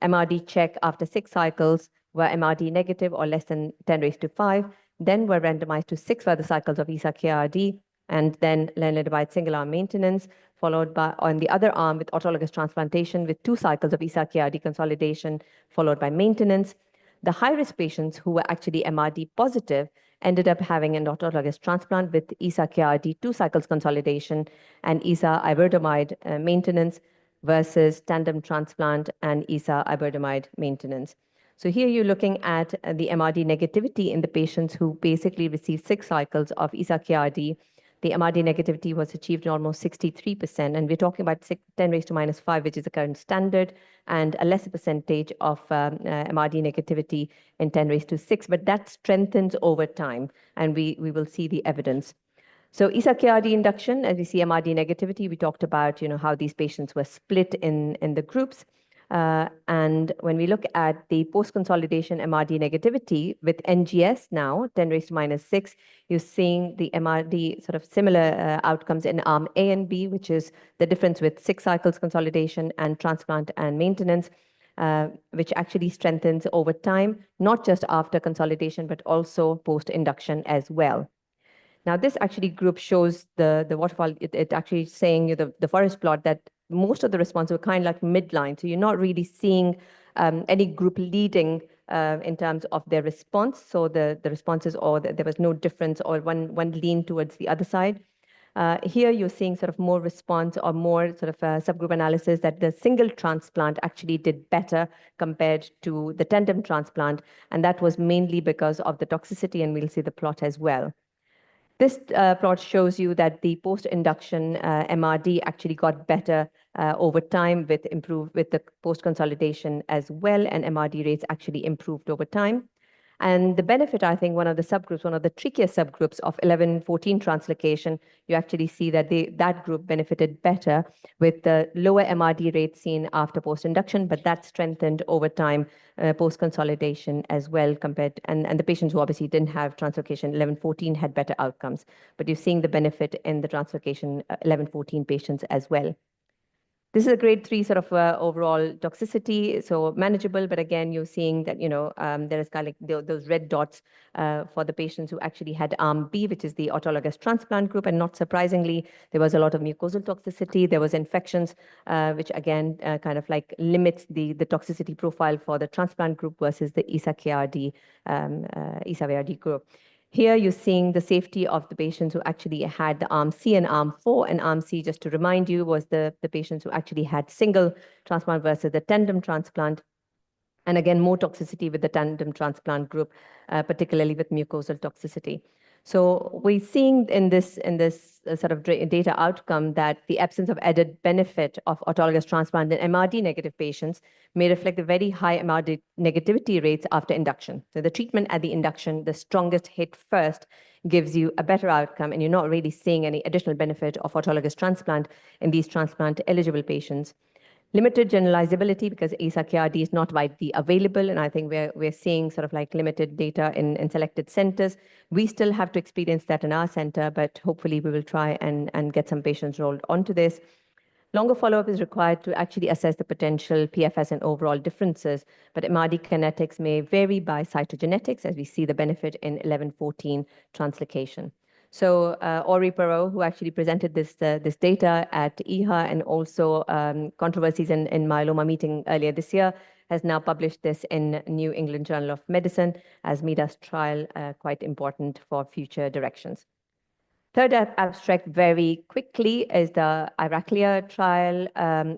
MRD check after 6 cycles were MRD negative or less than 10⁵, then were randomized to 6 further cycles of ESA-KRD, and then lenalidomide single-arm maintenance, followed by, on the other arm, with autologous transplantation with 2 cycles of ESA-KRD consolidation, followed by maintenance. The high-risk patients who were actually MRD positive ended up having an autologous transplant with ESA-KRD 2 cycles consolidation and ESA-iberdomide maintenance versus tandem transplant and ESA-iberdomide maintenance. So here you're looking at the MRD negativity in the patients who basically received 6 cycles of ESA-KRD. The MRD negativity was achieved in almost 63%, and we're talking about 10⁻⁵, which is the current standard, and a lesser percentage of MRD negativity in 10⁶, but that strengthens over time, and we will see the evidence. So ESA-KRD induction, as we see MRD negativity, we talked about how these patients were split in the groups. And when we look at the post-consolidation MRD negativity with NGS now, 10⁻⁶, you're seeing the MRD sort of similar outcomes in arm A and B, which is the difference with 6 cycles consolidation and transplant and maintenance, which actually strengthens over time, not just after consolidation, but also post-induction as well. Now, this actually group shows the waterfall. It actually saying the forest plot that most of the responses were kind of like midline. So you're not really seeing any group leading in terms of their response. So the responses, or there was no difference, or one lean towards the other side. Here you're seeing sort of more response or more sort of subgroup analysis that the single transplant actually did better compared to the tandem transplant. And that was mainly because of the toxicity, and we'll see the plot as well. This plot shows you that the post-induction MRD actually got better over time with the post-consolidation as well, and MRD rates actually improved over time. And the benefit, I think, one of the subgroups, one of the trickier subgroups of 11-14 translocation, you actually see that that group benefited better with the lower MRD rate seen after post-induction, but that strengthened over time post-consolidation as well compared, and the patients who obviously didn't have translocation 11-14 had better outcomes. But you're seeing the benefit in the translocation 11-14 patients as well. This is a grade 3 sort of overall toxicity, so manageable. But again, you're seeing that there is kind of like those red dots for the patients who actually had arm B, which is the autologous transplant group. And not surprisingly, there was a lot of mucosal toxicity. There was infections, which again kind of like limits the toxicity profile for the transplant group versus the ESA-KRD group. Here you're seeing the safety of the patients who actually had the arm C and arm 4. And arm C, just to remind you, was the patients who actually had single transplant versus the tandem transplant. And again, more toxicity with the tandem transplant group, particularly with mucosal toxicity. So we're seeing in this sort of data outcome that the absence of added benefit of autologous transplant in MRD negative patients may reflect the very high MRD negativity rates after induction. So the treatment at the induction, the strongest hit first, gives you a better outcome, and you're not really seeing any additional benefit of autologous transplant in these transplant eligible patients. Limited generalizability because ASA-KRD is not widely available, and I think we're seeing sort of like limited data in selected centers. We still have to experience that in our center, but hopefully we will try and get some patients rolled onto this. Longer follow-up is required to actually assess the potential PFS and overall differences, but MRD kinetics may vary by cytogenetics as we see the benefit in 1114 translocation. So Ori Perot, who actually presented this data at EHA and also controversies in myeloma meeting earlier this year, has now published this in New England Journal of Medicine as MEDAS trial, quite important for future directions. Third abstract very quickly is the Iraclia trial.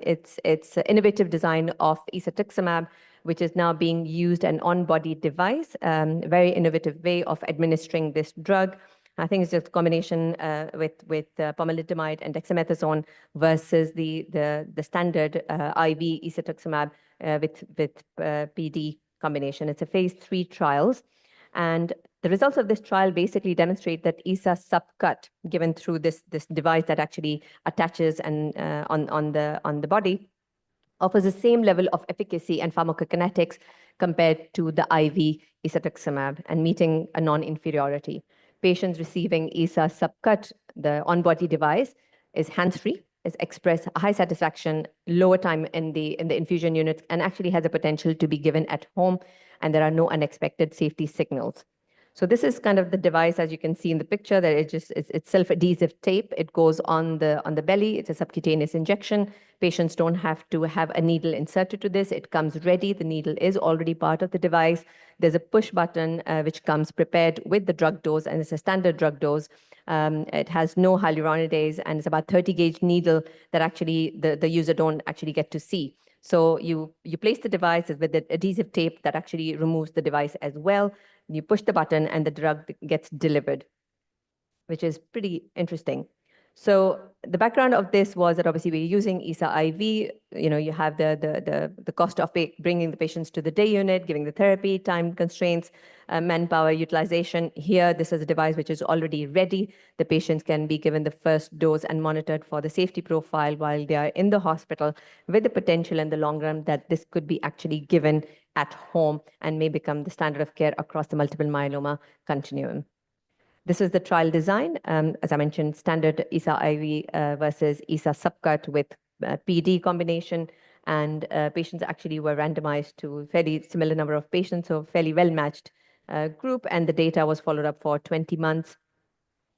It's an innovative design of isatuximab, which is now being used an on-body device, very innovative way of administering this drug. I think it's just a combination with pomalidomide and dexamethasone versus the standard IV isatuximab with PD combination. It's a phase 3 trials. And the results of this trial basically demonstrate that ESA subcut given through this device that actually attaches and on the body offers the same level of efficacy and pharmacokinetics compared to the IV isatuximab and meeting a non-inferiority. Patients receiving ESA subcut, the on-body device, is hands-free, is express high satisfaction, lower time in the infusion unit, and actually has a potential to be given at home, and there are no unexpected safety signals. So this is kind of the device, as you can see in the picture, that it's self-adhesive tape. It goes on the belly. It's a subcutaneous injection. Patients don't have to have a needle inserted to this. It comes ready. The needle is already part of the device. There's a push button which comes prepared with the drug dose, and it's a standard drug dose. It has no hyaluronidase, and it's about 30 gauge needle that actually the user don't actually get to see. So you place the device with the adhesive tape that actually removes the device as well. You push the button and the drug gets delivered, which is pretty interesting. So the background of this was that obviously we're using ESA IV. You have the cost of bringing the patients to the day unit, giving the therapy, time constraints, manpower utilization. Here, this is a device which is already ready. The patients can be given the first dose and monitored for the safety profile while they are in the hospital, with the potential in the long run that this could be actually given at home and may become the standard of care across the multiple myeloma continuum. This is the trial design. As I mentioned, standard ESA IV versus ESA subcut with PD combination. And patients actually were randomized to a fairly similar number of patients, so fairly well-matched group. And the data was followed up for 20 months.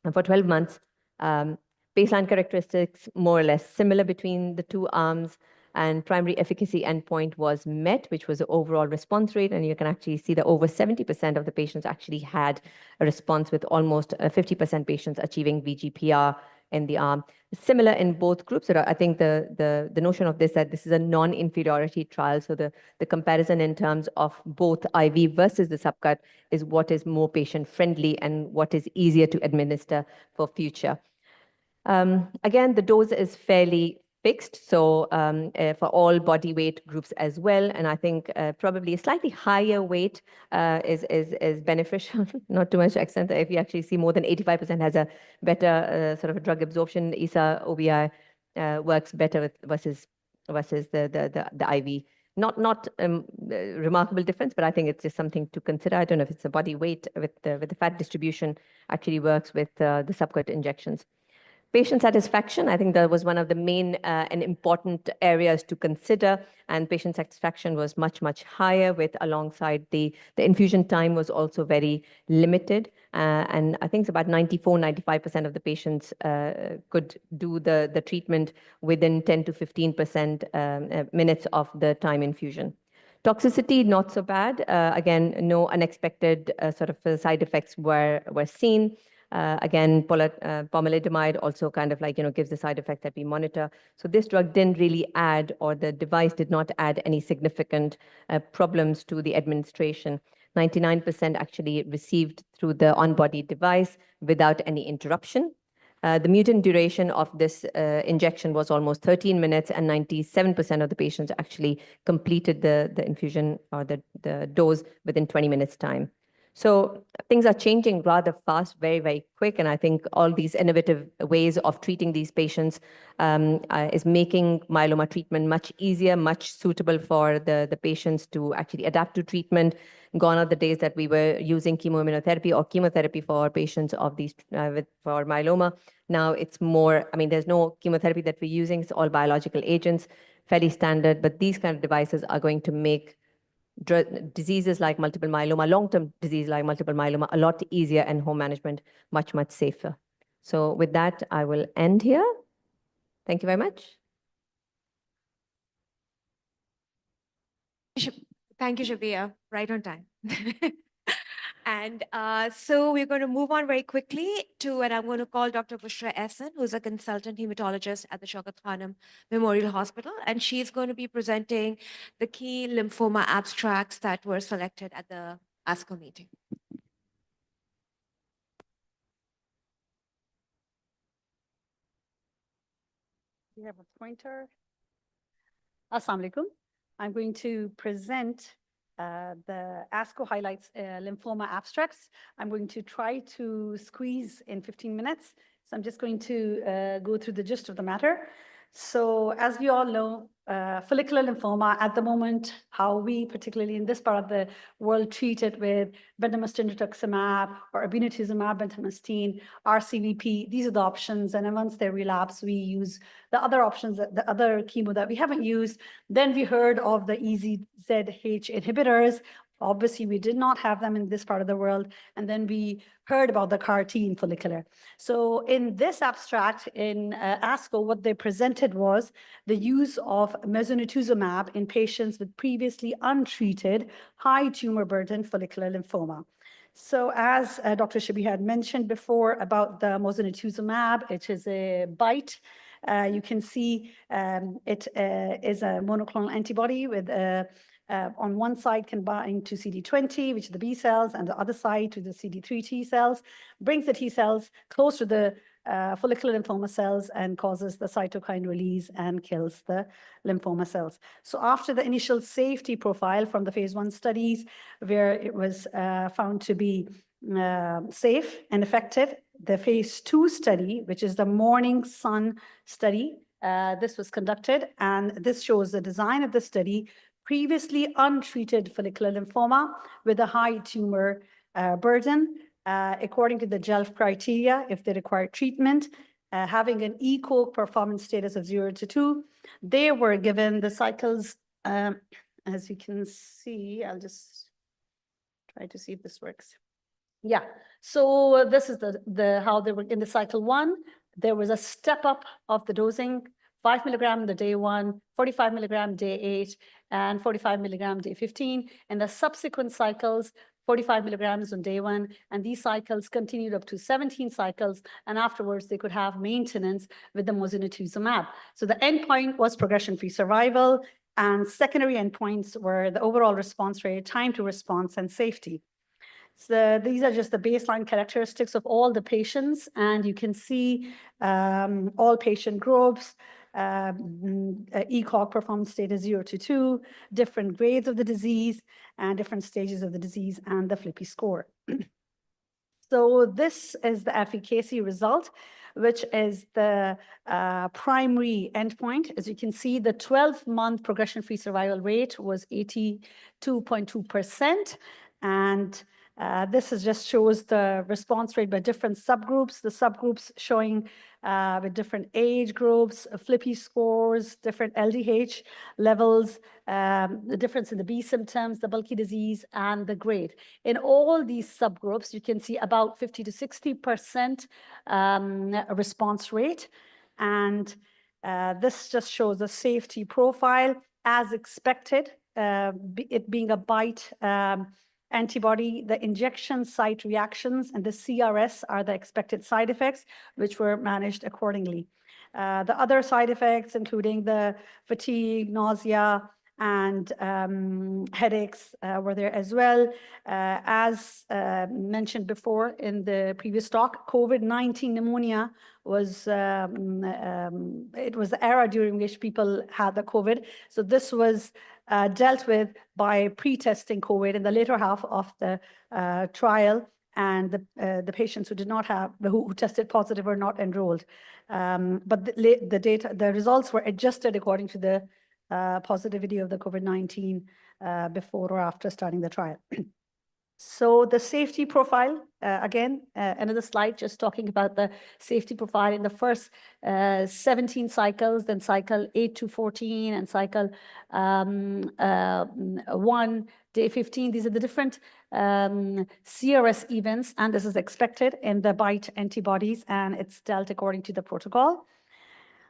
And for 12 months, baseline characteristics more or less similar between the two arms. And primary efficacy endpoint was met, which was the overall response rate. And you can actually see that over 70% of the patients actually had a response, with almost 50% patients achieving VGPR in the arm. Similar in both groups. So I think the notion of this, that this is a non-inferiority trial. So the comparison in terms of both IV versus the subcut is what is more patient-friendly and what is easier to administer for future. Again, the dose is fairly fixed, so for all body weight groups as well. And I think probably a slightly higher weight is beneficial, not too much extent. If you actually see more than 85% has a better sort of a drug absorption, ESA OBI works better versus the IV. Not remarkable difference, but I think it's just something to consider. I don't know if it's the body weight with the fat distribution actually works with the subcut injections. Patient satisfaction, I think that was one of the main and important areas to consider, and patient satisfaction was much, much higher with alongside the infusion time was also very limited. And I think it's about 94-95% of the patients could do the treatment within 10 to 15% minutes of the time infusion. Toxicity, not so bad. Again, no unexpected sort of side effects were seen. Again, pomalidomide also kind of like, gives the side effect that we monitor. So this drug didn't really add, or the device did not add any significant problems to the administration. 99% actually received through the on-body device without any interruption. The mutant duration of this injection was almost 13 minutes, and 97% of the patients actually completed the infusion or the dose within 20 minutes time. So things are changing rather fast, very, very quick. And I think all these innovative ways of treating these patients is making myeloma treatment much easier, much suitable for the patients to actually adapt to treatment. Gone are the days that we were using chemoimmunotherapy or chemotherapy for patients of these for myeloma. Now it's more, I mean, there's no chemotherapy that we're using. It's all biological agents, fairly standard. But these kind of devices are going to make diseases like multiple myeloma, long-term disease like multiple myeloma, a lot easier, and home management much, much safer. So with that, I will end here. Thank you very much.
Thank you, Shabia. Right on time. And so we're going to move on very quickly to, and I'm going to call Dr. Bushra Ehsan, who's a consultant hematologist at the Shaukat Khanum Memorial Hospital. And she's going to be presenting the key lymphoma abstracts that were selected at the ASCO meeting.
We have a pointer. Assalamu alaikum. I'm going to present the ASCO highlights lymphoma abstracts. I'm going to try to squeeze in 15 minutes. So I'm just going to go through the gist of the matter. So as we all know, follicular lymphoma at the moment, how we, particularly in this part of the world, treat it with bendamustine rituximab or obinutuzumab, bendamustine, RCVP. These are the options. And then once they relapse, we use the other options, the other chemo that we haven't used. Then we heard of the EZH inhibitors. Obviously, we did not have them in this part of the world. And then we heard about the CAR-T in follicular. So in this abstract in ASCO, what they presented was the use of mosunetuzumab in patients with previously untreated high tumor burden follicular lymphoma. So as Dr. Shabi had mentioned before about the mosunetuzumab, it is a BiTE. You can see it is a monoclonal antibody with on one side can bind to CD20, which is the B cells, and the other side to the CD3 T cells, brings the T cells close to the follicular lymphoma cells and causes the cytokine release and kills the lymphoma cells. So after the initial safety profile from the phase 1 studies, where it was found to be safe and effective, the phase 2 study, which is the Morning Sun study, this was conducted, and this shows the design of the study. Previously untreated follicular lymphoma with a high tumor burden, according to the GELF criteria, if they require treatment, having an ECO performance status of 0 to 2, they were given the cycles, as you can see. I'll just try to see if this works. Yeah, so this is the how they were in the cycle 1. There was a step up of the dosing, 5 milligram the day 1, 45 milligram day 8, and 45 milligram day 15. And the subsequent cycles, 45 milligrams on day 1, and these cycles continued up to 17 cycles, and afterwards they could have maintenance with the mosunetuzumab. So the endpoint was progression-free survival, and secondary endpoints were the overall response rate, time to response, and safety. So these are just the baseline characteristics of all the patients, and you can see all patient groups, ECOG performance status 0 to 2, different grades of the disease, and different stages of the disease, and the FLIPI score. So this is the efficacy result, which is the primary endpoint. As you can see, the 12-month progression-free survival rate was 82.2%, and this just shows the response rate by different subgroups, the subgroups showing with different age groups, FLIPI scores, different LDH levels, the difference in the B symptoms, the bulky disease, and the grade. In all these subgroups, you can see about 50 to 60% response rate. And this just shows the safety profile as expected, it being a BiTE antibody. The injection site reactions and the CRS are the expected side effects, which were managed accordingly. The other side effects, including the fatigue, nausea, and headaches were there as well. As mentioned before in the previous talk, COVID-19 pneumonia was, it was the era during which people had the COVID. So this was dealt with by pre-testing COVID in the later half of the trial, and the patients who did not have, who tested positive were not enrolled. But the data, the results were adjusted according to the positivity of the COVID-19 before or after starting the trial. So the safety profile, again, another slide just talking about the safety profile in the first 17 cycles, then cycle 8 to 14 and cycle 1, day 15. These are the different CRS events, and this is expected in the BITE antibodies, and it's dealt according to the protocol.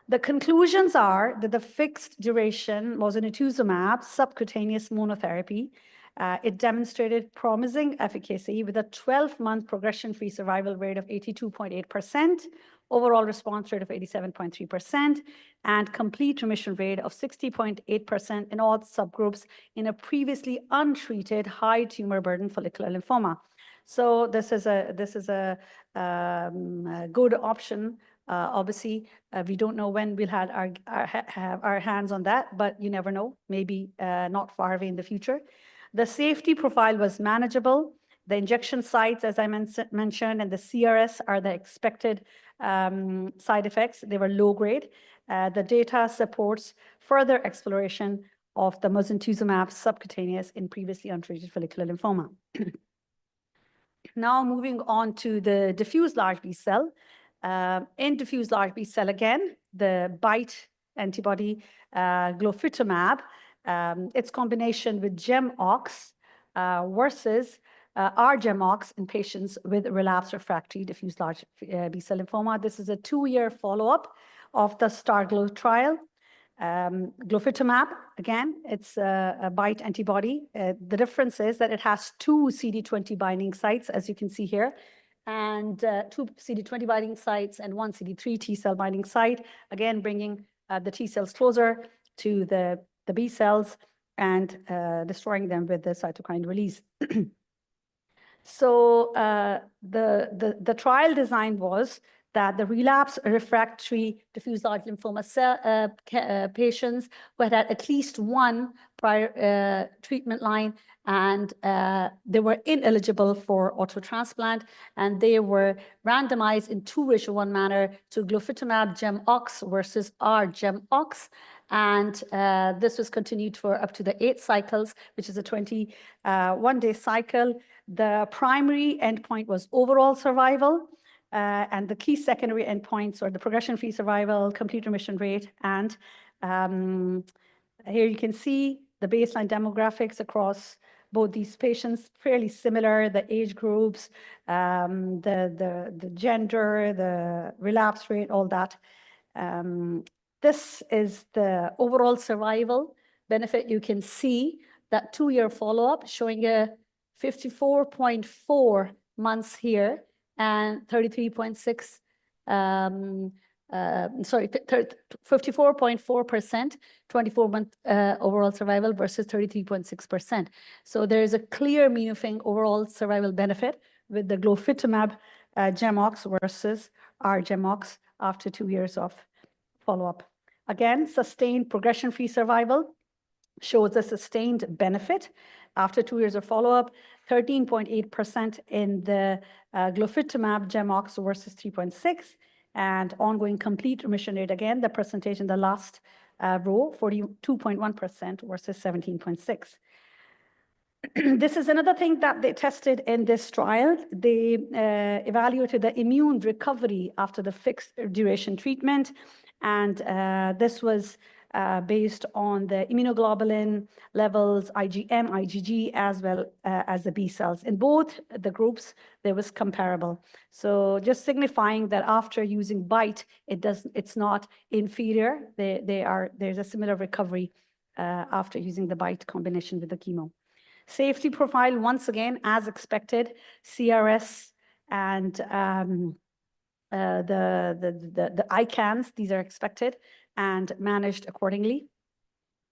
The conclusions are that the fixed duration mosunetuzumab subcutaneous monotherapy, it demonstrated promising efficacy with a 12-month progression-free survival rate of 82.8%, overall response rate of 87.3%, and complete remission rate of 60.8% in all subgroups in a previously untreated high tumor burden follicular lymphoma. So this is a good option. Obviously, we don't know when we'll have our hands on that, but you never know, maybe not far away in the future. The safety profile was manageable. The injection sites, as I mentioned, and the CRS are the expected side effects. They were low grade. The data supports further exploration of the mosunetuzumab subcutaneous in previously untreated follicular lymphoma. Now moving on to the diffuse large B-cell. In diffuse large B-cell, again, the BITE antibody, glofitamab, its combination with GEM-OX versus R-GEM-OX in patients with relapsed refractory diffuse large B-cell lymphoma. This is a 2-year follow-up of the STARGLO trial. Glofitamab, again, it's a BITE antibody. The difference is that it has 2 CD20 binding sites, as you can see here, and 2 CD20 binding sites and 1 CD3 T-cell binding site, again, bringing the T-cells closer to the B-cells and destroying them with the cytokine release. So the trial design was that the relapse refractory diffuse large lymphoma patients who had at least 1 prior treatment line, and they were ineligible for autotransplant, and they were randomized in 2:1 manner to glofitamab GEM-OX versus R-GEM-OX. And this was continued for up to the 8 cycles, which is a 21-day cycle. The primary endpoint was overall survival. And the key secondary endpoints are the progression-free survival, complete remission rate, and here you can see the baseline demographics across both these patients, fairly similar, the age groups, the gender, the relapse rate, all that. This is the overall survival benefit. You can see that 2-year follow-up showing a 54.4 months here, and 33.6, 54.4%, 24-month overall survival versus 33.6%. So there is a clear meaningful overall survival benefit with the glofitamab GEM-OX versus R-GEM-OX after 2 years of follow-up. Again, sustained progression-free survival shows a sustained benefit after 2 years of follow-up, 13.8% in the glofitamab GEM-OX versus 3.6, and ongoing complete remission rate, again, the percentage in the last row, 42.1% versus 17.6. This is another thing that they tested in this trial. They evaluated the immune recovery after the fixed duration treatment, and this was based on the immunoglobulin levels, IgM, IgG, as well as the B cells. In both the groups, there was comparable. So just signifying that after using BITE, it's not inferior. There's a similar recovery after using the BITE combination with the chemo. Safety profile, once again, as expected, CRS and the ICANS, these are expected and managed accordingly.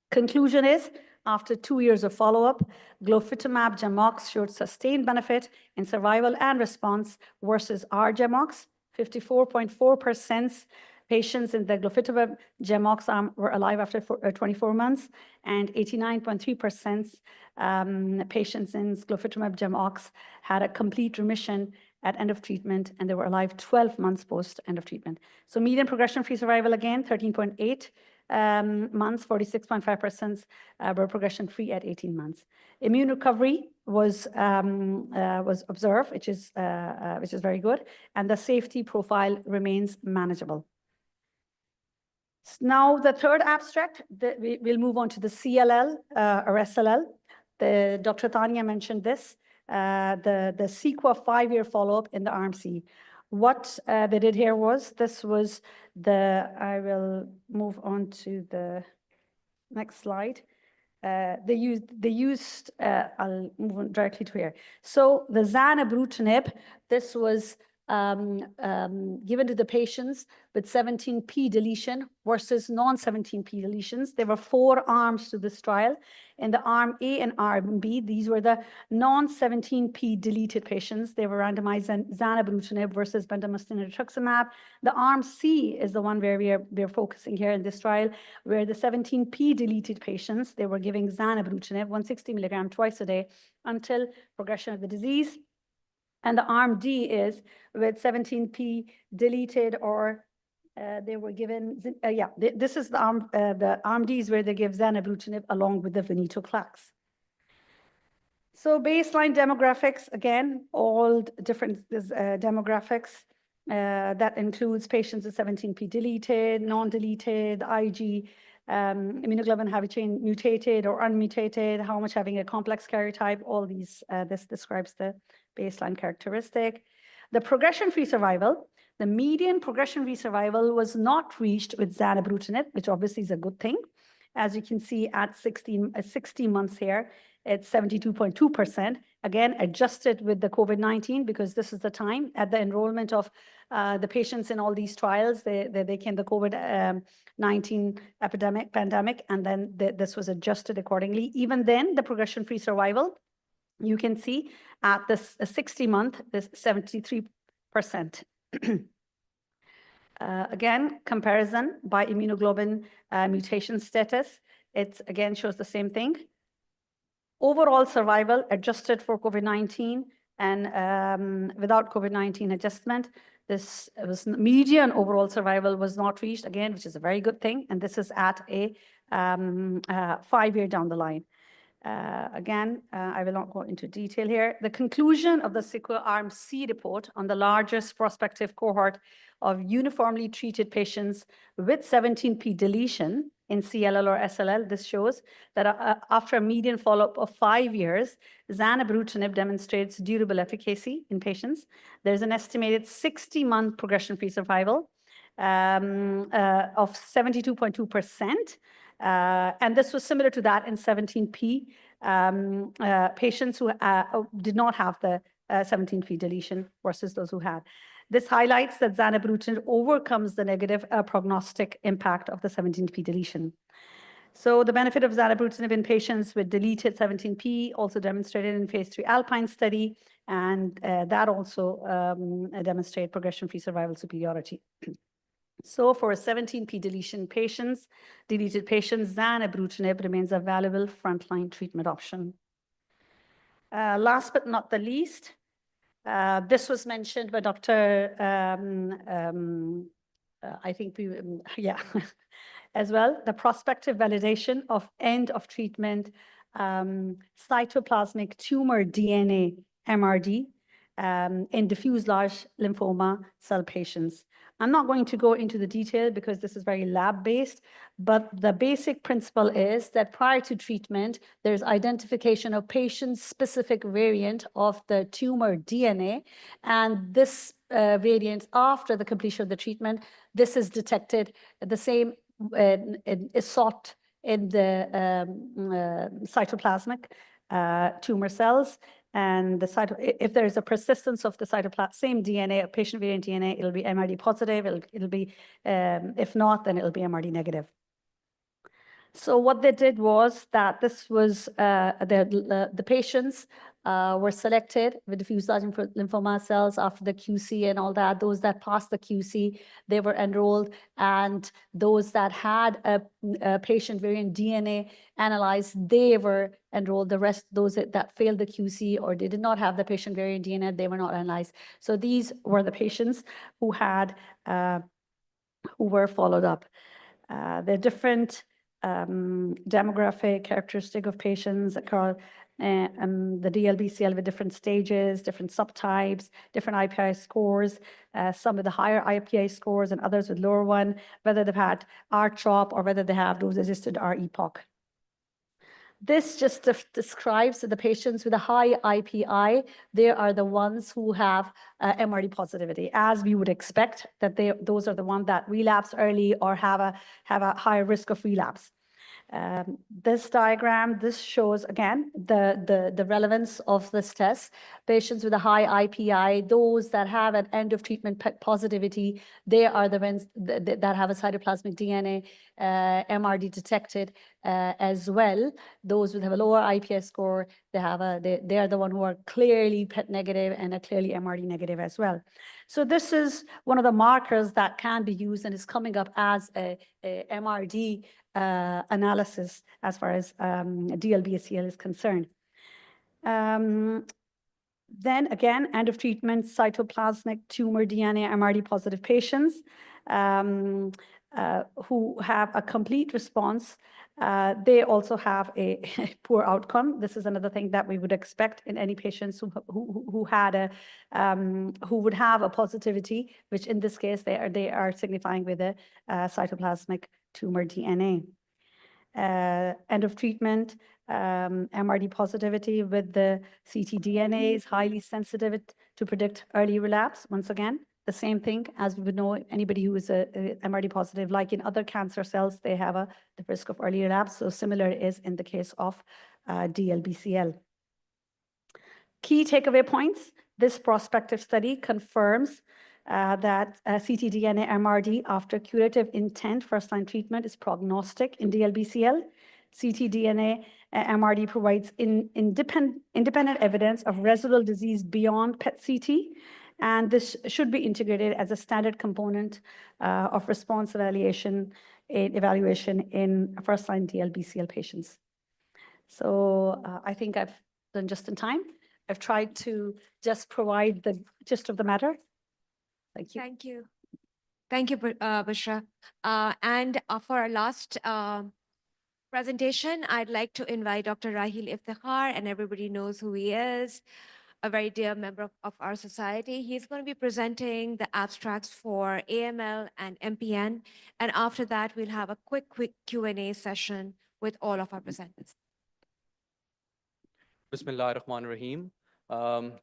Conclusion is After 2 years of follow-up, glofitamab GEMOX showed sustained benefit in survival and response versus R-GEMOX. 54.4% patients in the glofitamab GEMOX arm were alive after 24 months, and 89.3% patients in glofitamab GEMOX had a complete remission at end of treatment, and they were alive 12 months post end of treatment. So median progression-free survival, again, 13.8 months, 46.5% were progression-free at 18 months. Immune recovery was observed, which is very good, and the safety profile remains manageable. Now, the third abstract, we'll move on to the CLL or SLL. Dr. Tanya mentioned this, the CEQA 5-year follow-up in the arm C. What they did here was, I will move on to the next slide. I'll move on directly to here. So the zanubrutinib, this was given to the patients with 17p deletion versus non-17p deletions. There were 4 arms to this trial. In the arm A and arm B, these were the non-17p deleted patients. They were randomized zanubrutinib versus bendamustine and rituximab. The arm C is the one where we are focusing here in this trial, where the 17p deleted patients, they were giving zanubrutinib 160 milligram twice a day until progression of the disease. And the arm D is with 17p deleted, or they were given, this is the arm D is where they give zanubrutinib along with the venetoclax. So baseline demographics, again, all different demographics. That includes patients with 17p deleted, non-deleted, IG, immunoglobulin heavy chain mutated or unmutated, how much having a complex karyotype, all these, this describes the baseline characteristic. The progression-free survival, the median progression-free survival was not reached with zanubrutinib, which obviously is a good thing. As you can see at 60 months here, it's 72.2%. Again, adjusted with the COVID-19, because this is the time at the enrollment of the patients in all these trials, they came the COVID-19 pandemic, and then this was adjusted accordingly. Even then, the progression-free survival, you can see at this 60-month, this 73%. Again, comparison by immunoglobulin mutation status. It again shows the same thing. Overall survival adjusted for COVID-19 and without COVID-19 adjustment, this was median overall survival was not reached, again, which is a very good thing. And this is at a 5-year down the line. Again, I will not go into detail here. The conclusion of the CEQA Arm C report on the largest prospective cohort of uniformly treated patients with 17p deletion in CLL or SLL, this shows that after a median follow-up of 5 years, zanubrutinib demonstrates durable efficacy in patients. There's an estimated 60-month progression-free survival of 72.2%. And this was similar to that in 17p patients who did not have the 17p deletion versus those who had. This highlights that zanubrutinib overcomes the negative prognostic impact of the 17p deletion. So the benefit of zanubrutinib in patients with deleted 17p also demonstrated in phase 3 Alpine study, and that also demonstrated progression-free survival superiority. So for 17p deleted patients, zanubrutinib remains a valuable frontline treatment option. Last but not the least, this was mentioned by Dr. I think as well, the prospective validation of end of treatment cytoplasmic tumor DNA MRD in diffuse large lymphoma cell patients. I'm not going to go into the detail because this is very lab-based, but the basic principle is that prior to treatment, there's identification of patient-specific variant of the tumor DNA, and this variant after the completion of the treatment, this is detected, the same is sought in the cytoplasmic tumor cells. And if there is a persistence of the same DNA, patient variant DNA, it'll be MRD positive. It'll be, if not, then it'll be MRD negative. So what they did was that this was the patients were selected with diffuse large lymphoma cells after the QC and all that. Those that passed the QC, they were enrolled, and those that had a patient variant DNA analyzed, they were enrolled. The rest, those that failed the QC or they did not have the patient variant DNA, they were not analyzed. So these were the patients who had who were followed up. There are different demographic characteristic of patients across the DLBCL with different stages, different subtypes, different IPI scores, some with the higher IPI scores and others with lower one, whether they've had R-CHOP or whether they have dose-resistant R-EPOC. This just describes the patients with a high IPI. They are the ones who have MRD positivity, as we would expect that those are the ones that relapse early or have a higher risk of relapse. This diagram, this shows again the relevance of this test. Patients with a high IPI, those that have an end of treatment positivity, they are the ones that have a cytoplasmic DNA MRD detected as well. Those who have a lower IPS score, they are the one who are clearly PET negative and are clearly MRD negative as well. So this is one of the markers that can be used and is coming up as a MRD analysis as far as DLBCL is concerned. Then again, end of treatment, cytoplasmic tumor DNA MRD positive patients who have a complete response. They also have a poor outcome. This is another thing that we would expect in any patients who would have a positivity, which in this case they are signifying with a cytoplasmic tumor DNA. End of treatment, MRD positivity with the ctDNA is highly sensitive to predict early relapse. Once again, the same thing as we would know anybody who is a MRD positive, like in other cancer cells, they have the risk of early relapse. So similar is in the case of DLBCL. Key takeaway points. This prospective study confirms that ctDNA MRD after curative intent first-line treatment is prognostic in DLBCL. ctDNA MRD provides independent evidence of residual disease beyond PET-CT, and this should be integrated as a standard component of response evaluation in first-line DLBCL patients. So I think I've done just in time. I've tried to just provide the gist of the matter. Thank you.
Thank you. Thank you, Bushra. And for our last presentation, I'd like to invite Dr. Rahil Iftikhar, and everybody knows who he is, a very dear member of our society. He's going to be presenting the abstracts for AML and MPN. And after that, we'll have a quick Q&A session with all of our presenters.
Bismillah ar-Rahman ar-Rahim.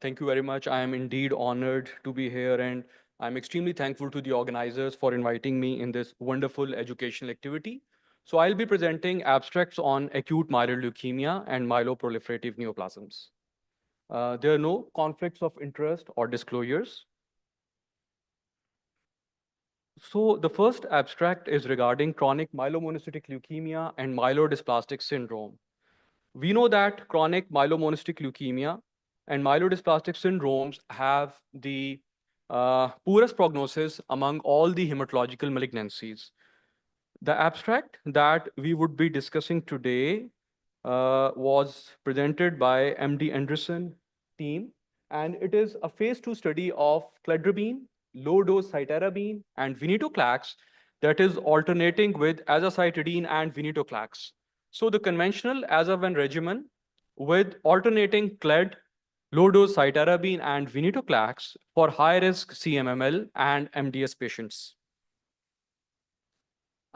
Thank you very much. I am indeed honored to be here, and I'm extremely thankful to the organizers for inviting me in this wonderful educational activity. So I'll be presenting abstracts on acute myeloid leukemia and myeloproliferative neoplasms. There are no conflicts of interest or disclosures. So the first abstract is regarding chronic myelomonocytic leukemia and myelodysplastic syndrome. We know that chronic myelomonocytic leukemia and myelodysplastic syndromes have the poorest prognosis among all the hematological malignancies. The abstract that we would be discussing today was presented by MD Anderson team, and it is a phase 2 study of cladribine, low-dose cytarabine, and venetoclax that is alternating with azacitidine and venetoclax. So the conventional azavan regimen with alternating clad, low-dose cytarabine, and venetoclax for high-risk CMML and MDS patients.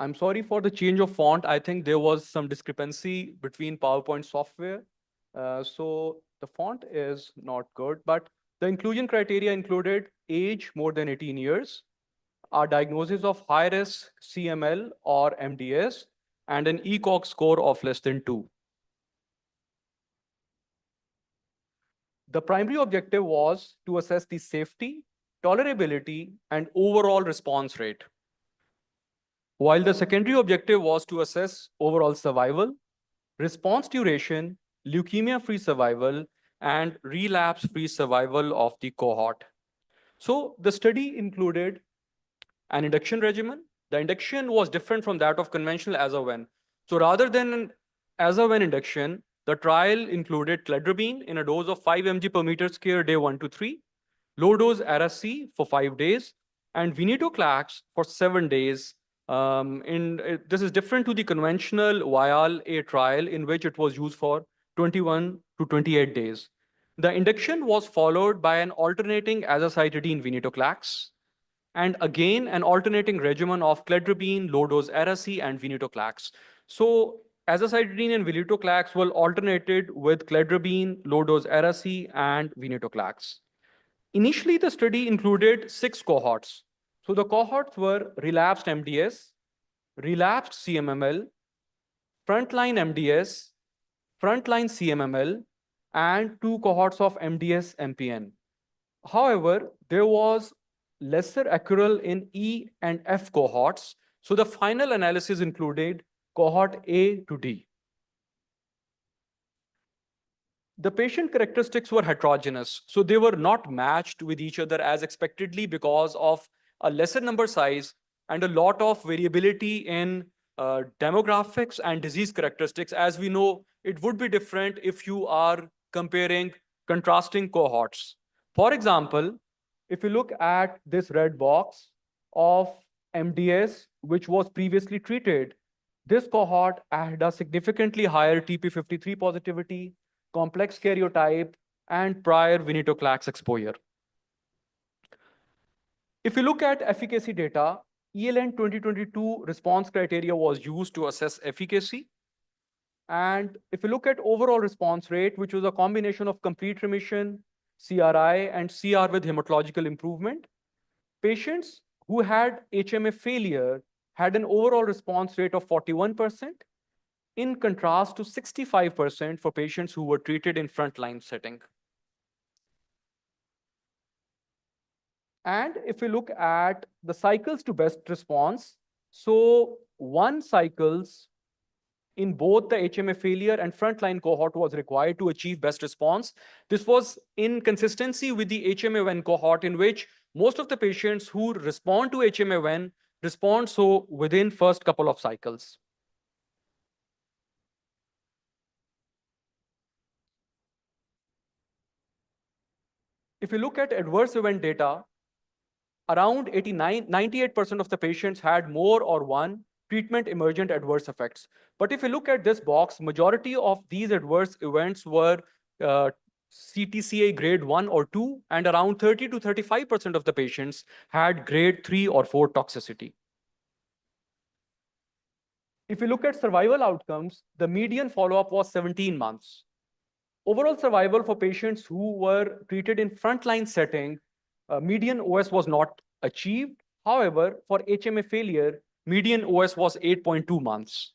I'm sorry for the change of font. I think there was some discrepancy between PowerPoint software. So the font is not good, but the inclusion criteria included age more than 18 years, a diagnosis of high-risk CML or MDS, and an ECOG score of less than 2. The primary objective was to assess the safety, tolerability, and overall response rate. while the secondary objective was to assess overall survival, response duration, leukemia-free survival, and relapse-free survival of the cohort. So the study included an induction regimen. The induction was different from that of conventional as-a-when. So rather than an as-a-when induction, the trial included cladribine in a dose of 5 mg per meter square day 1 to 3, low dose Ara-C for 5 days, and venetoclax for 7 days. This is different to the conventional VIAL-A trial in which it was used for 21 to 28 days. The induction was followed by an alternating azacitidine venetoclax, and again an alternating regimen of cladribine, low-dose Ara-C, and venetoclax. So azacitidine and venetoclax were alternated with cladribine, low-dose Ara-C, and venetoclax. Initially, the study included 6 cohorts. So the cohorts were relapsed MDS, relapsed CMML, frontline MDS, frontline CMML, and 2 cohorts of MDS MPN. However, there was lesser accrual in E and F cohorts, so the final analysis included cohort A to D. The patient characteristics were heterogeneous, so they were not matched with each other as expectedly because of a lesser number size and a lot of variability in demographics and disease characteristics. As we know, it would be different if you are comparing contrasting cohorts. For example, if you look at this red box of MDS, which was previously treated, this cohort had a significantly higher TP53 positivity, complex karyotype, and prior venetoclax exposure. If you look at efficacy data, ELN 2022 response criteria was used to assess efficacy. And if you look at overall response rate, which was a combination of complete remission, CRI, and CR with hematological improvement, patients who had HMA failure had an overall response rate of 41%, in contrast to 65% for patients who were treated in frontline setting. And if we look at the cycles to best response, so 1 cycles in both the HMA failure and frontline cohort was required to achieve best response. This was in consistency with the HMA-1 cohort, in which most of the patients who respond to HMA-1 respond so within first couple of cycles. If you look at adverse event data, around 98% of the patients had more or one treatment emergent adverse effects. But if you look at this box, majority of these adverse events were CTCA grade 1 or 2, and around 30 to 35% of the patients had grade 3 or 4 toxicity. If you look at survival outcomes, the median follow-up was 17 months. Overall survival for patients who were treated in frontline setting, median OS was not achieved. However, for HMA failure, median OS was 8.2 months.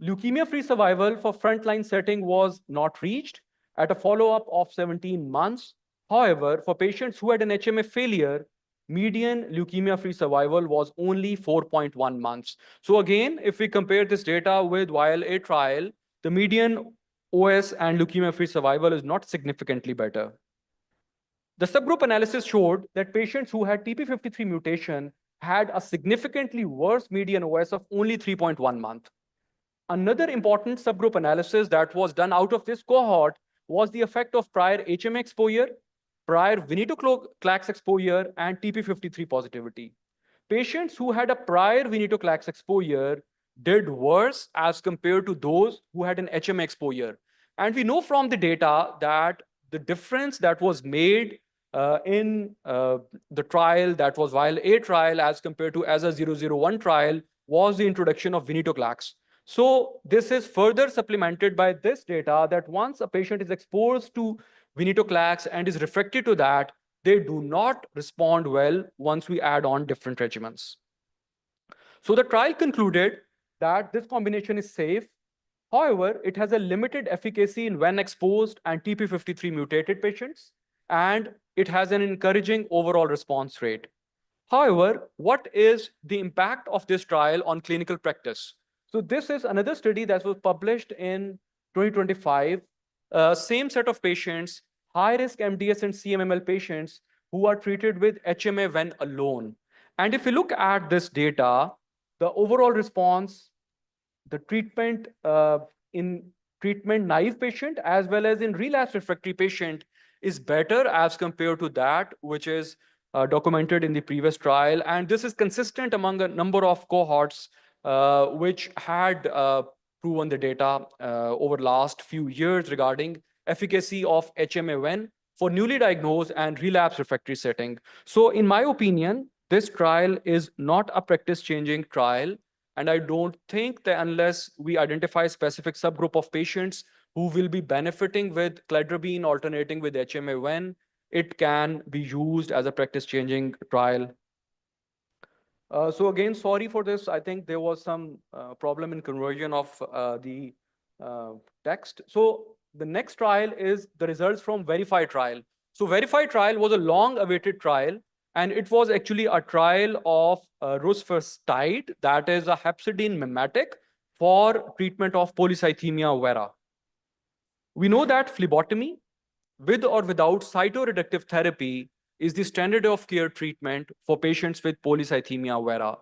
Leukemia-free survival for frontline setting was not reached at a follow-up of 17 months. However, for patients who had an HMA failure, median leukemia-free survival was only 4.1 months. So again, if we compare this data with VIAL-A trial, the median OS and leukemia-free survival is not significantly better. The subgroup analysis showed that patients who had TP53 mutation had a significantly worse median OS of only 3.1 months. Another important subgroup analysis that was done out of this cohort was the effect of prior HMA exposure, prior venetoclax exposure, and TP53 positivity. Patients who had a prior venetoclax exposure did worse as compared to those who had an HMA exposure. And we know from the data that the difference that was made in the trial that was VIAL-A trial as compared to ASA-001 trial was the introduction of venetoclax. So this is further supplemented by this data that once a patient is exposed to venetoclax and is refractory to that, they do not respond well once we add on different regimens. So the trial concluded that this combination is safe. However, it has a limited efficacy in when exposed and TP53 mutated patients, and it has an encouraging overall response rate. However, what is the impact of this trial on clinical practice? So this is another study that was published in 2025. Same set of patients, high-risk MDS and CMML patients who are treated with HMA-VEN alone. And if you look at this data, the overall response, the treatment in treatment naive patient as well as in relapse refractory patient is better as compared to that which is documented in the previous trial. And this is consistent among a number of cohorts which had proven the data over last few years regarding efficacy of HMA-VEN for newly diagnosed and relapse refractory setting. So in my opinion, this trial is not a practice-changing trial. And I don't think that unless we identify a specific subgroup of patients who will be benefiting with cladribine alternating with HMA-VEN, it can be used as a practice-changing trial. So again, sorry for this. I think there was some problem in conversion of the text. So the next trial is the results from Verify trial. So Verify trial was a long-awaited trial, and it was actually a trial of rusfertide, that is a hepcidin mimetic for treatment of polycythemia vera. We know that phlebotomy, with or without cytoreductive therapy, is the standard of care treatment for patients with polycythemia vera.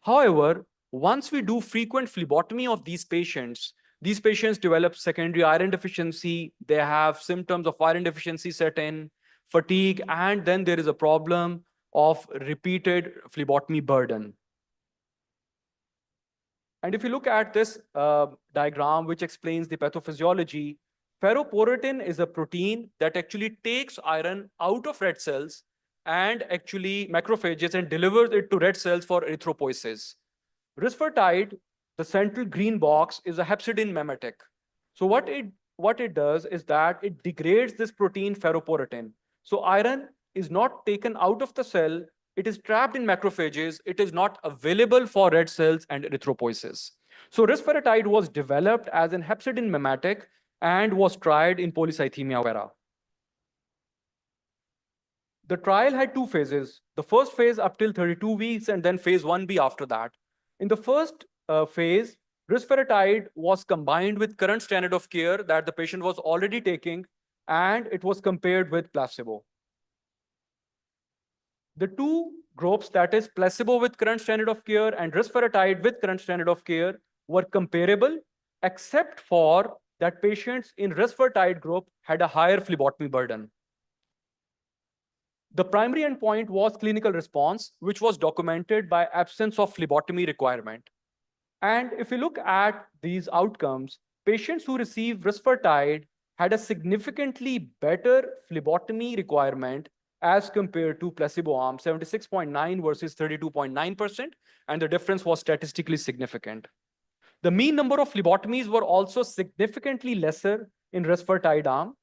However, once we do frequent phlebotomy of these patients develop secondary iron deficiency, they have symptoms of iron deficiency set in, fatigue, and then there is a problem of repeated phlebotomy burden. And if you look at this diagram, which explains the pathophysiology, ferroportin is a protein that actually takes iron out of red cells and actually macrophages and delivers it to red cells for erythropoiesis. Rusfertide, the central green box, is a hepcidin mimetic. So what it does is that it degrades this protein ferroportin. So iron is not taken out of the cell, it is trapped in macrophages, it is not available for red cells and erythropoiesis. So rusfertide was developed as an hepcidin mimetic and was tried in polycythemia vera. The trial had two phases. The first phase up till 32 weeks and then phase 1B after that. In the first phase, rusfertide was combined with current standard of care that the patient was already taking, and it was compared with placebo. The two groups, that is placebo with current standard of care and rusfertide with current standard of care, were comparable, except for that patients in rusfertide group had a higher phlebotomy burden. The primary endpoint was clinical response, which was documented by absence of phlebotomy requirement. And if you look at these outcomes, patients who received rusfertide had a significantly better phlebotomy requirement as compared to placebo arm, 76.9 versus 32.9%, and the difference was statistically significant. The mean number of phlebotomies were also significantly lesser in rusfertide arm,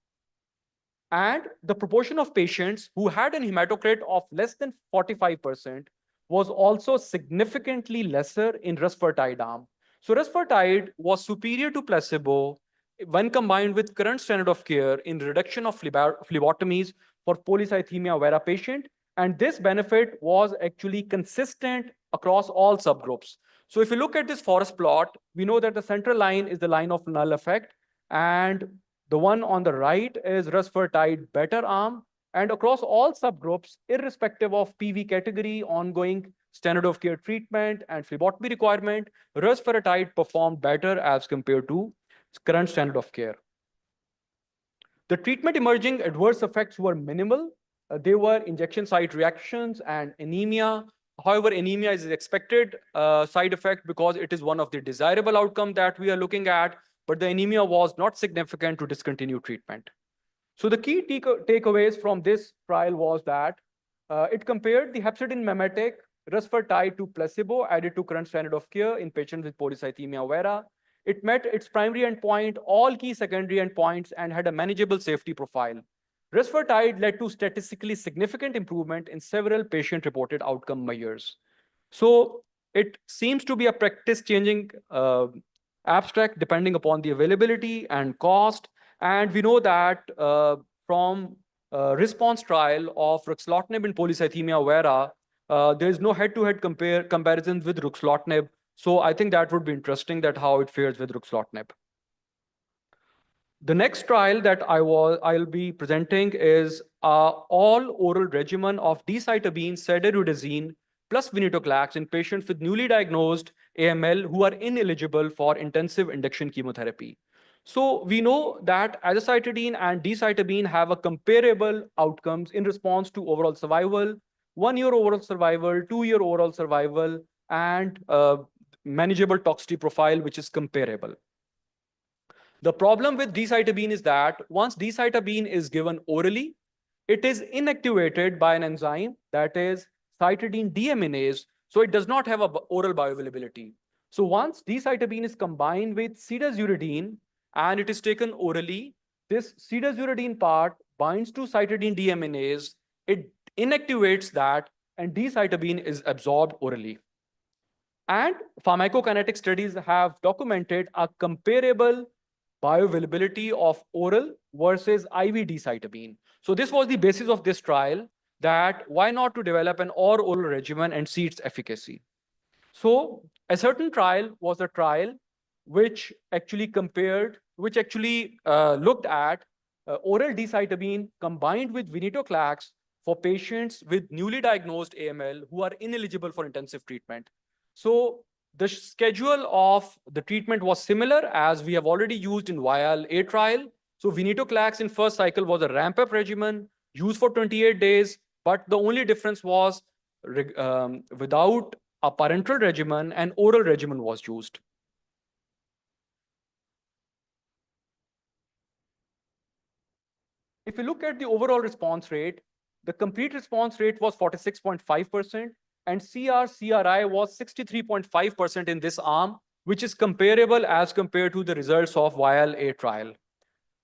and the proportion of patients who had an hematocrit of less than 45% was also significantly lesser in rusfertide arm. So rusfertide was superior to placebo when combined with current standard of care in reduction of phlebotomies for polycythemia vera patient. And this benefit was actually consistent across all subgroups. So if you look at this forest plot, we know that the central line is the line of null effect, and the one on the right is rusfertide better arm. And across all subgroups, irrespective of PV category, ongoing standard of care treatment, and phlebotomy requirement, rusfertide performed better as compared to current standard of care. The treatment emerging adverse effects were minimal. They were injection site reactions and anemia. However, anemia is an expected side effect because it is one of the desirable outcomes that we are looking at, but the anemia was not significant to discontinue treatment. So the key takeaways from this trial was that it compared the hepcidin mimetic rusfertide to placebo added to current standard of care in patients with polycythemia vera. It met its primary endpoint, all key secondary endpoints, and had a manageable safety profile. Rusfertide led to statistically significant improvement in several patient-reported outcome measures. So it seems to be a practice-changing abstract depending upon the availability and cost. And we know that from response trial of ruxolitinib in polycythemia vera, There is no head-to-head comparison with ruxolitinib. So I think that would be interesting that how it fares with ruxolitinib. The next trial that I'll be presenting is all oral regimen of decitabine, cedarudazine plus venetoclax in patients with newly diagnosed AML who are ineligible for intensive induction chemotherapy. So we know that azacitidine and decitabine have a comparable outcomes in response to overall survival, 1 year overall survival, 2 year overall survival, and manageable toxicity profile, which is comparable. The problem with decitabine is that once decitabine is given orally, it is inactivated by an enzyme that is cytidine deaminase, so it does not have a oral bioavailability. So once decitabine is combined with cedazuridine and it is taken orally, this cedazuridine part binds to cytidine deaminase, it inactivates that, and decitabine is absorbed orally. And pharmacokinetic studies have documented a comparable bioavailability of oral versus IV decitabine. So this was the basis of this trial, that why not to develop an oral regimen and see its efficacy. So a certain trial was a trial which actually looked at oral decitabine combined with venetoclax for patients with newly diagnosed AML who are ineligible for intensive treatment. So the schedule of the treatment was similar as we have already used in VIAL-A trial. So venetoclax in first cycle was a ramp-up regimen used for 28 days, but the only difference was without a parenteral regimen, an oral regimen was used. If you look at the overall response rate, the complete response rate was 46.5%, and CR/CRI was 63.5% in this arm, which is comparable as compared to the results of VIAL-A trial.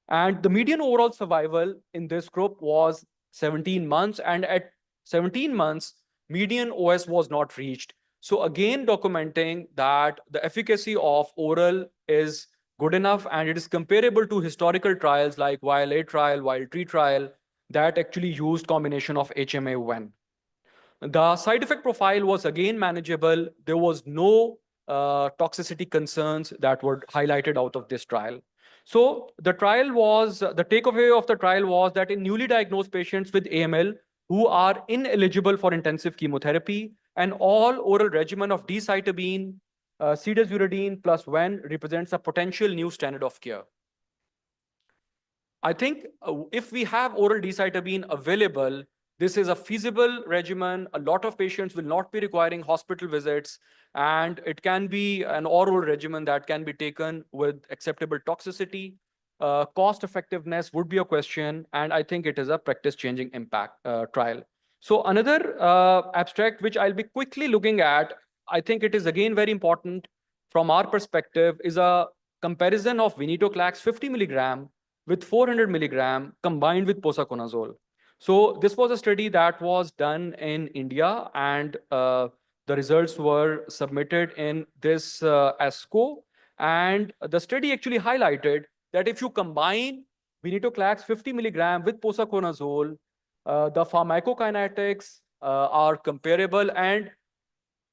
And the median overall survival in this group was 17 months, and at 17 months, median OS was not reached. So again, documenting that the efficacy of oral is good enough, and it is comparable to historical trials like VIAL-A trial, VIAL-3 trial, that actually used combination of HMA-1. The side effect profile was again manageable. There was no toxicity concerns that were highlighted out of this trial. So the takeaway of the trial was that in newly diagnosed patients with AML who are ineligible for intensive chemotherapy, an all oral regimen of decitabine, cedazuridine plus VEN represents a potential new standard of care. I think if we have oral decitabine available, this is a feasible regimen. A lot of patients will not be requiring hospital visits, and it can be an oral regimen that can be taken with acceptable toxicity. Cost effectiveness would be a question, and I think it is a practice-changing impact trial. So another abstract, which I'll be quickly looking at, I think it is again very important from our perspective, is a comparison of venetoclax 50 milligram with 400 milligram combined with posaconazole. So this was a study that was done in India, and the results were submitted in this ASCO. And the study actually highlighted that if you combine venetoclax 50 milligram with posaconazole, the pharmacokinetics are comparable, and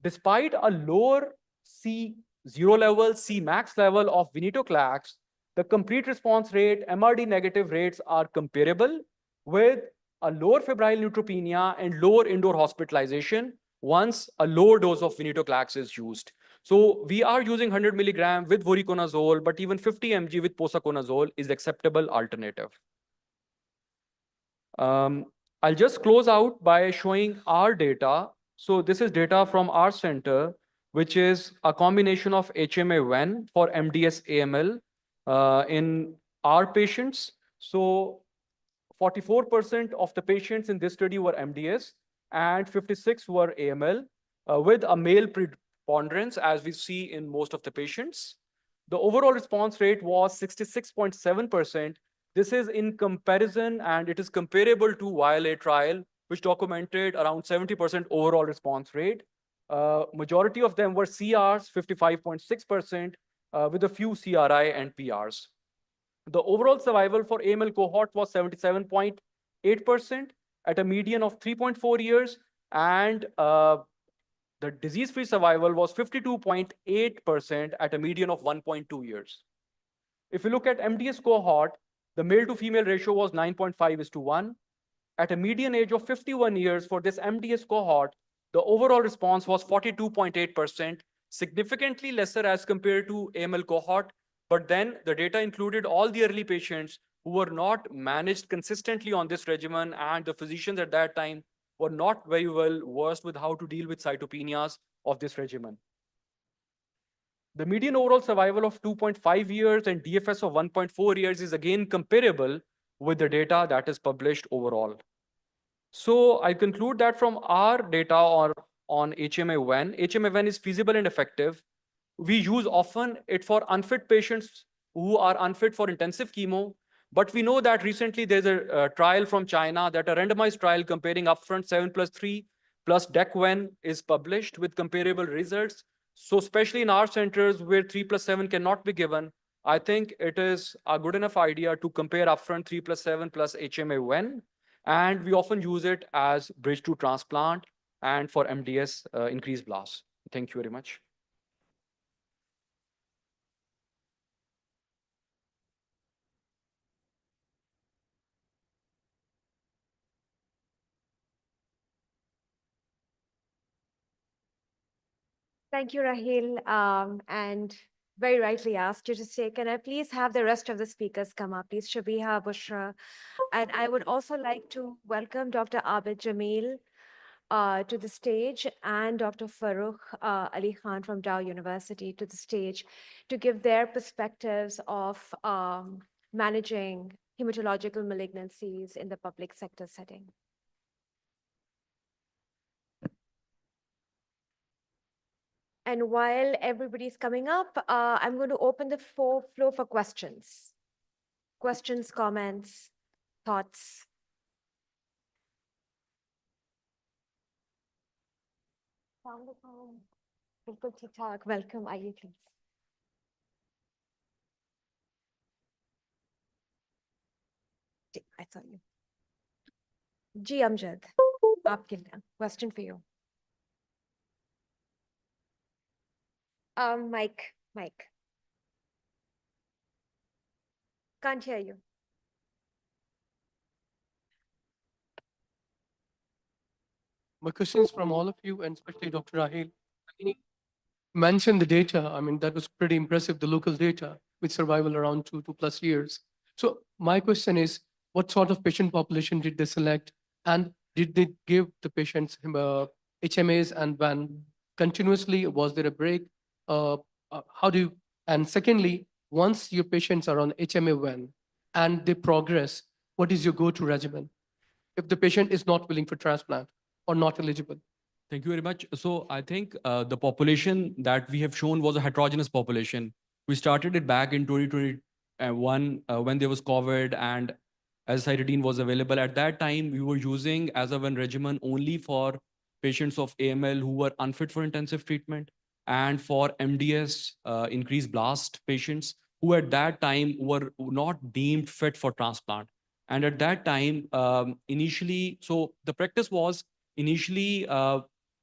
despite a lower C0 level, C max level of venetoclax, the complete response rate, MRD negative rates are comparable with a lower febrile neutropenia and lower indoor hospitalization once a lower dose of venetoclax is used. So we are using 100 milligram with voriconazole, but even 50 mg with posaconazole is acceptable alternative. I'll just close out by showing our data. So this is data from our center, which is a combination of HMA-1 for MDS AML in our patients. So 44% of the patients in this study were MDS and 56 were AML with a male preponderance, as we see in most of the patients. The overall response rate was 66.7%. This is in comparison, and it is comparable to VIAL-A trial, which documented around 70% overall response rate. Majority of them were CRs, 55.6%, with a few CRI and PRs. The overall survival for AML cohort was 77.8% at a median of 3.4 years. And the disease-free survival was 52.8% at a median of 1.2 years. If you look at MDS cohort, the male to female ratio was 9.5:1. At a median age of 51 years for this MDS cohort, the overall response was 42.8%, significantly lesser as compared to AML cohort. But then the data included all the early patients who were not managed consistently on this regimen, and the physicians at that time were not very well versed with how to deal with cytopenias of this regimen. The median overall survival of 2.5 years and DFS of 1.4 years is again comparable with the data that is published overall. So I conclude that from our data on HMA-1, HMA-1 is feasible and effective. We use often it for unfit patients who are unfit for intensive chemo. But we know that recently there's a trial from China, that a randomized trial comparing upfront 7+3 plus DEC-1 is published with comparable results. So especially in our centers where 3+7 cannot be given, I think it is a good enough idea to compare upfront 3+7 plus HMA-1. And we often use it as bridge to transplant and for MDS increased blast. Thank you very much.
Thank you, Rahil. And very rightly asked you to stay. Can I please have the rest of the speakers come up, please? Shabiha, Bushra. And I would also like to welcome Dr. Abid Jamil to the stage, and Dr. Farooq Ali Khan from Dow University to the stage to give their perspectives of managing hematological malignancies in the public sector setting. And while everybody's coming up, I'm going to open the floor for questions. Questions, comments, thoughts. Welcome, आइए please. I saw you. Ji Amjad, आपके लिए question for you. Mike. Can't hear you.
My questions from all of you, and especially Dr. Rahil. Mentioned the data. I mean, that was pretty impressive, the local data with survival around 2+ years. So my question is, what sort of patient population did they select? And did they give the patients HMAs, and when continuously, was there a break? And secondly, once your patients are on HMA-1 and they progress, what is your go-to regimen if the patient is not willing for transplant or not eligible?
Thank you very much. So I think the population that we have shown was a heterogeneous population. We started it back in 2021 when there was COVID and azacitidine was available. At that time, we were using aza-1 regimen only for patients of AML who were unfit for intensive treatment, and for MDS increased blast patients who at that time were not deemed fit for transplant. And at that time, initially, so the practice was initially,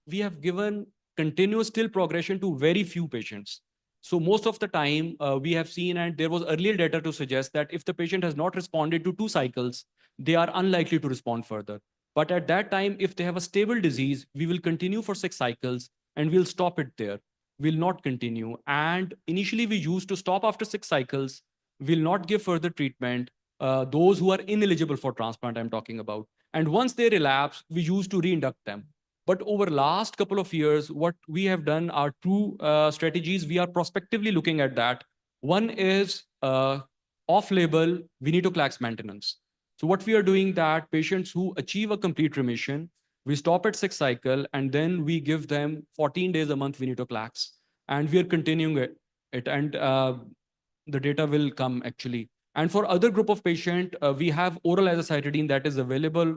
we have given continuous still progression to very few patients. So most of the time we have seen, and there was earlier data to suggest that if the patient has not responded to 2 cycles, they are unlikely to respond further. But at that time, if they have a stable disease, we will continue for 6 cycles and we'll stop it there. We'll not continue. And initially we used to stop after 6 cycles, will not give further treatment. Those who are ineligible for transplant, I'm talking about. And once they relapse, we used to reinduct them. But over last couple of years, what we have done are 2 strategies. We are prospectively looking at that. One is off-label venetoclax maintenance. So what we are doing, that patients who achieve a complete remission, we stop at 6 cycle and then we give them 14 days a month venetoclax. And we are continuing it. And the data will come actually. And for other group of patient, we have oral azacitidine that is available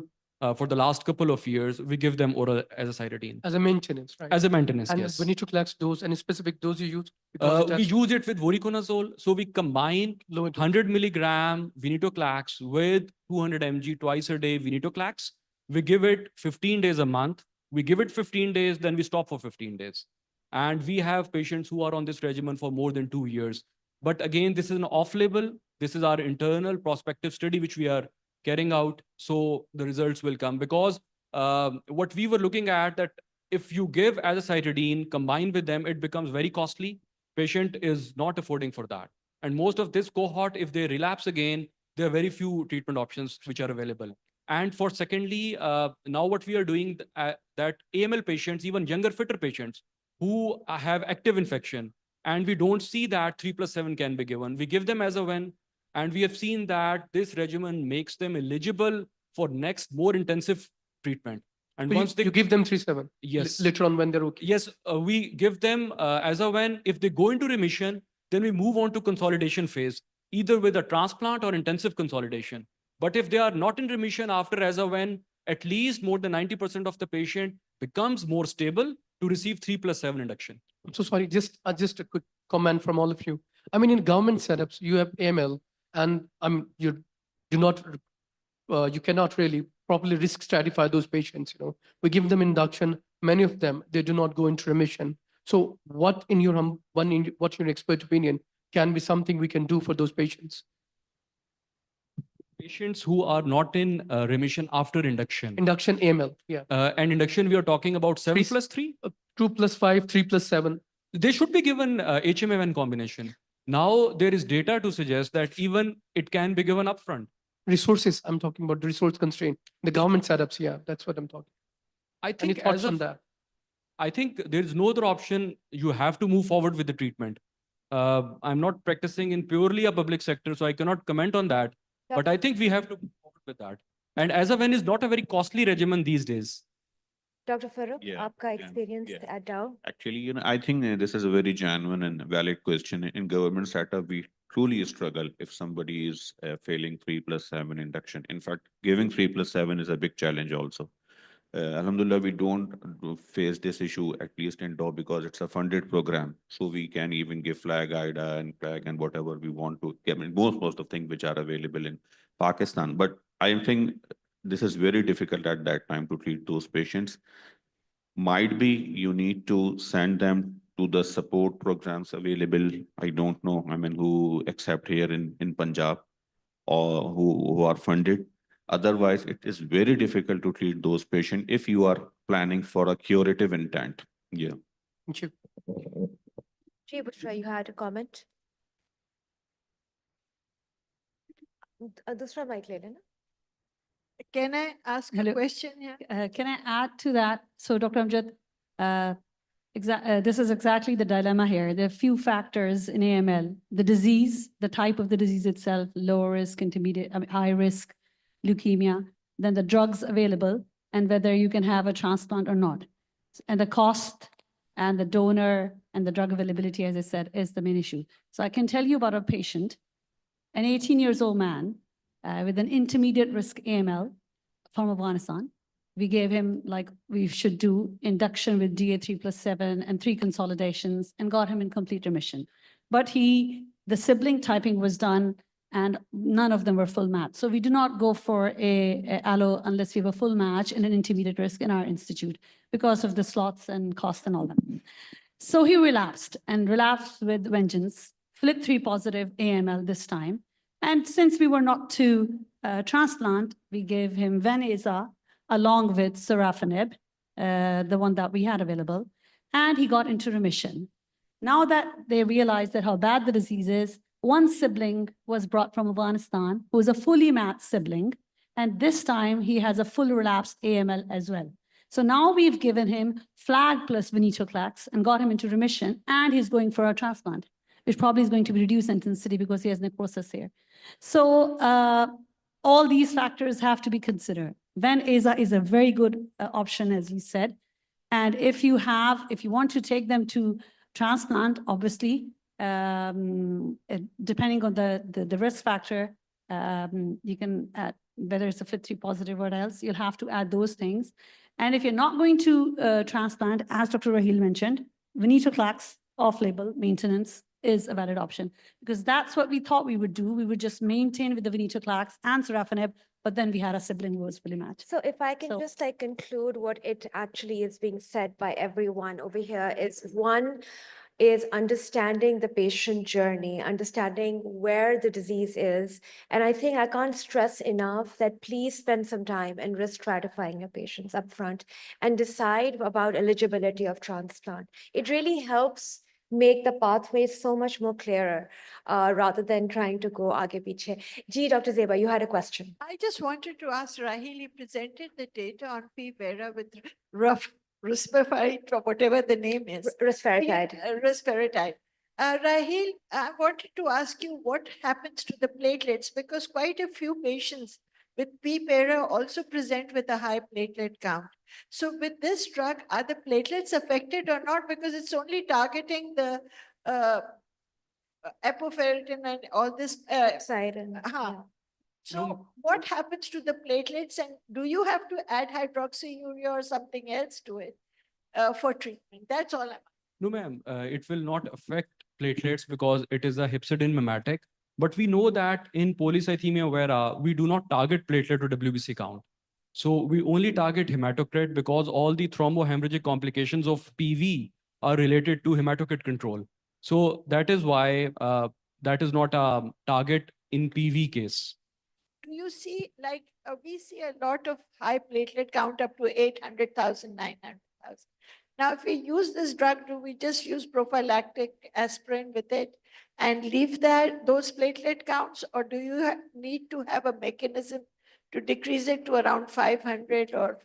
for the last couple of years. We give them oral azacitidine.
As a maintenance, right?
As a maintenance,
and
yes.
venetoclax dose, any specific dose you use?
We use it with voriconazole. So we combine 100 milligram venetoclax with 200 mg twice a day venetoclax. We give it 15 days a month. We give it 15 days, then we stop for 15 days. And we have patients who are on this regimen for more than 2 years. But again, this is an off-label. This is our internal prospective study, which we are carrying out. So the results will come, because what we were looking at, that if you give azacitidine combined with them, it becomes very costly. Patient is not affording for that. And most of this cohort, if they relapse again, there are very few treatment options which are available. And for secondly, now what we are doing, that AML patients, even younger, fitter patients who have active infection, and we don't see that 3+7 can be given. We give them as a when, and we have seen that this regimen makes them eligible for next more intensive treatment. And
So
once
you give them 3/7
yes,
later on when they're okay.
yes, we give them as a when. If they go into remission, then we move on to consolidation phase, either with a transplant or intensive consolidation. But if they are not in remission after as a when, at least more than 90% of the patient becomes more stable to receive 3+7 induction.
I'm so sorry, just a quick comment from all of you. I mean, in government setups, you have AML, and you do not, you cannot really properly risk stratify those patients. You know, we give them induction. Many of them, they do not go into remission. So, what in your expert opinion can be something we can do for those patients?
Patients who are not in remission after induction.
Induction AML, yeah.
And induction, we are talking about 7+3?
2+5, 3+7.
They should be given HMA1 combination. Now there is data to suggest that even it can be given upfront.
Resources, I'm talking about the resource constraint. The government setups, yeah, that's what I'm talking.
I
Any
think
thoughts on that?
I think there is no other option. You have to move forward with the treatment. I'm not practicing in purely a public sector, so I cannot comment on that. But I think we have to move forward with that. And as a when is not a very costly regimen these days.
Dr. Farooq,
Yeah,
आपका experience at Dow?
Actually, I think this is a very genuine and valid question. In government setup, we truly struggle if somebody is failing 3+7 induction. In fact, giving 3+7 is a big challenge also. Alhamdulillah, we don't face this issue, at least in DAW, because it's a funded program. So we can even give flag, IDA, and flag, and whatever we want to. I mean, most of things which are available in Pakistan. But I think this is very difficult at that time to treat those patients. Might be you need to send them to the support programs available. I don't know, I mean, who accept here in Punjab, or who are funded. Otherwise, it is very difficult to treat those patients if you are planning for a curative intent. Yeah.
Thank you.
Ji Bushra, you had a comment? दूसरा mic ले लेना.
Can I ask
Hello.
a question here?
Can I add to that? So, Dr. Amjad, this is exactly the dilemma here. There are few factors in AML: the disease, the type of the disease itself, low risk, intermediate, high risk, leukemia, then the drugs available, and whether you can have a transplant or not. And the cost and the donor and the drug availability, as I said, is the main issue. So I can tell you about a patient, an 18-year-old man with an intermediate risk AML from Afghanistan. We gave him, like we should do, induction with DA3+7 and 3 consolidations, and got him in complete remission. But the sibling typing was done, and none of them were full match. So we do not go for a allo unless we have a full match in an intermediate risk in our institute because of the slots and cost and all that. So he relapsed with vengeance, FLT3 positive AML this time. And since we were not to transplant, we gave him Ven-Aza along with sorafenib, the one that we had available, and he got into remission. Now that they realized that how bad the disease is, one sibling was brought from Afghanistan, who is a fully matched sibling, and this time he has a full relapsed AML as well. So now we've given him flag plus venetoclax and got him into remission, and he's going for a transplant, which probably is going to be reduced intensity because he has necrosis here. So all these factors have to be considered. Ven-Aza is a very good option, as you said. And if you want to take them to transplant, obviously, depending on the risk factor, you can add, whether it's a FLT3 positive or else, you'll have to add those things. And if you're not going to transplant, as Dr. Raheel mentioned, venetoclax off-label maintenance is a valid option, because that's what we thought we would do. We would just maintain with the venetoclax and sorafenib but then we had a sibling who was fully matched.
So if I can
So-
just like conclude what it actually is being said by everyone over here is one is understanding the patient journey, understanding where the disease is. And I think I can't stress enough that please spend some time in risk stratifying your patients upfront and decide about eligibility of transplant. It really helps make the pathway so much more clearer rather than trying to go aage piche. Ji, Dr. Zeba, you had a question.
I just wanted to ask Rahil, he presented the data on P-Vera with rough rusfertide, or whatever the name is.
Rusfertide.
Rusfertide. Rahil, I wanted to ask you what happens to the platelets because quite a few patients with P-Vera also present with a high platelet count. So with this drug, are the platelets affected or not? Because it's only targeting the apoferritin and all this. So what happens to the platelets and do you have to add hydroxyurea or something else to it for treatment? That's all I'm.
No, ma'am, it will not affect platelets because it is a hepcidin mimetic. But we know that in polycythemia vera, we do not target platelet or WBC count. So we only target hematocrit because all the thrombohemorrhagic complications of PV are related to hematocrit control. So that is why that is not a target in PV case.
Do you see, like, we see a lot of high platelet count up to 800,000, 900,000. Now, if we use this drug, do we just use prophylactic aspirin with it and leave those platelet counts, or do you need to have a mechanism to decrease it to around 500 or?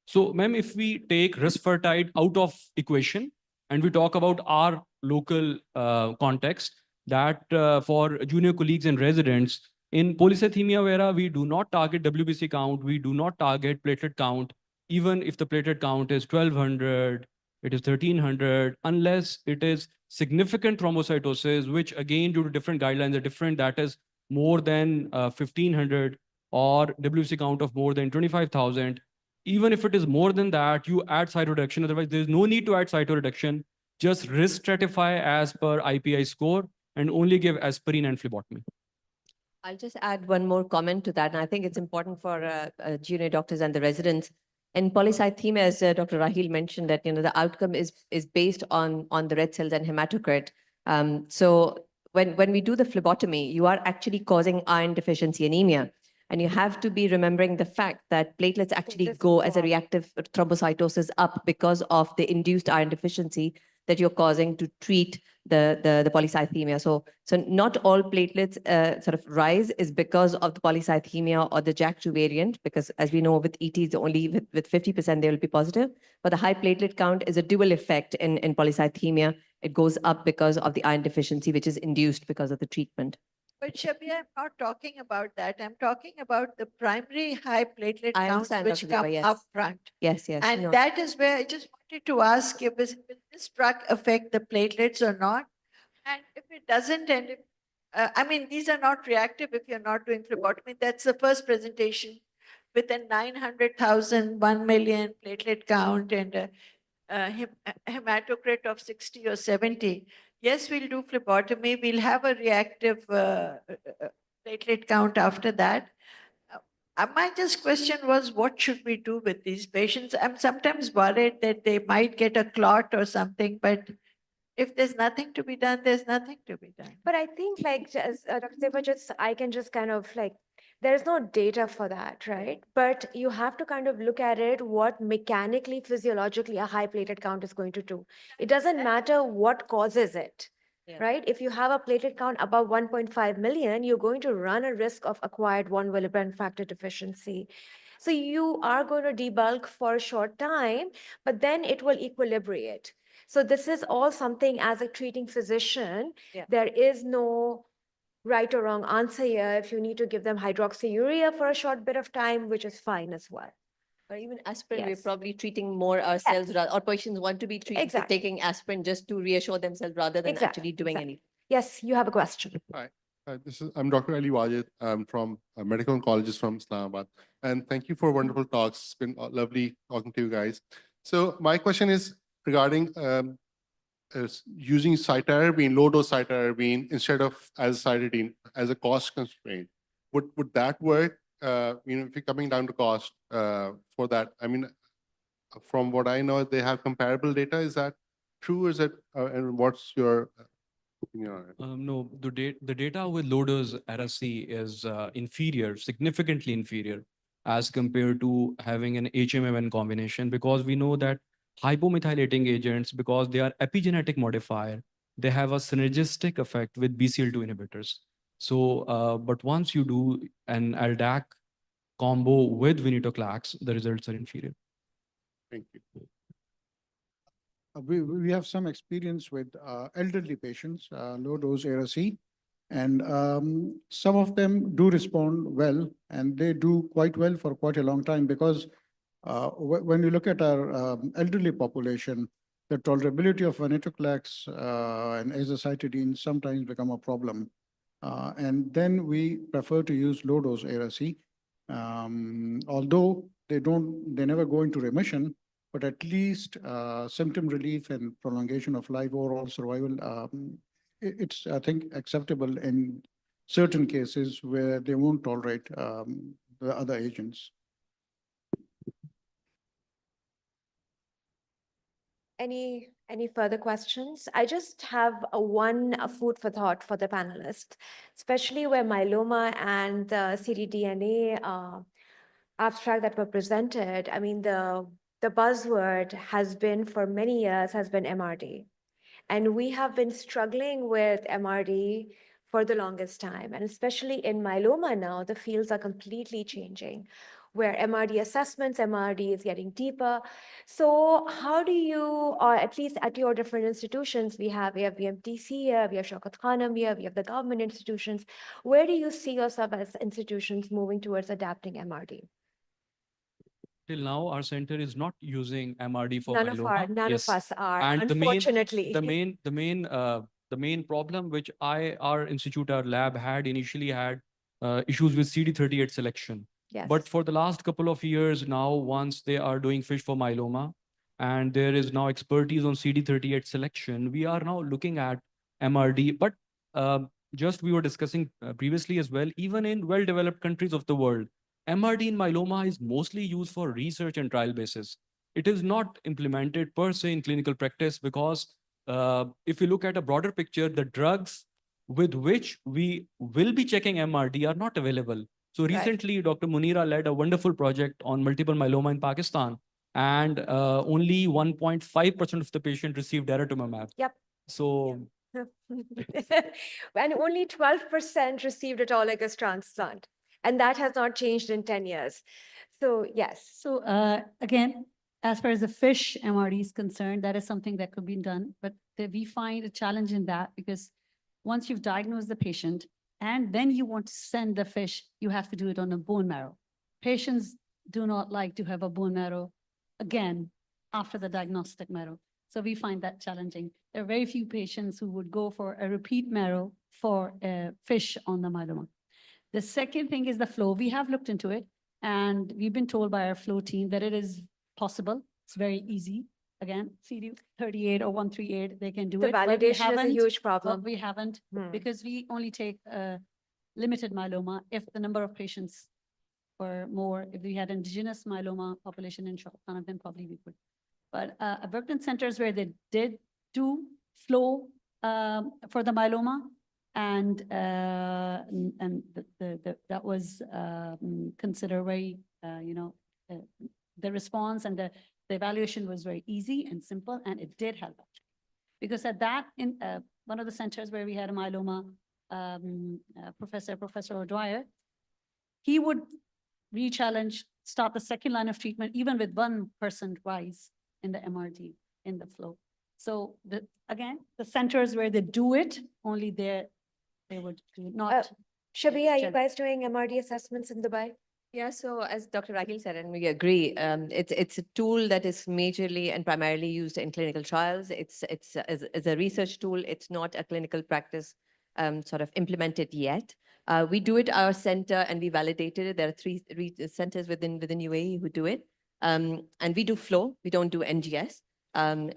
So, ma'am, if we take rusfertide out of equation and we talk about our local context, that for junior colleagues and residents, in polycythemia vera, we do not target WBC count, we do not target platelet count, even if the platelet count is 1200, it is 1300, unless it is significant thrombocytosis, which again, due to different guidelines are different, that is more than 1500 or WBC count of more than 25,000. Even if it is more than that, you add cytoreduction. Otherwise, there is no need to add cytoreduction. Just risk stratify as per IPI score and only give aspirin and phlebotomy.
I'll just add one more comment to that. And I think it's important for junior doctors and the residents. In polycythemia, as Dr. Rahil mentioned, that the outcome is based on the red cells and hematocrit. So when we do the phlebotomy, you are actually causing iron deficiency anemia. And you have to be remembering the fact that platelets actually go as a reactive thrombocytosis up because of the induced iron deficiency that you're causing to treat the polycythemia. So not all platelets sort of rise is because of the polycythemia or the JAK2 variant, because as we know with ETs, only with 50% they will be positive. But the high platelet count is a dual effect in polycythemia. It goes up because of the iron deficiency, which is induced because of the treatment.
But Shabia, I'm not talking about that. I'm talking about the primary high platelet counts which come up front.
Yes, yes.
And
no.
that is where I just wanted to ask you, will this drug affect the platelets or not? And if it doesn't, and if, I mean, these are not reactive if you're not doing phlebotomy. That's the first presentation with a 900,000, 1 million platelet count and a hematocrit of 60 or 70. Yes, we'll do phlebotomy. We'll have a reactive platelet count after that. My just question was, what should we do with these patients? I'm sometimes worried that they might get a clot or something, but if there's nothing to be done, there's nothing to be done.
But I think like just, Dr. Deva, I can just kind of like, there's no data for that, right? But you have to kind of look at it, what mechanically, physiologically a high platelet count is going to do. It doesn't matter what causes it, right? If you have a platelet count above 1.5 million, you're going to run a risk of acquired von Willebrand factor deficiency. So you are going to debulk for a short time, but then it will equilibrate. So this is all something as a treating physician, there is no right or wrong answer here. If you need to give them hydroxyurea for a short bit of time, which is fine as well.
Or even aspirin, we're probably treating more ourselves, or patients want to be treated with taking aspirin just to reassure themselves rather than actually doing anything.
Yes, you have a question.
Hi, I'm Dr. Ali Wajid. I'm from a medical oncologist from Islamabad. And thank you for wonderful talks. It's been lovely talking to you guys. So my question is regarding using cytarabine, low-dose cytarabine, instead of azacitidine as a cost constraint. Would that work? if you're coming down to cost for that, I mean, from what I know, they have comparable data. Is that true? Is it, and what's your opinion on it?
No, the data with low-dose RSC is inferior, significantly inferior, as compared to having an HMM combination, because we know that hypomethylating agents, because they are epigenetic modifier, they have a synergistic effect with BCL2 inhibitors. So, but once you do an LDAC combo with venetoclax, the results are inferior.
Thank you.
We have some experience with elderly patients, low-dose ARC, and some of them do respond well, and they do quite well for quite a long time, because when you look at our elderly population, the tolerability of venetoclax and azacitidine sometimes become a problem. And then we prefer to use low-dose ARC. Although they never go into remission, but at least symptom relief and prolongation of life, overall survival, it's, I think, acceptable in certain cases where they won't tolerate the other agents.
Any further questions? I just have one food for thought for the panelists, especially where myeloma and the ctDNA abstract that were presented. I mean, the buzzword has been for many years has been MRD. And we have been struggling with MRD for the longest time. And especially in myeloma now, the fields are completely changing, where MRD assessments, MRD is getting deeper. So how do you, or at least at your different institutions, we have BMTC here, we have Shaukat Khanum here, we have the government institutions. Where do you see yourself as institutions moving towards adapting MRD?
Till now, our center is not using MRD for myeloma.
None of us are,
And
unfortunately.
the main problem which our institute, our lab had initially had issues with CD38 selection.
Yes.
But for the last couple of years now, once they are doing FISH for myeloma, and there is now expertise on CD38 selection, we are now looking at MRD. But just we were discussing previously as well, even in well-developed countries of the world, MRD in myeloma is mostly used for research and trial basis. It is not implemented per se in clinical practice, because if you look at a broader picture, the drugs with which we will be checking MRD are not available. So recently, Dr. Munira led a wonderful project on multiple myeloma in Pakistan, and only 1.5% of the patient received daratumumab.
Yep.
So
And only 12% received autologous transplant. And that has not changed in 10 years. So yes.
So again, as far as the FISH MRD is concerned, that is something that could be done, but we find a challenge in that, because once you've diagnosed the patient and then you want to send the FISH, you have to do it on a bone marrow. Patients do not like to have a bone marrow again after the diagnostic marrow. So we find that challenging. There are very few patients who would go for a repeat marrow for FISH on the myeloma. The second thing is the flow. We have looked into it, and we've been told by our flow team that it is possible. It's very easy. Again, CD38 or 138, they can do
The
it. but we
validation is a
haven't-
huge problem.
but we haven't, because we only take limited myeloma if the number of patients were more. If we had indigenous myeloma population in Shaukat, then probably we could. But I've worked in centers where they did do flow for the myeloma, and that was considered very, the response and the evaluation was very easy and simple, and it did help. Because at that, in one of the centers where we had a myeloma Professor O'Dwyer, he would re-challenge, start the second line of treatment, even with 1% rise in the MRD in the flow. So again, the centers where they do it, only there they would do not.
Shabia, are you guys doing MRD assessments in Dubai?
Yeah, so as Dr. Rahil said, and we agree, it's a tool that is majorly and primarily used in clinical trials. It's as a research tool. It's not a clinical practice sort of implemented yet. We do it our center, and we validated it. There are three centers within UAE who do it, and we do flow. We don't do NGS.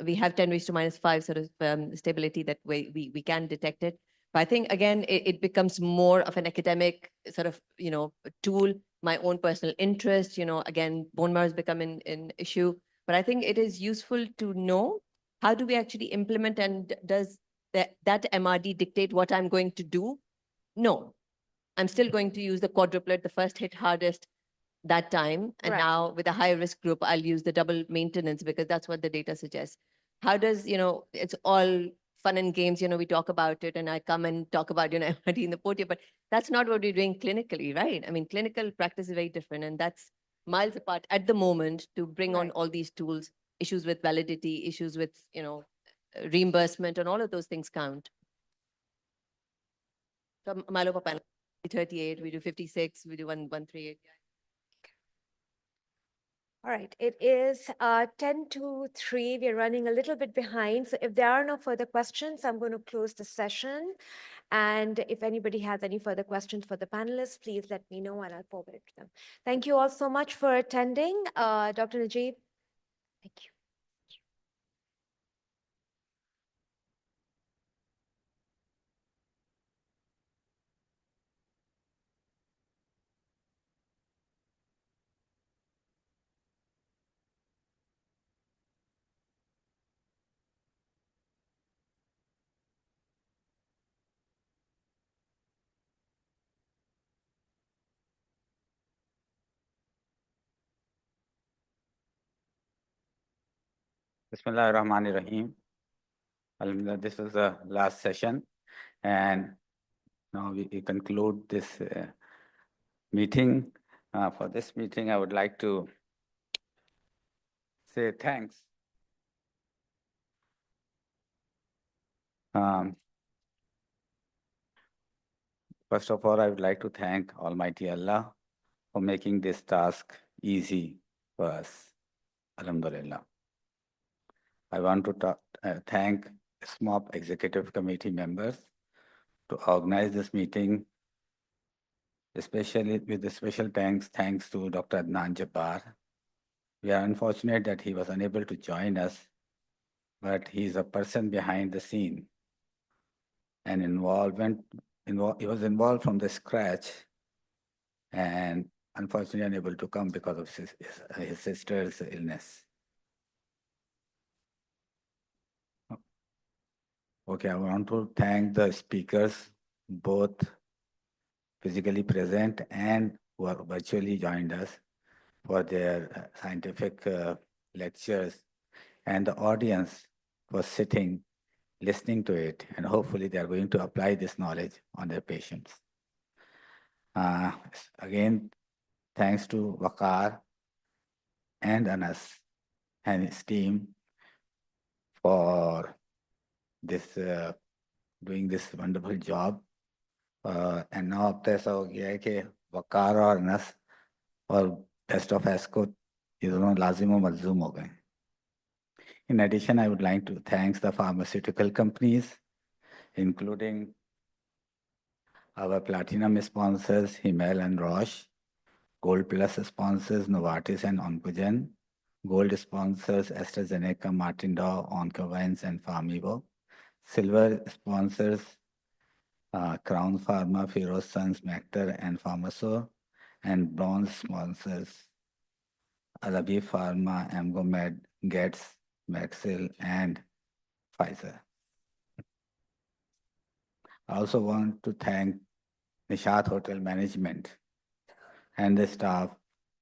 We have 10⁻⁵ sort of stability that we can detect it. But I think again, it becomes more of an academic sort of tool, my own personal interest. Again, bone marrow has become an issue, but I think it is useful to know how do we actually implement, and does that MRD dictate what I'm going to do? No, I'm still going to use the quadruplet, the first hit hardest that time. And
Right.
now with a high risk group, I'll use the double maintenance because that's what the data suggests. How does, it's all fun and games, we talk about it and I come and talk about, MRD in the podium, but that's not what we're doing clinically, right? I mean, clinical practice is very different, and that's miles apart at the moment to bring on
Right.
all these tools, issues with validity, issues with, reimbursement, and all of those things count. So myeloma panel, 38, we do 56, we do 138.
All right, it is 10 to 3. We're running a little bit behind. So if there are no further questions, I'm going to close the session. And if anybody has any further questions for the panelists, please let me know and I'll forward it to them. Thank you all so much for attending. Dr. Najib, thank you.
Bismillah ar-Rahman ar-Rahim. Alhamdulillah, this was the last session, and now we conclude this meeting. For this meeting, I would like to say thanks. First of all, I would like to thank Almighty Allah for making this task easy for us. Alhamdulillah. I want to thank SMOP Executive Committee members to organize this meeting, especially with the special thanks to Dr. Adnan Jabbar. We are unfortunate that he was unable to join us, but he is a person behind the scene and he was involved from the scratch, and unfortunately unable to come because of his sister's illness. Okay, I want to thank the speakers, both physically present and who are virtually joined us, for their scientific lectures, and the audience for sitting, listening to it, and hopefully they are going to apply this knowledge on their patients. Again, thanks to Waqar and Anas and his team for this doing this wonderful job. And now अब तो ऐसा हो गया है कि वकार और अनस और best of एस्को ये दोनों लाजिम और मलजूम हो गए. In addition, I would like to thank the pharmaceutical companies, including our platinum sponsors, Himmel and Roche, Gold Plus sponsors, Novartis and Oncogen, Gold sponsors, AstraZeneca, Martindale, Oncovance, and Farmivo, Silver sponsors, Crown Pharma, Feroz Sons, Mactor, and Pharmaso, and Bronze sponsors, Alabi Pharma, Amgomed, Getz, Maxil, and Pfizer. I also want to thank Nishat Hotel Management and the staff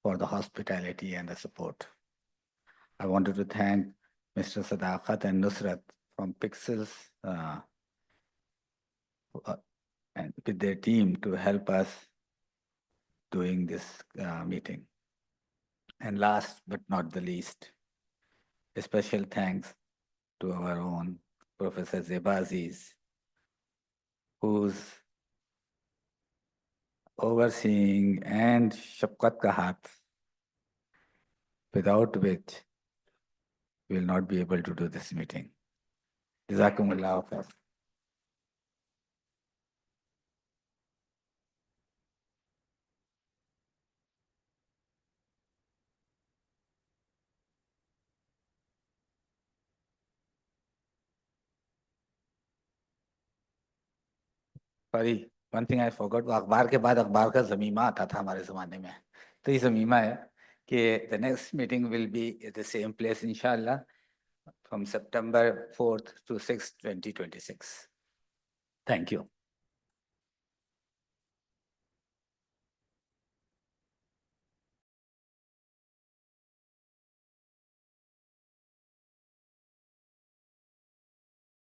for the hospitality and the support. I wanted to thank Mr. Sadaqat and Nusrat from Pixels and with their team to help us doing this meeting. And last but not the least, a special thanks to our own Professor Zeba Aziz, who's overseeing and Shafqat ka haath, without which we will not be able to do this meeting. Jazakumullah khair. Sorry. One thing I forgot, वो अखबार के बाद अखबार का ज़मीमा आता था हमारे ज़माने में, तो ये ज़मीमा है कि the next meeting will be at the same place इंशाल्लाह from September 4th to 6th, 2026. Thank you.